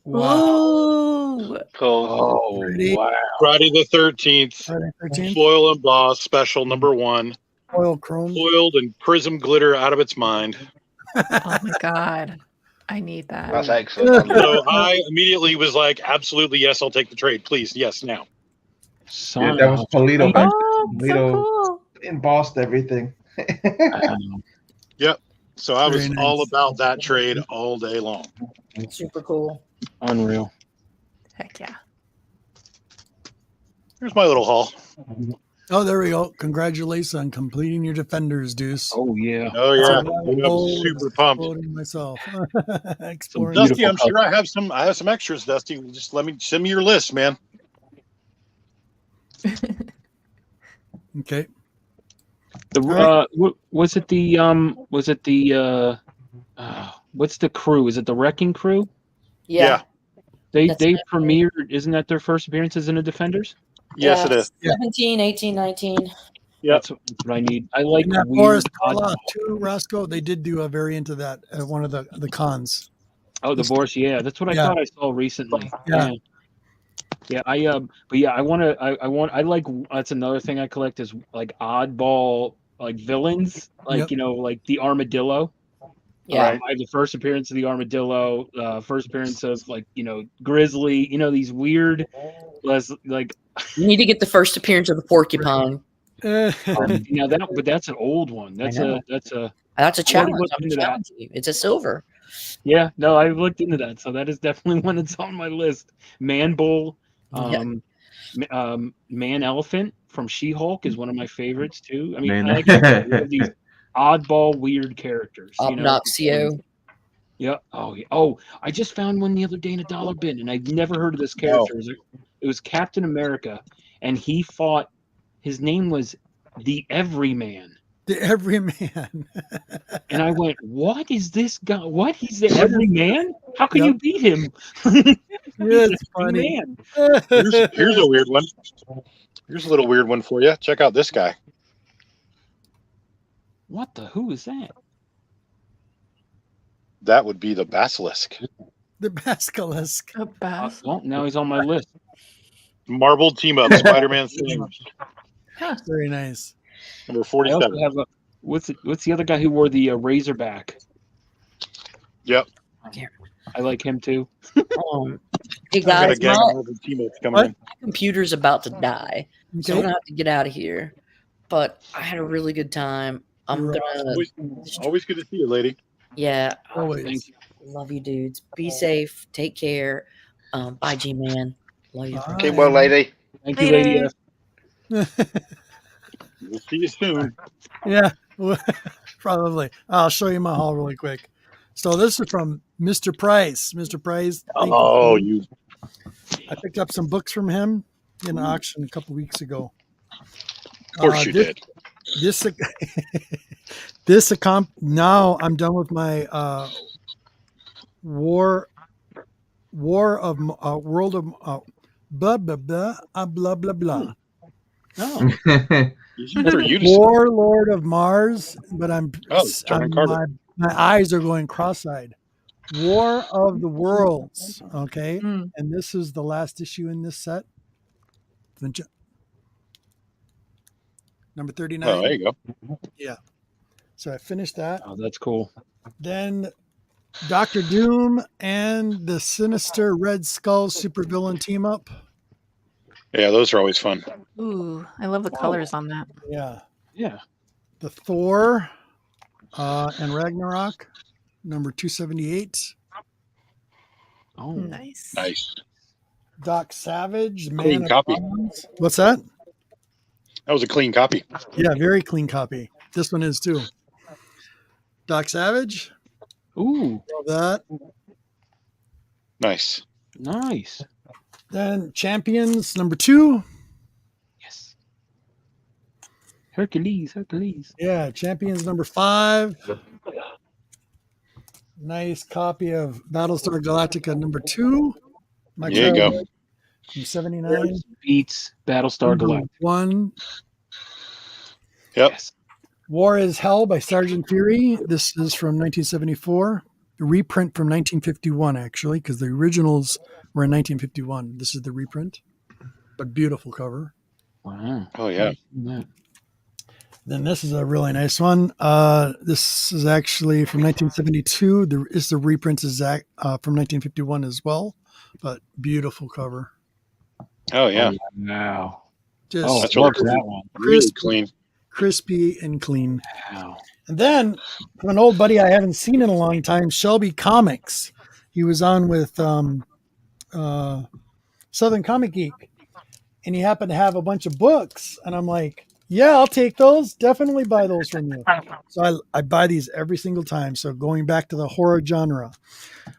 Ooh. Cool. Oh, Pretty. wow. Friday the 13th. Friday 13th. Foil embossed special number 1. Oil chrome. Foiled and prism glitter out of its mind. Oh my god. I need that. That's excellent. So I immediately was like, absolutely, yes, I'll take the trade. Please, yes, now. Yeah, that was Polito. Oh, so Polito cool. embossed everything. Yep. So I was Very all nice. about that trade all day long. Super cool. Unreal. Heck yeah. Here's my little haul. Oh, there we go. Congratulations on completing your Defenders, Deuce. Oh yeah. Oh yeah, I'm I'm super pumped. exploding myself. Some Exploring. beautiful Dusty, I'm color. sure I have some extras. Dusty, just send me your list, man. Okay. The right. was it the what's the crew? Is it the Wrecking Crew? Yeah. They That's they it. premiered. Isn't that their first appearances in the Defenders? Yes, it is. 17, 18, 19. Yep. That's what I need. I like And that weird. Boris Karloff too, Roscoe. They did do a variant of that at one of the cons. Oh, the Boris. Yeah, that's what I Yeah. thought I saw recently. Yeah. Yeah, but yeah, I like, that's another thing I collect is like oddball, like villains, like, Yep. like the Armadillo. Yeah. I have the first appearance of the Armadillo, first appearance of like, Grizzly, these weird, like, You need to get the first appearance of the porcupine. but that's an old one. That's know. that's a That's a I already challenge. looked I'm into that. challenging you. It's a silver. Yeah, no, I looked into that, so that is definitely one that's on my list. Man Bull, Yeah. Man Elephant from She-Hulk is one of my favorites too. I mean, Man. like I said, we have these oddball, weird characters. Obnoxio. Yeah. Oh, yeah. Oh, I just found one the other day in a dollar bin, and I'd never heard of this character. It was Captain America, and he fought. His name was the Everyman. The Everyman. And I went, "What is this guy? What? He's the Everyman? How can you beat him?" Yeah, it's funny. Man. Here's a weird one. Here's a little weird one for you. Check out this guy. What the? Who is that? That would be the Basilisk. The Basilisk. A bass. Well, now he's on my list. Marvel team up. Spider-Man thing. Very nice. Number I 47. also have a what's the other guy who wore the Razorback? Yep. I like him too. Hey I've got a guys, gang my of Marvel teammates coming in. computer's about to die, so I'm Okay. gonna have to get out of here. But I had a really good time. I'm You're gonna, Always good to see you, lady. yeah. Always. Thank you. Love you, dudes. Be safe. Take care. Bye, G-Man. Love you. Bye. Keep well, lady. Thank you, Lady Later. F. We'll see you soon. Yeah, probably. I'll show you my haul really quick. So this is from Mr. Price. Mr. Price. thank you. Oh, you. I picked up some books from him in an auction a couple weeks ago. Of course you did. Now I'm done with my World of blah blah blah blah blah blah. Oh, Warlord of Mars, but John Carter. my eyes are going cross-eyed. War of the Worlds. Okay, Mm. and this is the last issue in this set. Number 39. Oh, there you go. Yeah. So I finished that. oh, that's cool. Then Doctor Doom and the Sinister Red Skull supervillain team up. Yeah, those are always fun. Ooh, I love the colors on that. Yeah. Yeah. The Thor and Ragnarok, number 278. Oh, Nice. Nice. Doc Savage, the Clean Man of copy. Bronze. What's that? That was a clean copy. Yeah, very clean copy. This one is too. Doc Savage. Ooh, Love that. Nice. nice. Then Champions, number 2. Yes. Hercules. Yeah, Champions, number 5. Nice copy of Battlestar Galactica, number 2. My There you go. childhood from 79. Beats Battlestar Galactica. 1. Yep. Yes. War is Hell by Sergeant Fury. This is from 1974. A reprint from 1951, actually, because the originals were in 1951. This is the reprint, but beautiful cover. Wow. Oh, yeah. Then this is a really nice one. This is actually from 1972. The reprint is from 1951 as well, but beautiful cover. Oh, yeah. Wow. Just Oh, That's I love really that cool. one. Really clean. crispy and clean. Wow. And then from an old buddy I haven't seen in a long time, Shelby Comics. He was on with Southern Comic Geek, and he happened to have a bunch of books, and I'm like, yeah, I'll take those. Definitely buy those from you. So I buy these every single time. So going back to the horror genre,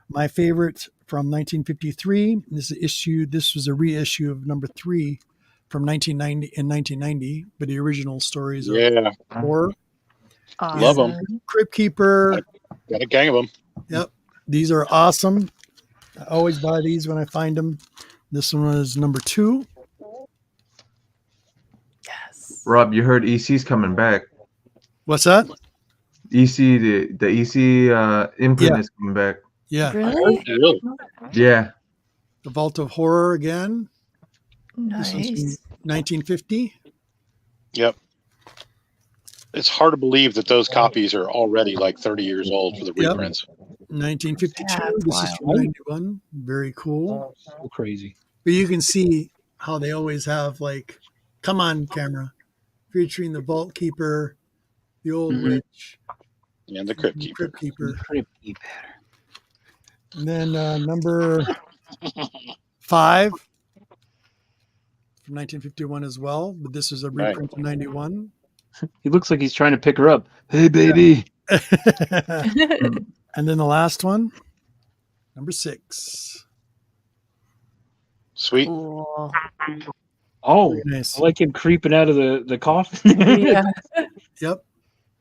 my favorite from 1953. This was a reissue of number 3 from 1990, but the original stories of horror. Love them. Crypt Keeper. Got a gang of them. Yep. These are awesome. I always buy these when I find them. This one was number 2. Yes. Rob, you heard EC's coming back. What's that? EC, the EC imprint is coming back. Yeah. Really? Really? Yeah. The Vault of Horror again. This one's from Nice. 1950. Yep. It's hard to believe that those copies are already like 30 years old for the Yep. reprints. 1952. Yeah, that's This is from 91. Very cool. So crazy. But you can see how they always have, like, come on, camera, featuring the Vault Keeper, the Old Mhm. Witch, And the Crypt the Keeper. Crypt Keeper. Crypt Keeper. And then number 5 from 1951 as well, but this is a Right. reprint of 91. He looks like he's trying to pick her up. Hey, baby. And then the last one, number 6. Sweet. Cool. Oh, Very nice. I like him creeping out of the coffin. Yeah. Yep.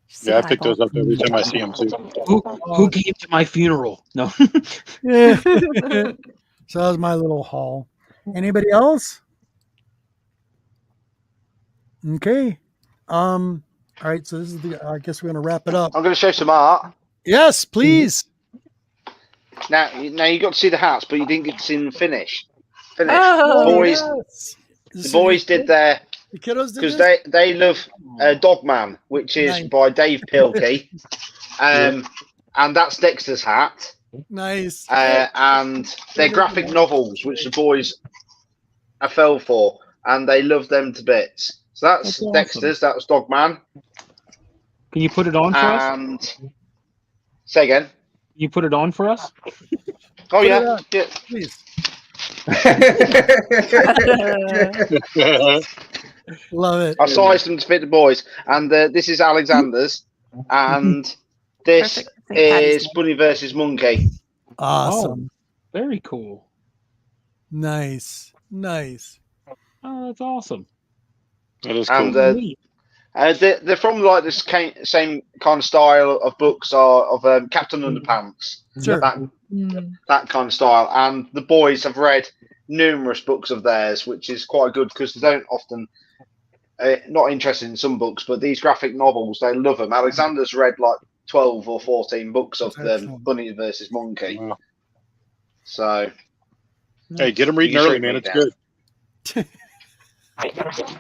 Just Yeah, I an pick those eyeball. up every time I see them too. Who came to my funeral? No. Yeah. So that was my little haul. Anybody else? Okay. All right. So this is I guess we're gonna wrap it up. I'm going to show some art. Yes, please. Now you got to see the hats, but you didn't get to see them finish. Oh, boys, yes. the boys did their The kiddos did because this? they love Dogman, which is Nice. by Dave Pilkey, and that's Dexter's hat, Nice. and they're graphic novels, which the boys I fell for, and they love them to bits. So that's That's awesome. Dexter's. That was Dogman, Can you put it on for us? and say again. Can you put it on for us? Oh Put it yeah, on. yeah. Please. Love it. I sized them to fit the boys, and this is Alexander's, and this Perfect. St. Patty's is Bunny versus Monkey. Awesome. Very cool. Nice. Nice. Oh, that's awesome. That is cool. And Neat. they're from like this same kind of style of books of Captain Underpants, Sure. that kind of style. And the boys have read numerous books of theirs, which is quite good because they don't often not interested in some books, but these graphic novels they love them. Alexander's read like 12 or 14 books of Excellent. Bunny versus Monkey. Wow. So Hey, get them reading You early, should man. read It's that. good.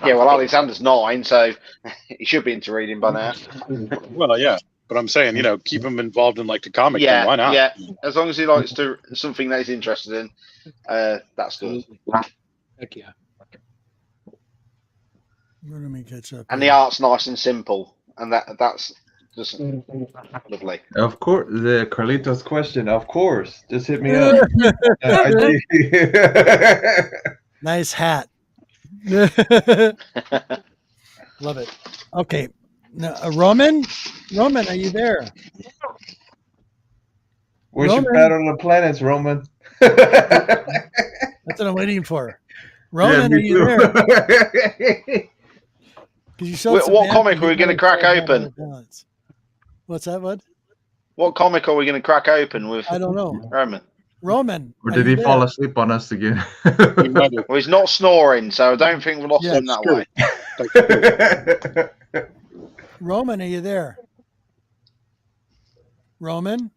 yeah, well Alexander's 9, so he should be into reading by now. Well, yeah. But I'm saying, keep them involved in like the comic thing. Yeah, Why not? yeah. As long as he likes to something that he's interested in, that's good. Heck yeah. Let me catch up. And the art's nice and simple, and that's just lovely. Of course, the Carlitos question. Of course, just hit me up. Nice hat. Love it. Okay. Now, Roman, are you there? We should Roman. battle the planets, Roman. That's what I'm waiting for. Roman, Yeah, are me you too. there? 'Cause you showed What some comic animals, are we going to you crack showed open? animal talents. What's that, bud? What comic are we going to crack open with I don't know. Roman? Roman. Or are did you he fall there? asleep on us again? Well, he's not snoring, so I don't think we lost Yeah, him that way. Roman, are you there? Roman?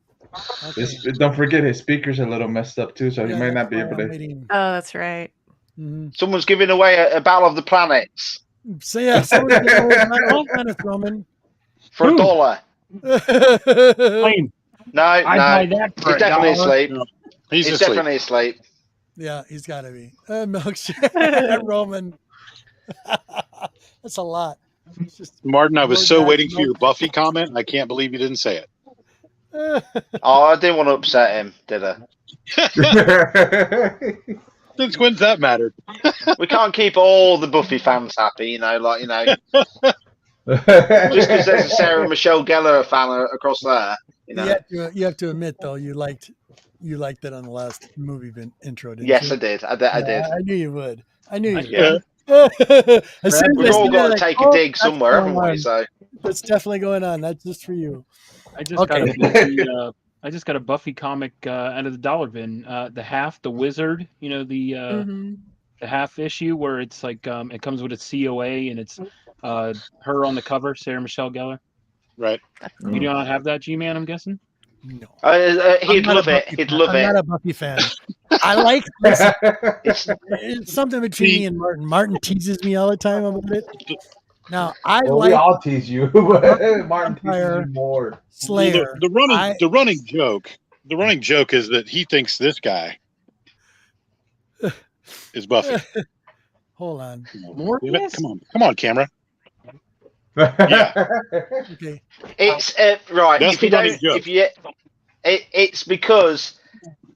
Okay. Don't forget his speaker's a little messed up too, so he Yeah, might that's not be why able I'm to. waiting. Oh, that's right. Mhm. Someone's giving away a Battle of the Planets So yeah, someone get over my own planets, Roman. for Ooh. $1. Flame. No, I'd buy no. that for He's definitely $1. asleep. No, he's He's asleep. definitely asleep. Yeah, he's got to be. Milkshake. Roman. That's a lot. It's just Martin, I was so Bojack waiting for your Horseman. Buffy comment. I can't believe you didn't say it. Oh, I didn't want to upset him, did I? Since when's that mattered? We can't keep all the Buffy fans happy, just because there's a Sarah Michelle Gellar fan across there, You have to admit though, you liked that on the last movie intro, didn't Yes, you? I did. I did. I knew you would. I knew you Yeah. would. As soon as We've I all said got it, to take a oh, dig that's somewhere, going haven't we? on. So That's definitely going on. That's just for you. I just got a Buffy, I just got a Buffy comic out of the dollar bin. The Wizard. The half issue where it's like it comes with a COA and it's her on the cover, Sarah Michelle Gellar. Right. You do not have that, G-Man, I'm guessing? No. he'd love it. He'd love I'm it. not a Buffy fan. I like listen, it's something between me and Martin. Martin teases me all the time about it. Now we like all tease you, but Martin teases Vampire you more. Slayer. The running joke is that he thinks this guy is Buffy. Hold on. Come on, camera. Yeah. Okay. It's right. That's If you the running don't, joke. if you, it's because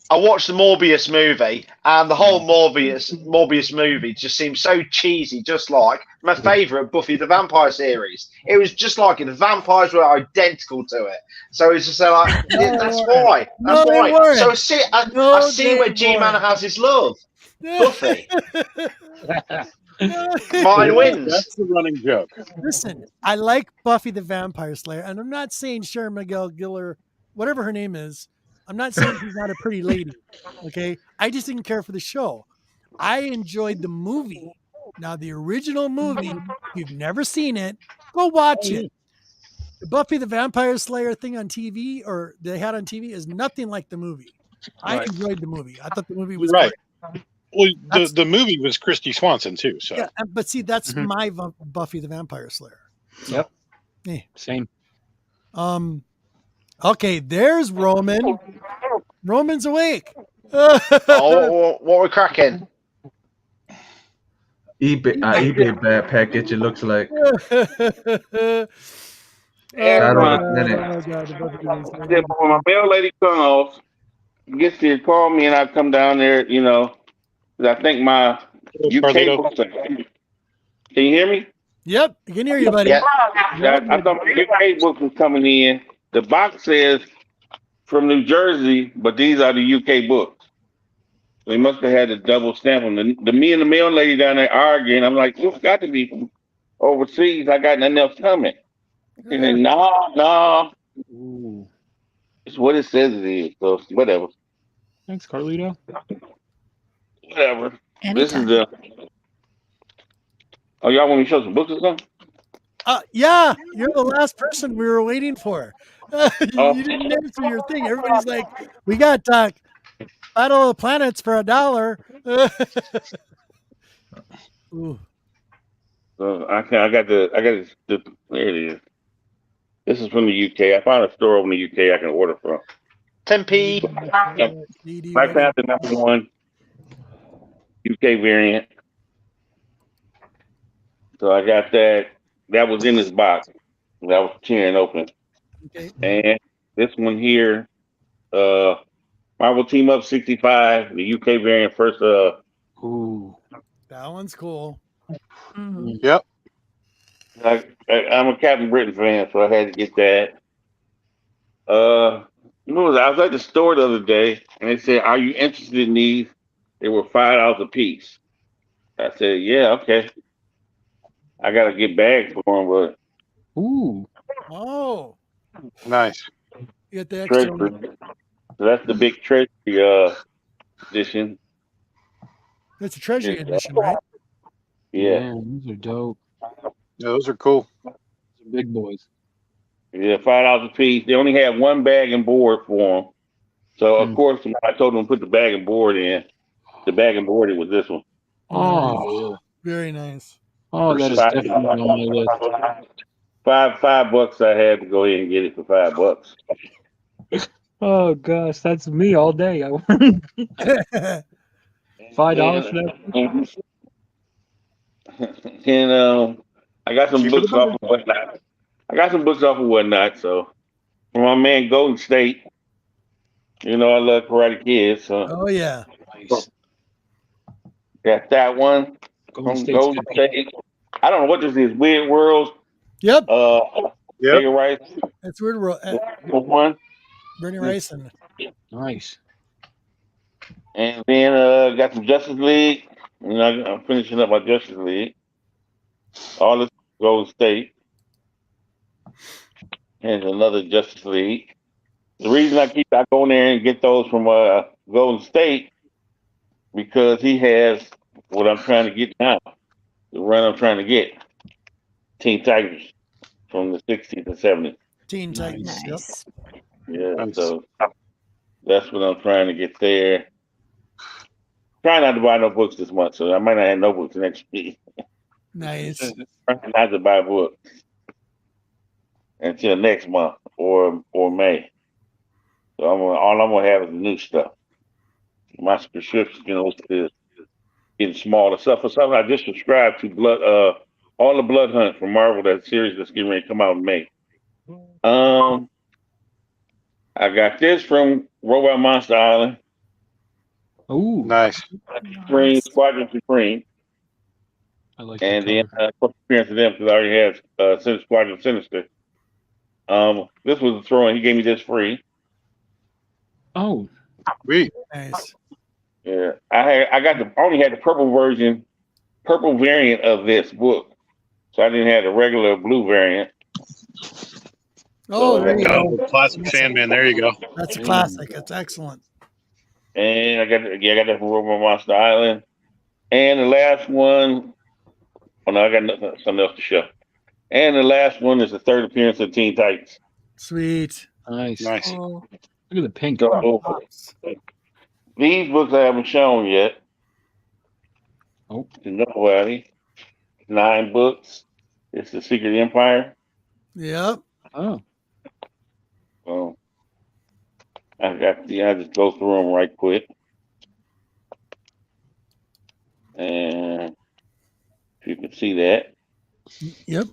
I watched the Morbius movie, and the whole Morbius movie just seems so cheesy, just like my favourite Buffy the Vampire series. It was just like it. The vampires were identical to it, so it's just like that's why. That's why. So I see where G-Man has his love. Buffy. Mine wins. That's the running joke. Listen, I like Buffy the Vampire Slayer, and I'm not saying Sarah Miguel Gellar, whatever her name is, I'm not saying she's not a pretty lady. Okay. I just didn't care for the show. I enjoyed the movie. Now, the original movie, if you've never seen it, go watch it. The Buffy the Vampire Slayer thing on TV, or they had on TV, is nothing like the movie. I enjoyed the movie. I thought the movie was right. great. Well, the movie was Christy Swanson too. So yeah, but see, that's my Buffy the Vampire Slayer. So, yep. Same. Okay, there's Roman. Roman's awake. Oh, what we're cracking? eBay bad package. It looks like. When my mail lady comes, gets here, call me, and I come down there. I think my UK books. Can you hear me? Yep, I can hear you, buddy. Yeah. I thought my UK book was coming in. The box says from New Jersey, but these are the UK books. They must have had a double stamp on the me and the mail lady down there arguing. I'm like, it's got to be from overseas. I got nothing else coming. And then, no. It's what it says it is. So whatever. Thanks, Carlito. Whatever. Anytime. This is the. Oh, y'all want me to show some books or something? Yeah, you're the last person we were waiting for. You didn't answer your thing. Everybody's like, we got Battle of the Planets for $1. Ooh. So I got the there it is. This is from the UK. I found a store over in the UK I can order from. 10p. Black Panther #1 UK variant. So I got that. That was in this box. That was tearing open. Okay. And this one here, Marvel Team Up 65, the UK variant first. Ooh. That one's cool. Yep. I'm a Captain Britain fan, so I had to get that. I was at the store the other day, and they said, "Are you interested in these?" They were $5 a piece. I said, "Yeah, okay." I gotta get bags for them, but ooh, oh, nice. You get the extra treasury. So that's the big treasury edition. It's a treasury edition, right? Yeah, these are dope. Yeah, those are cool. These are big boys. Yeah, $5 a piece. They only had one bag and board for them. So of course, when I told them to put the bag and board in, the bag and board it was this one. Oh, very nice. Oh, that is definitely on my list. $5 I had to go ahead and get it for $5. Oh gosh, that's me all day. $5 for that. And I I got some books off of Whatnot. So from my man Golden State, you know I love Karate Kid, so Oh yeah. Nice. got that one Golden from State's Golden good. State. I don't know what this is. Weird World. Yep. Edgar Rice. That's Weird World. One. Bernie Rice and Nice. And then got some Justice League. And I'm finishing up my Justice League. All this Golden State. And another Justice League. The reason I go in there and get those from Golden State because he has what I'm trying to get now. The run I'm trying to get. Teen Titans from the 60s and 70s. Teen Titans. Nice. Yeah, Nice. so that's what I'm trying to get there. Trying not to buy no books this month, so I might not have no books next week. Nice. Trying not to buy books until next month or May. So all I'm gonna have is the new stuff. My subscription, is getting smaller. Stuff for something I just subscribed to all the Blood Hunt from Marvel, that series that's getting ready to come out in May. I got this from Robot Monster Island. Oh, Nice. Squadron Supreme. I like And the then appearance of them because I already have Squadron Sinister. This was a throw-in. He gave me this free. Oh, Sweet. Nice. Yeah, I only had the purple variant of this book, so I didn't have the regular blue variant. Oh, there you go. Classic Sandman. There you go. That's a classic. That's excellent. And I got that from Robot Monster Island. And the last one, oh no, I got something else to show. And the last one is the third appearance of Teen Titans. Sweet. nice. Nice. Oh, Look at the pink. So, these books I haven't shown yet. Oh. To nobody. 9 books. It's The Secret Empire. Yep. Oh, So I just go through them right quick. And if you can see that. Yep.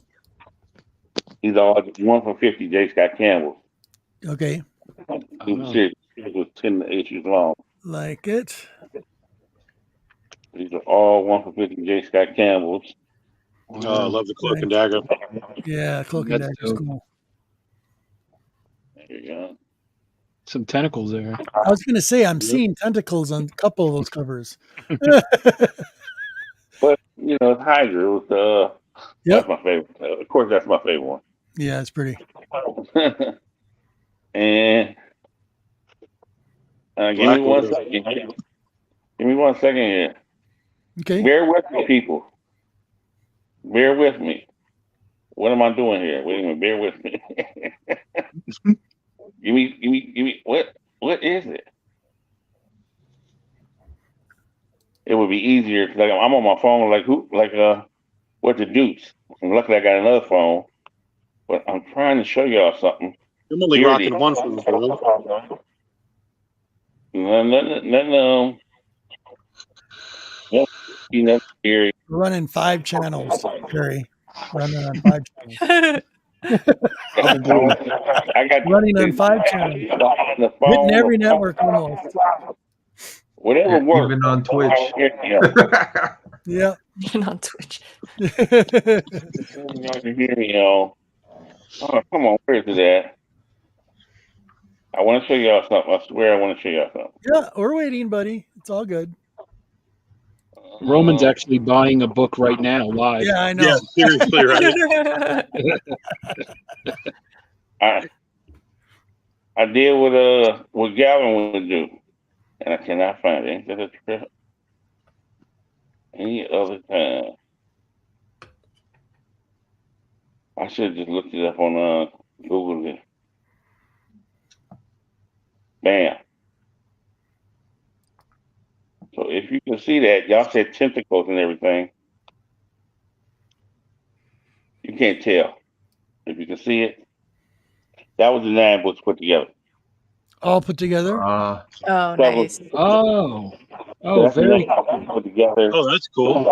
These are all 1 for 50 J. Scott Campbell. Okay. Series was 10 issues long. Like it. These are all 1 for 50 J. Scott Campbell's. Oh, I love the Cloak and Dagger. Yeah, Cloak and That's Dagger's dope. cool. There you go. some tentacles there. I was gonna say I'm seeing tentacles on a couple of those covers. But it's Hydra. It was, Yep. That's my favorite. Of course, that's my favorite one. Yeah, it's pretty. And give me 1 second. Give me 1 second here. Okay. Bear with me, people. Bear with me. What am I doing here? Wait a minute. Bear with me. Give me. What is it? It would be easier because I'm on my phone. What the deuce? And luckily, I got another phone. But I'm trying to show y'all something. I'm only Here it rocking is. one for the No. Here. We're running 5 channels, Perry. Running on 5 channels. I got Running on 5 channels. on the phone. Hitting every network almost. Whatever works. Even on Twitch. Yeah. even on Twitch. You can hear me, y'all. Oh, come on, where is it at? I want to show y'all something. I swear I want to show y'all something. Yeah, we're waiting, buddy. It's all good. Roman's actually buying a book right now live. Yeah, I know. Yeah, seriously, right? I did what Gavin would do, and I cannot find it. Ain't that a trip? Any other time, I should have just looked it up on Google. Bam. So if you can see that, y'all said tentacles and everything. You can't tell. If you can see it, that was the 9 books put together. All put together. Oh, nice. Oh, That's very put together. Oh, that's cool.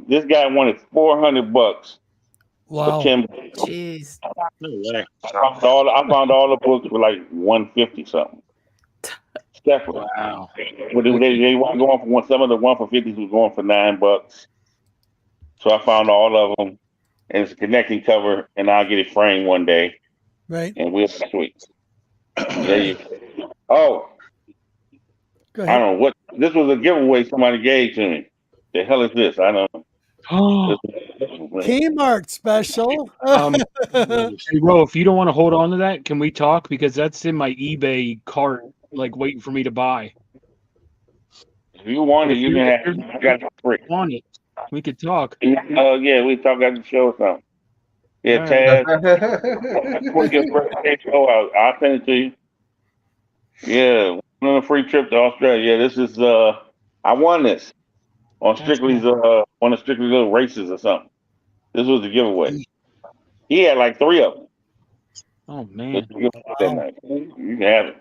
This guy wanted $400 Wow. September. Jeez. No way. I found all the books for like 150 something. Separate. Wow. But they weren't going for one. Some of the 1 for 50s was going for $9. So I found all of them, and it's a connecting cover, and I'll get it framed one day, Right. and we'll sweet. There you go. Oh, Go I ahead. don't know what this was a giveaway somebody gave to me. The hell is this? I don't know. Kmart special. Hey, Ro, if you don't want to hold on to that, can we talk? Because that's in my eBay cart, like waiting for me to buy. If you want it, you can have it. I got it for free. Want it? We could talk. Yeah, we talk at the show or something. Yeah, All Taz. For your birthday show, I'll send it to you. Yeah, on a free trip to Australia. Yeah, this is I won this on Strictly's one of Strictly's little races or something. This was the giveaway. He had like 3 of them. Oh man, that night. You can have it.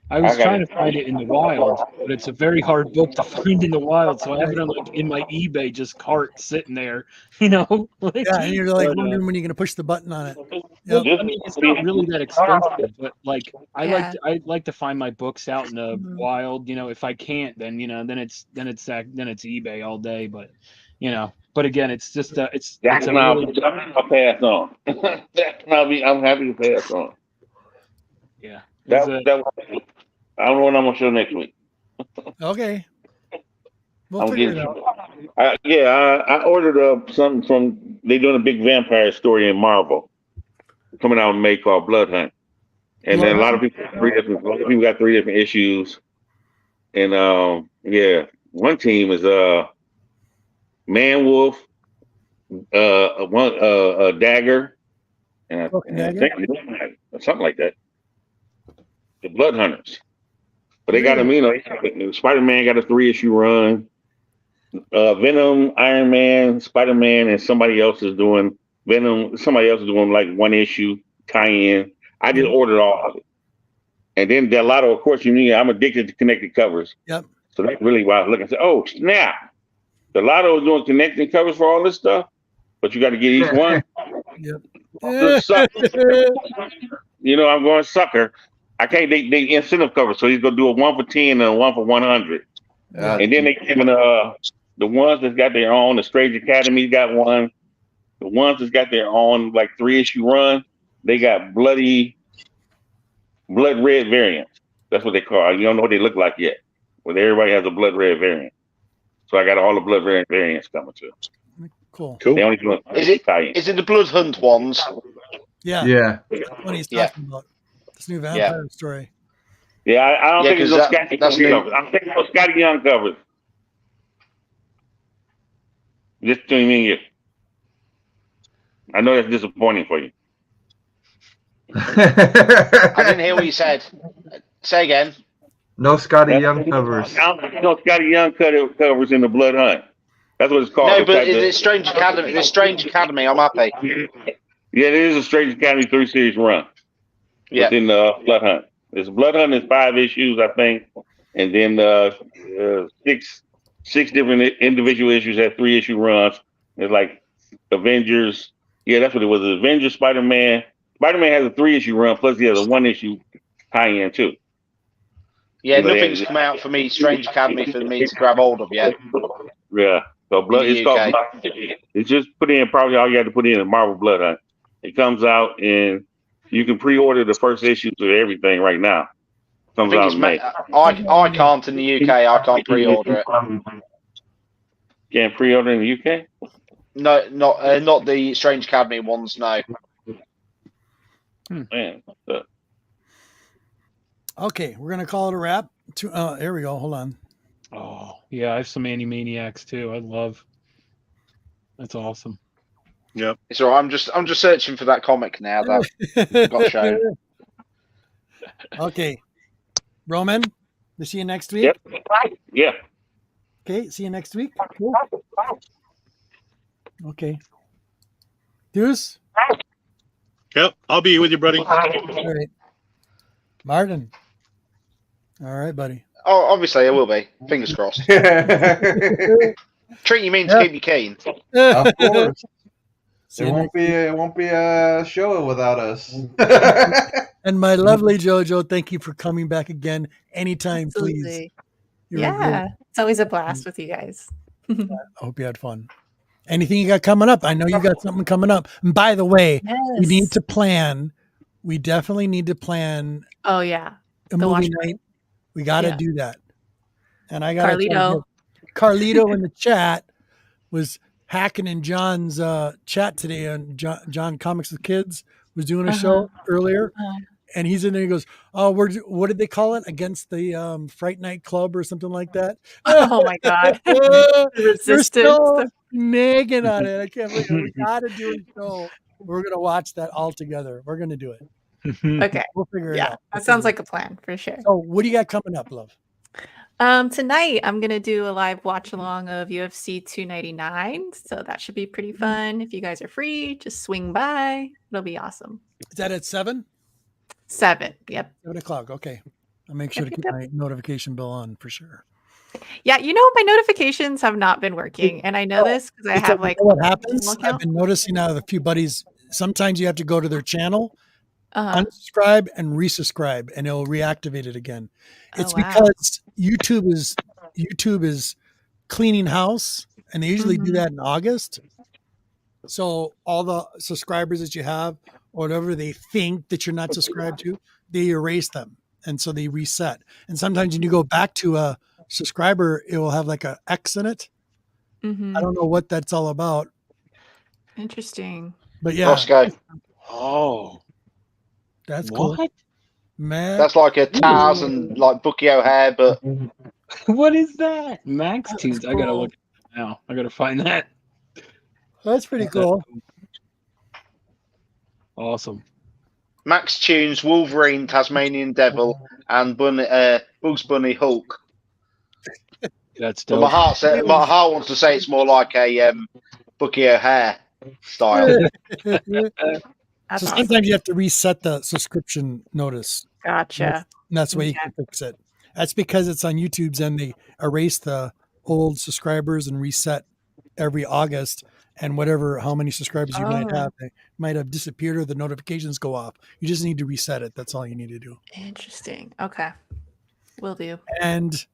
I was I got trying it. to find it in the wild, but it's a very hard book to find in the wild. So I have it on like in my eBay just cart sitting there, you know. Like, Yeah, and you're like but, wondering when you're going to push the button on it. well, Yep. I mean, it's not really that expensive, but like Yeah. I like to find my books out in the Mhm. wild. You know, if I can't, then you know, then it's eBay all day. But you know, but again, it's just it's That's a not. really I'll pass on. That's not me. I'm happy to pass on. yeah. That I don't know what I'm gonna show next week. Okay. We'll I'm figure getting. it out. I ordered something from. They're doing a big vampire story in Marvel, coming out in May called Blood Hunt, and then a lot of people got 3 different issues, and one team is Man Wolf, a Dagger, and I think something like that. The Blood Hunters, but they got them. You know, Spider-Man got a 3-issue run. Venom, Iron Man, Spider-Man, and somebody else is doing Venom. Somebody else is doing like 1 issue tie-in. I just ordered all of it, and then Delato, of course, I'm addicted to connected covers. Yep. So that's really why I was looking and say, oh snap, Delato is doing connected covers for all this stuff, but you got to get each one. Yep. You know, I'm going sucker. I can't. They incentive covers, so he's gonna do a 1 for 10 and a 1 for 100, and then they giving the ones that's got their own. The Strange Academy's got one. The ones that's got their own like 3-issue run, they got blood red variants. That's what they call it. You don't know what they look like yet. Well, everybody has a blood red variant. So I got all the blood red variants coming too. Cool. They only doing Is it the Blood Hunt ones? Yeah. Yeah. That's what he's talking about. This new vampire story. Yeah, I don't think it's those Scotty that's Young new. covers. I'm thinking those Scotty Young covers. Just between me and you. I know that's disappointing for you. I didn't hear what you said. Say again. No Scotty Young covers. I don't think no Scotty Young covers in the Blood Hunt. That's what it's called. No, but it's Strange Academy. The Strange Academy. I'm happy. Yeah, there is a Strange Academy 3-series run. Yeah. Within the Blood Hunt. This Blood Hunt is 5 issues, I think, and then six different individual issues have 3-issue runs. It's like Avengers. Yeah, that's what it was. Avengers, Spider-Man. Spider-Man has a 3-issue run, plus he has a 1-issue tie-in too. Yeah, nothing's come out for me, Strange Academy, for me to grab hold of yet. Yeah. So it's called Blood. It's just put in, probably all you have to put in is Marvel Blood Hunt. It comes out and you can pre-order the first issues of everything right now. Comes out in May. I can't in the UK. I can't pre-order it. Can't pre-order in the UK? No, not the Strange Academy ones. No. Man. Okay, we're gonna call it a wrap. Here we go. Hold on. Oh yeah, I have some Animaniacs too. I love. That's awesome. Yep. It's all right. I'm just searching for that comic now that got shown. Okay, Roman. We'll see you next week. Yep. Yeah. Okay. See you next week. Cool. Okay. Deuce. Yep. I'll be with you, buddy. All right. Martin. All right, buddy. Oh, obviously I will be. Fingers crossed. Treat you mean to keep you keen. Of course. It won't be a show without us. And my lovely JoJo, thank you for coming back again anytime, please. Absolutely. You were great. Yeah, it's always a blast with you guys. I hope you had fun. Anything you got coming up? I know you got something coming up. And by the way, we need to plan. We definitely need to plan. Oh yeah, a movie night. We got to do that. And I got Carlito in the chat was hacking in John's chat today on John Comics with Kids was doing a show earlier. And he's in there. He goes, "Oh, what did they call it? Against the Fright Night Club or something like that." Oh my god! We're still nagging on it. I can't believe it. We got to do a show. We're gonna watch that all together. We're gonna do it. Okay, we'll figure it out. That sounds like a plan for sure. So, what do you got coming up, love? Tonight I'm gonna do a live watch along of UFC 299, so that should be pretty fun. If you guys are free, just swing by. It'll be awesome. Is that at 7? 7. Yep. 7 o'clock. Okay. I'll make sure to keep my notification bell on for sure. Yeah, my notifications have not been working, and I know this because I have like what happens. I've been noticing out of a few buddies. Sometimes you have to go to their channel, unsubscribe and resubscribe, and it'll reactivate it again. It's because YouTube is cleaning house, and they usually do that in August. So all the subscribers that you have, or whatever they think that you're not subscribed to, they erase them, and so they reset. And sometimes when you go back to a subscriber, it will have like a X in it. I don't know what that's all about. Interesting. But yeah. Rosko. Oh. That's cool. What? Man. That's like a Taz and like Bucky O'Hare, but what is that? Max Tunes. I gotta look at it now. I gotta find that. That's pretty cool. Awesome. Max Tunes, Wolverine, Tasmanian Devil, and Bugs Bunny Hulk. That's but dope. my heart wants to say it's more like a Bucky O'Hare style. So sometimes you have to reset the subscription notice. Gotcha. And that's the way you can fix it. That's because it's on YouTube's and they erase the old subscribers and reset every August, and how many subscribers you might have, they might have disappeared or the notifications go off. You just need to reset it. That's all you need to do. Interesting. Okay. Will do. And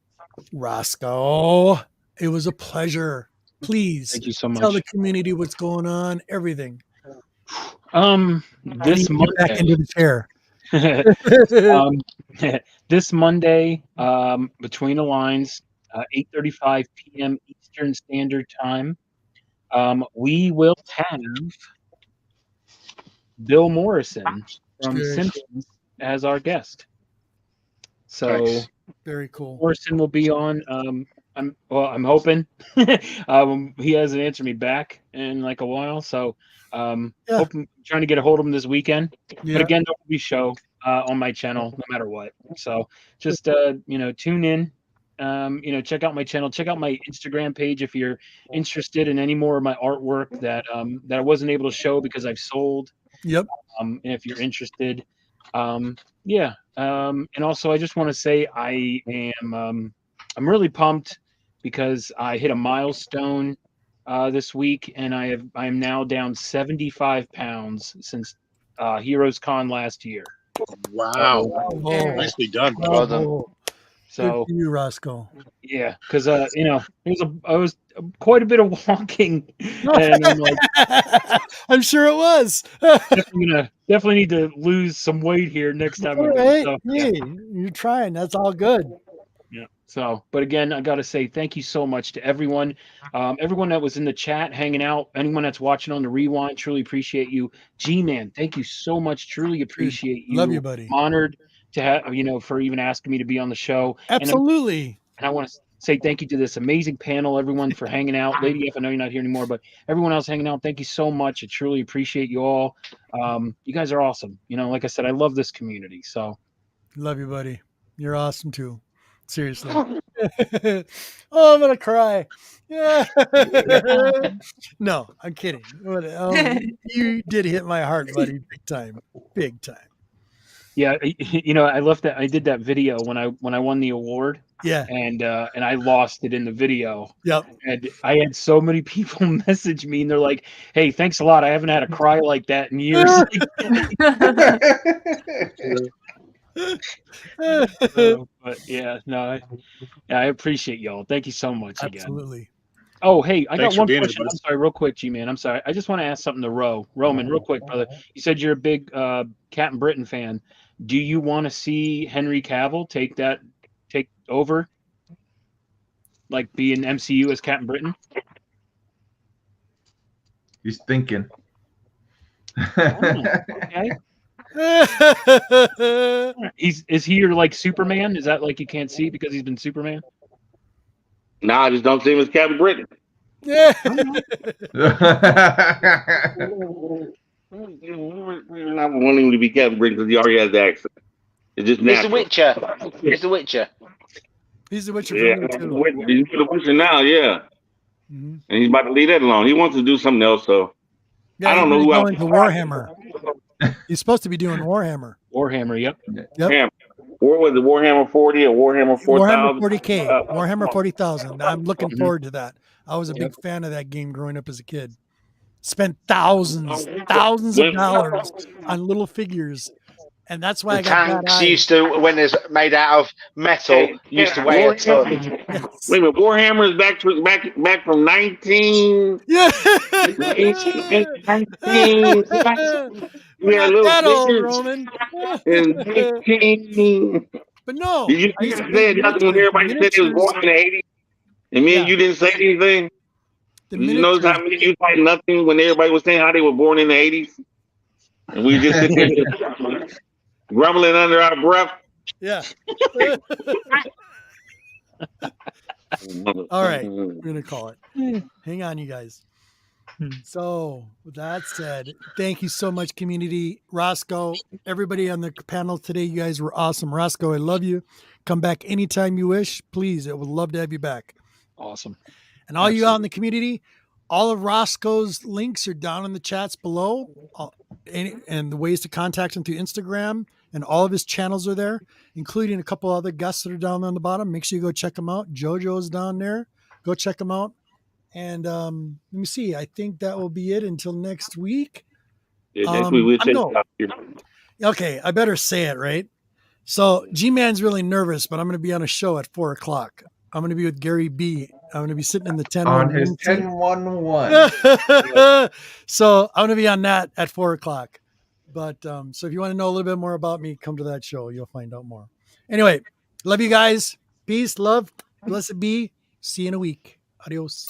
Rosko, it was a pleasure. Please thank you so much. Tell the community what's going on, everything. This Monday, back into the chair. This Monday, Between the Lines, 8:35 p.m. Eastern Standard Time, we will have Bill Morrison from Simpsons as our guest. So very cool. Morrison will be on. I'm hoping. He hasn't answered me back in like a while, so trying to get a hold of him this weekend. But again, there will be a show on my channel no matter what. So just tune in. Check out my channel. Check out my Instagram page if you're interested in any more of my artwork that I wasn't able to show because I've sold. Yep. And if you're interested, and also I just want to say I'm really pumped because I hit a milestone this week, and I'm now down 75 pounds since Heroes Con last year. Wow. Nicely done. Well done. So good for you, Rosko. Yeah, because I was quite a bit of walking, and I'm like, I'm sure it was. definitely need to lose some weight here next time. Hey, you're trying. That's all good. Yeah. So, but again, I got to say thank you so much to everyone, everyone that was in the chat, hanging out, anyone that's watching on the rewind. Truly appreciate you, G-Man. Thank you so much. Truly appreciate you. Love you, buddy. Honored to have, for even asking me to be on the show. Absolutely. And I want to say thank you to this amazing panel, everyone for hanging out. Lady F, I know you're not here anymore, but everyone else hanging out, thank you so much. I truly appreciate you all. You guys are awesome. Like I said, I love this community. So, love you, buddy. You're awesome too. Seriously. Oh, I'm gonna cry. Yeah. No, I'm kidding. You did hit my heart, buddy, big time. Big time. Yeah, I did that video when I won the award. Yeah. And I lost it in the video. Yep. And I had so many people message me, and they're like, "Hey, thanks a lot. I haven't had a cry like that in years." But yeah, no, I appreciate y'all. Thank you so much again. Absolutely. Oh, hey, I Thanks got for one being here, question. buddy. I'm sorry, real quick, G-Man. I'm sorry. I just want to ask something to Roman, real quick, brother. You said you're a big Captain Britain fan. Do you want to see Henry Cavill take over, like be in MCU as Captain Britain? He's thinking. Okay. Is he your like Superman? Is that like you can't see because he's been Superman? No, I just don't see him as Captain Britain. Yeah. We're not wanting him to be Captain Britain because he already has the accent. It's just It's The natural. Witcher. It's The Witcher. He's the Witcher. Yeah, For me too. he's the Witcher now, yeah. Mhm. And he's about to leave that alone. He wants to do something else, so Yeah, I don't know he's who going else. to Warhammer. He's supposed to be doing Warhammer. Warhammer, yep. Warhammer. What was it, Warhammer 40 or Warhammer 4000? Warhammer 40K. Warhammer 40,000. I'm looking Mhm. forward to that. I was a big fan of that game growing up as a kid. Spent thousands of dollars on little figures. And that's why The I got bad tanks eyes. used to, when it's made out of metal, used to weigh a ton. Wait a minute, Warhammer is back from 19. Yeah. 19. We're Yeah, not little that old, figures. Roman. And 19. But no. Did you I used to say play nothing when everybody said it was born in the 80s? And me and you didn't say anything? The You notice how many of you said nothing when everybody was saying how they were born in the 80s? And we just sitting there grumbling under our breath. Yeah. All right. We're going to call it. Hang on, you guys. So, with that said, thank you so much, community. Rosko, everybody on the panel today, you guys were awesome. Rosko, I love you. Come back anytime you wish. Please, I would love to have you back. Awesome. And all you out in the community, all of Rosko's links are down in the chats below. And the ways to contact him through Instagram, and all of his channels are there, including a couple other guests that are down on the bottom. Make sure you go check them out. JoJo's down there. Go check them out. And let me see. I think that will be it until next week. Yeah, next week we'll check no. it out here. Okay, I better say it, right? So G-Man's really nervous, but I'm going to be on a show at 4:00. I'm going to be with Gary B. I'm going to be sitting in the 10 on his 1011. So I'm going to be on that at 4:00. But so if you want to know a little bit more about me, come to that show. You'll find out more. Anyway, love you guys. Peace, love, blessed be. See you in a week. Adios.